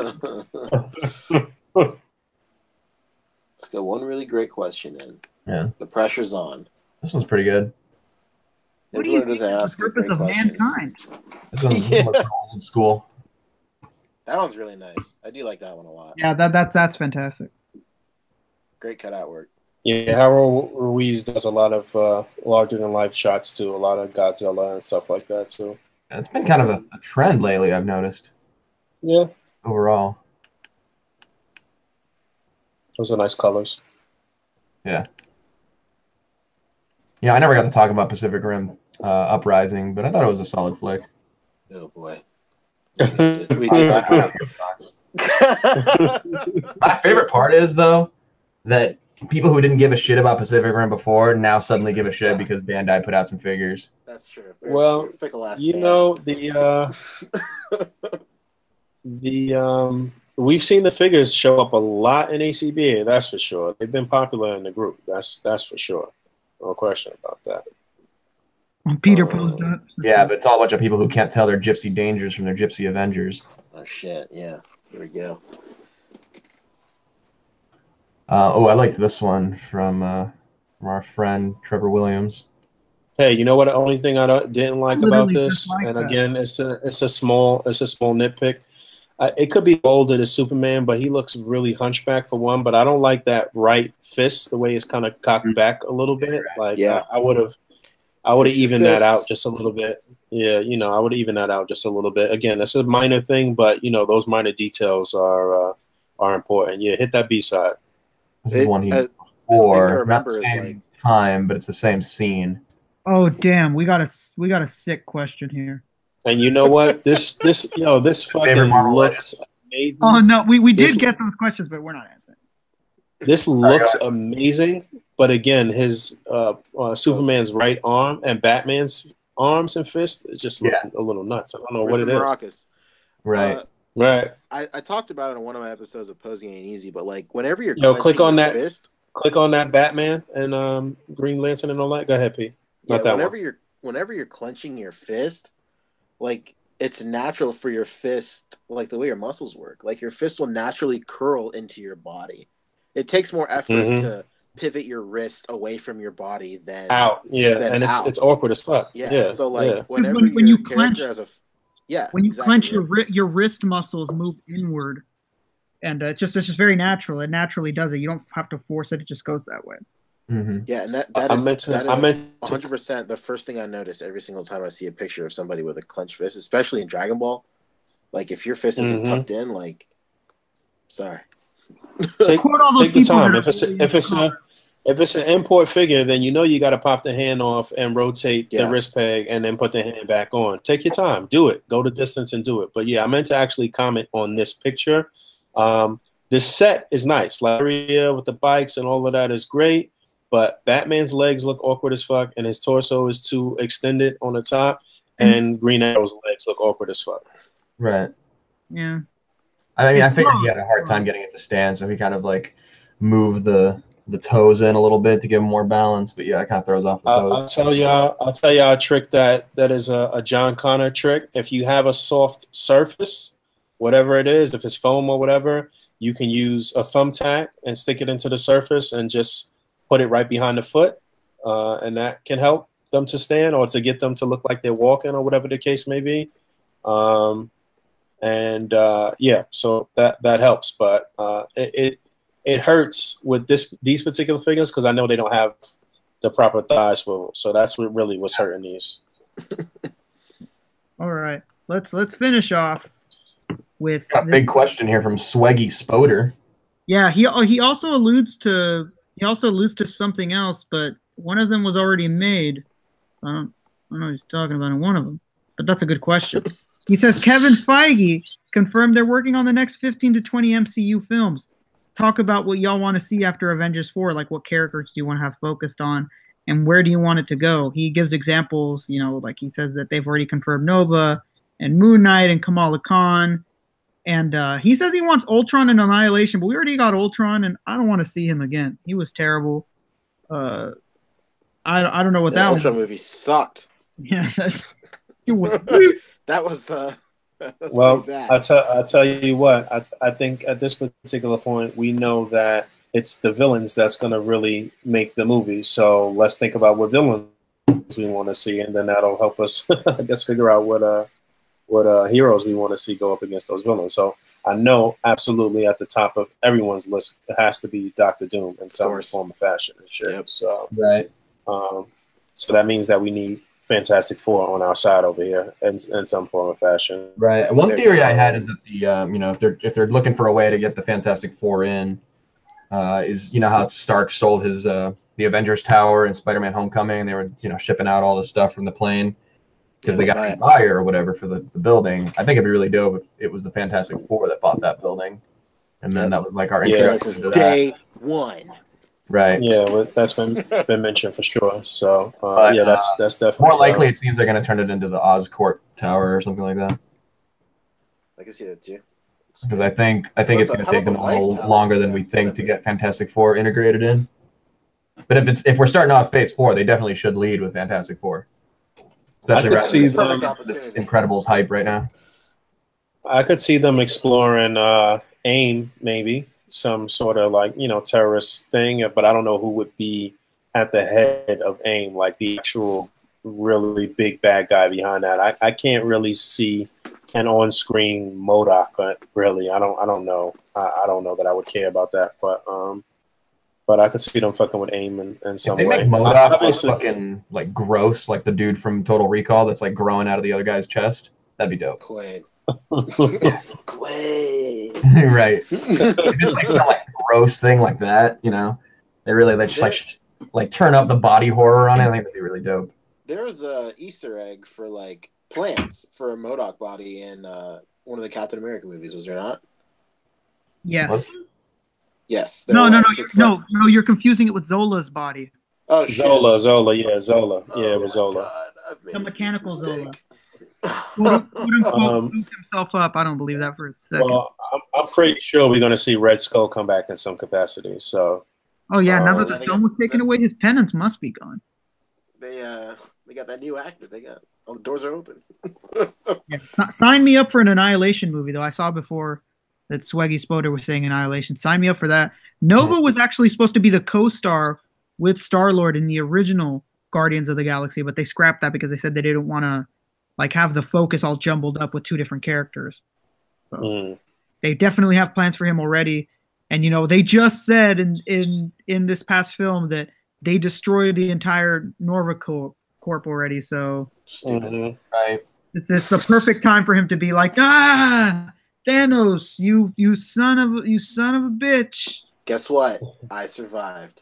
get one really great question in. Yeah. The pressure's on. This one's pretty good. What do you think is the purpose of mankind? This one's old school. That one's really nice. I do like that one a lot. Yeah, that's fantastic. Great cutout work. Yeah, Harold Ruiz does a lot of larger than life shots too. A lot of Godzilla and stuff like that too. It's been kind of a trend lately, I've noticed. Yeah. Overall. Those are nice colors. Yeah. Yeah, I never got to talk about Pacific Rim Uprising, but I thought it was a solid flick. Oh boy. We disagree. My favorite part is though that people who didn't give a shit about Pacific Rim before now suddenly give a shit because Bandai put out some figures. That's true. Well, you know we've seen the figures show up a lot in A.C.B.A. That's for sure. They've been popular in the group. That's for sure. No question about that. Peter posed up. Yeah, but it's all a bunch of people who can't tell their Gypsy Dangers from their Gypsy Avengers. Oh shit! Yeah, here we go. I liked this one from our friend Trevor Williams. Hey, you know what? The only thing I didn't like about this, and again, it's a small nitpick. It could be molded as Superman, but he looks really hunchback for one. But I don't like that right fist, the way it's kind of cocked back a little bit. Like, yeah, I would have evened that out just a little bit. Yeah, you know, I would even that out just a little bit. Again, that's a minor thing, but you know, those minor details are important. Yeah, hit that B side. This is one he or not the same time, but it's the same scene. Oh damn, we got a sick question here. And you know what? This fucking looks amazing. Oh no, we did get those questions, but we're not answering. This looks amazing, but again, his Superman's right arm and Batman's arms and fist, it just looks a little nuts. I don't know what it is. Right. Right. I talked about it in one of my episodes of Posing Ain't Easy, but like whenever you're click on that fist, click on that Batman and Green Lantern and all that. Go ahead, P. Not that whenever you're clenching your fist, like it's natural for your fist, like the way your muscles work. Like your fist will naturally curl into your body. It takes more effort to pivot your wrist away from your body than out. Yeah, and it's awkward as fuck. Yeah. So like whenever when you clench, when you clench your wrist muscles move inward, and it's just very natural. It naturally does it. You don't have to force it. It just goes that way. Mm-hmm. Yeah, and that is 100% the first thing I notice every single time I see a picture of somebody with a clenched fist, especially in Dragon Ball. Like if your fist isn't tucked in, like, sorry. Take the time. If it's an import figure, then you know you got to pop the hand off and rotate the wrist peg and then put the hand back on. Take your time. Do it. Go the distance and do it. But yeah, I meant to actually comment on this picture. This set is nice. Laria with the bikes and all of that is great. But Batman's legs look awkward as fuck, and his torso is too extended on the top, and Green Arrow's legs look awkward as fuck. Right. Yeah. I mean, I figured he had a hard time getting it to stand, so he kind of like moved the the toes in a little bit to give him more balance. But yeah, it kind of throws off the pose. I'll tell y'all a trick that is a John Connor trick. If you have a soft surface, whatever it is, if it's foam or whatever, you can use a thumbtack and stick it into the surface and just put it right behind the foot, and that can help them to stand or to get them to look like they're walking or whatever the case may be. Yeah, so that helps, but it hurts with these particular figures because I know they don't have the proper thigh swivel, so that's really what's hurting these. All right, let's finish off with a big question here from Swaggy Spoder. Yeah, he also alludes to something else, but one of them was already made. I don't know what he's talking about in one of them, but that's a good question. He says Kevin Feige confirmed they're working on the next 15 to 20 MCU films. Talk about what y'all want to see after Avengers 4, like what characters do you want to have focused on, and where do you want it to go? He gives examples, like he says that they've already confirmed Nova and Moon Knight and Kamala Khan. And he says he wants Ultron and Annihilation, but we already got Ultron, and I don't want to see him again. He was terrible. I don't know what that Ultron movie sucked. Yeah, that was well. I'll tell you what. I think at this particular point, we know that it's the villains that's going to really make the movie. So let's think about what villains we want to see, and then that'll help us, I guess, figure out what heroes we want to see go up against those villains. So I know absolutely at the top of everyone's list it has to be Doctor Doom in some form or fashion. Sure. Yep. So right. So that means that we need Fantastic Four on our side over here in some form or fashion. Right. One theory I had is that if they're looking for a way to get the Fantastic Four in, is how Stark stole his the Avengers Tower in Spider-Man: Homecoming. They were shipping out all the stuff from the plane because they got a buyer or whatever for the building. I think it'd be really dope if it was the Fantastic Four that bought that building, and then that was like our introduction to day one. Right. Yeah, well, that's been mentioned for sure. So yeah, that's definitely more likely. It seems they're going to turn it into the Oscorp Tower or something like that. I can see that too. Because I think it's going to take them a little longer than we think to get Fantastic Four integrated in. But if we're starting off Phase 4, they definitely should lead with Fantastic Four. Especially I could see them this Incredibles hype right now. I could see them exploring AIM, maybe some sort of terrorist thing, but I don't know who would be at the head of AIM, like the actual really big bad guy behind that. I can't really see an on-screen MODOK. Really, I don't know. I don't know that I would care about that, but I could see them fucking with AIM in some way. They make MODOK fucking gross, like the dude from Total Recall that's growing out of the other guy's chest. That'd be dope. Quaid. Right. If it's some gross thing like that, they really just turn up the body horror on it. I think that'd be really dope. There's a Easter egg for plants for a MODOK body in one of the Captain America movies, was there not? Yes. What? Yes. No, you're confusing it with Zola's body. Oh, shit. Zola, yeah, Zola. Yeah, it was Zola. God, the mechanical Zola. Quote himself up. I don't believe that for a second. Well, I'm pretty sure we're going to see Red Skull come back in some capacity. So. Oh yeah, now that the stone was taken away, his penance must be gone. They got that new actor. All the doors are open. Yeah. Sign me up for an Annihilation movie, though. I saw before that Swaggy Spoder was saying Annihilation. Sign me up for that. Nova was actually supposed to be the co-star with Star-Lord in the original Guardians of the Galaxy, but they scrapped that because they said they didn't want to have the focus all jumbled up with two different characters. So they definitely have plans for him already. And they just said in this past film that they destroyed the entire Nova Corp already. So right. It's the perfect time for him to be like, Thanos, you son of a bitch. Guess what? I survived.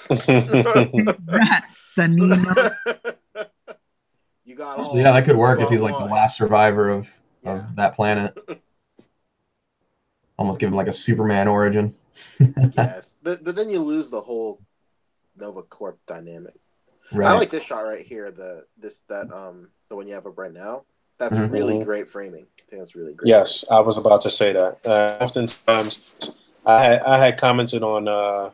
That's the Nemo. You got all. Yeah, that could work if he's the last survivor of that planet. Almost give him a Superman origin. Yes, but then you lose the whole Nova Corp dynamic. Right. I like this shot right here. The one you have up right now. That's really great framing. I think that's really great. Yes, I was about to say that. Oftentimes, I had commented on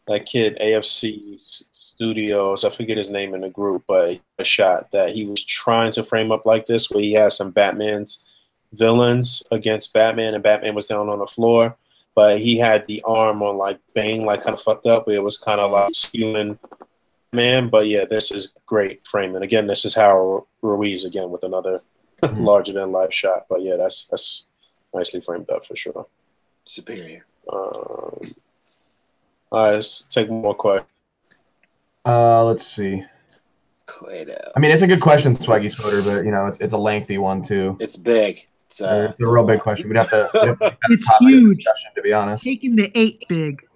that kid AFC Studios, I forget his name in the group, but a shot that he was trying to frame up like this, where he has some Batman's villains against Batman, and Batman was down on the floor, but he had the arm on like Bane, like kind of fucked up, where it was kind of like skewing man. But yeah, this is great framing. Again, this is Harold Ruiz again with another larger than life shot. But yeah, that's nicely framed up for sure. Superior. All right, let's take more questions. Let's see. Cueto. I mean, it's a good question, Swaggy Spoder, but you know, it's a lengthy one too. It's big. It's a real big question. We'd have to it's huge. Discussion, to be honest. Taking the 8 big.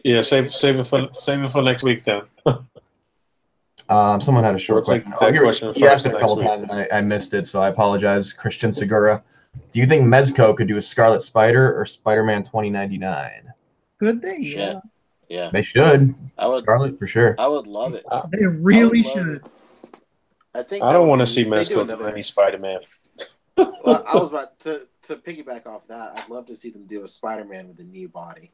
Yeah, save it for next week then. Someone had a short question. You asked it a couple times and I missed it, so I apologize. Christian Segura, do you think Mezco could do a Scarlet Spider or Spider-Man 2099? Could they? Yeah. Yeah. They should. I would, Scarlet for sure. I would love it. They really should. I don't want to see Mezco do any Spider-Man. Well, I was about to piggyback off that. I'd love to see them do a Spider-Man with a new body,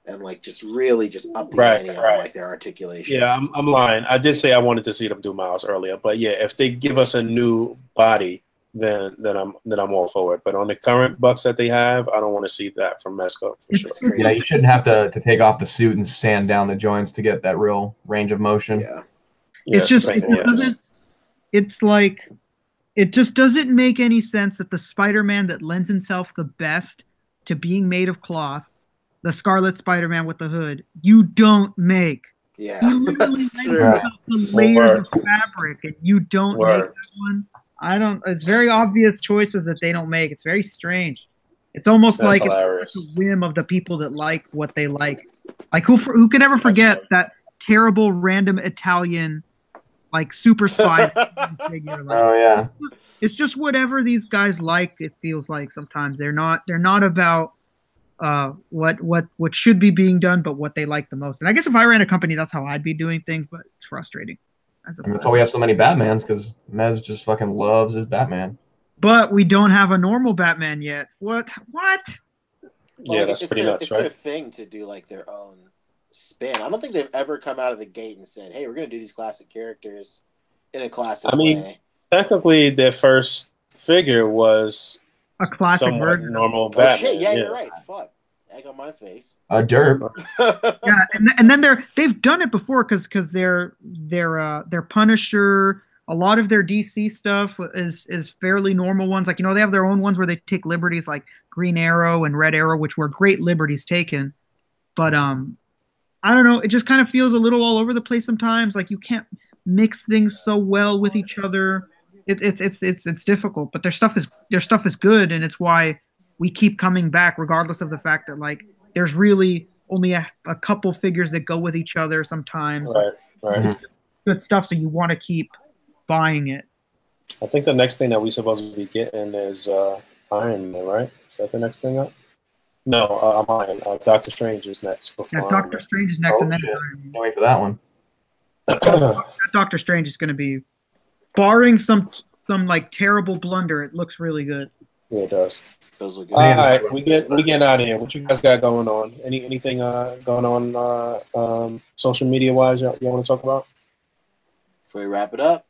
and like just really just up the ante on like their articulation. Yeah, I'm lying. I did say I wanted to see them do Miles earlier, but yeah, if they give us a new body, then I'm all for it. But on the current Bucks that they have, I don't want to see that from Mezco for sure. Yeah, you shouldn't have to take off the suit and sand down the joints to get that real range of motion. Yeah, it's just it just doesn't make any sense that the Spider-Man that lends himself the best to being made of cloth, the Scarlet Spider-Man with the hood, you don't make. Yeah, that's true. The layers of fabric, and you don't make that one. I don't. It's very obvious choices that they don't make. It's very strange. It's almost like it's a whim of the people that like what they like. Like who can ever forget that terrible random Italian like super spy figure? Like, oh yeah. It's just whatever these guys like. It feels like sometimes they're not about what should be being done, but what they like the most. And I guess if I ran a company, that's how I'd be doing things. But it's frustrating. That's why we have so many Batmans, because Mez just fucking loves his Batman. But we don't have a normal Batman yet. What? Yeah, that's pretty nuts, right? It's their thing to do like their own spin. I don't think they've ever come out of the gate and said, "Hey, we're going to do these classic characters in a classic way." Technically, their first figure was a classic version, normal Batman. Shit, yeah, you're right. Fuck. Egg on my face. A derp. Yeah, and then they've done it before because their Punisher, a lot of their DC stuff is fairly normal ones. Like, you know, they have their own ones where they take liberties like Green Arrow and Red Arrow, which were great liberties taken. But I don't know, it just kind of feels a little all over the place sometimes. Like you can't mix things so well with each other. It's difficult, but their stuff is good, and it's why we keep coming back, regardless of the fact that like there's really only a couple figures that go with each other sometimes. Right. It's good stuff, so you want to keep buying it. I think the next thing that we're supposed to be getting is Iron Man, right? Is that the next thing up? No, I'm lying. Doctor Strange is next. Yeah, Doctor Strange is next, and then can't wait for that one. Doctor Strange is going to be, barring some like terrible blunder, it looks really good. Yeah, it does. Those look good. All right, we get out of here. What you guys got going on? Anything going on social media wise? Y'all want to talk about? Before we wrap it up.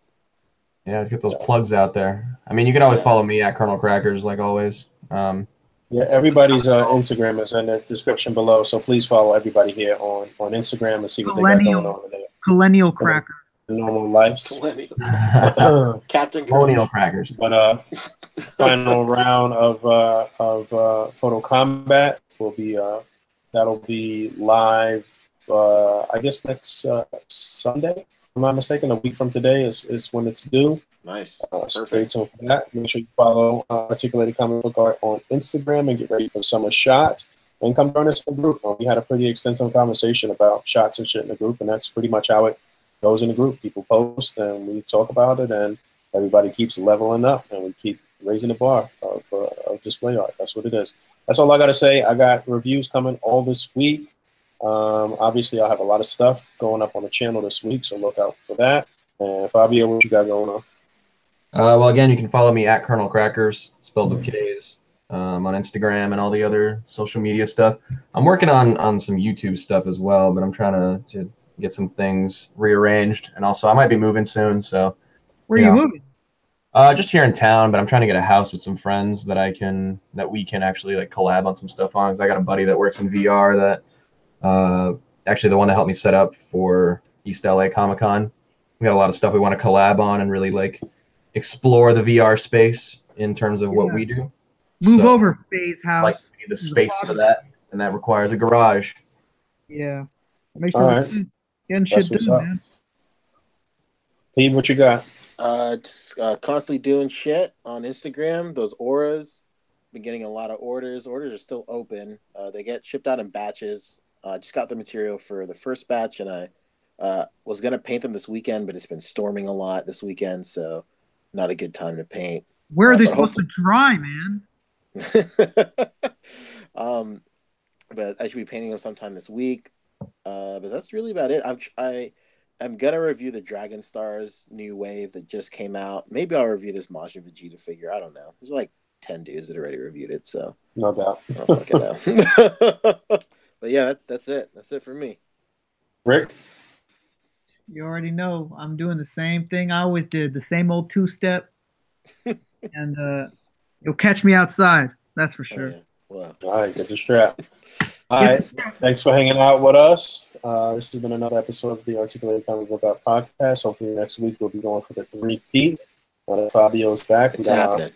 Yeah, let's get those plugs out there. I mean, you can always follow me at Colonel Crackers, like always. Yeah, everybody's Instagram is in the description below, so please follow everybody here on Instagram and see what they got going on today. Colonial Cracker. Normal lives. Captain Colonial Crackers. But final round of Photo Combat will be that'll be live I guess next Sunday. If I'm not mistaken, a week from today is when it's due. Nice. So stay tuned for that. Make sure you follow Articulated Comic Book Art on Instagram and get ready for Summer Shot. And come join us in the group. We had a pretty extensive conversation about shots and shit in the group, and that's pretty much how it goes in the group. People post and we talk about it, and everybody keeps leveling up, and we keep raising the bar of display art. That's what it is. That's all I got to say. I got reviews coming all this week. Obviously, I'll have a lot of stuff going up on the channel this week, so look out for that. And Fabio, what you got going on? Well, again, you can follow me at Colonel Crackers, spelled with K's. on Instagram and all the other social media stuff. I'm working on some YouTube stuff as well, but I'm trying to get some things rearranged. And also, I might be moving soon, so Where are you moving? just here in town, but I'm trying to get a house with some friends that we can actually like collab on some stuff on. Because I got a buddy that works in VR that actually the one that helped me set up for East LA Comic Con. We got a lot of stuff we want to collab on and really like explore the VR space in terms of what we do. Move over, Faye's house. Like we need the space for that, and that requires a garage. Yeah. Make All sure right. getting shit done, man. Pete, what you got? Just constantly doing shit on Instagram. Those auras, been getting a lot of orders. Orders are still open. They get shipped out in batches. Just got the material for the first batch, and I was gonna paint them this weekend, but it's been storming a lot this weekend, so not a good time to paint. Where are they supposed to dry, man? But I should be painting them sometime this week. But that's really about it. I'm gonna review the Dragon Stars new wave that just came out. Maybe I'll review this Majin Vegeta figure. I don't know. There's like 10 dudes that already reviewed it, so No doubt. I don't fucking know. But yeah, that's it. That's it for me. Rick? You already know I'm doing the same thing I always did, the same old two-step. And you'll catch me outside, that's for sure. Oh, yeah. Wow. All right, get the strap. All right, thanks for hanging out with us. This has been another episode of the Articulated Comic Book Out podcast. Hopefully next week we'll be going for the 3P. Fabio's back. It's happening.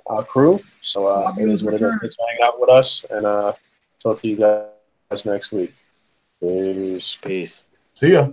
Our crew. So it is what it is. Thanks for hanging out with us, and talk to you guys next week. Peace. Peace. See ya.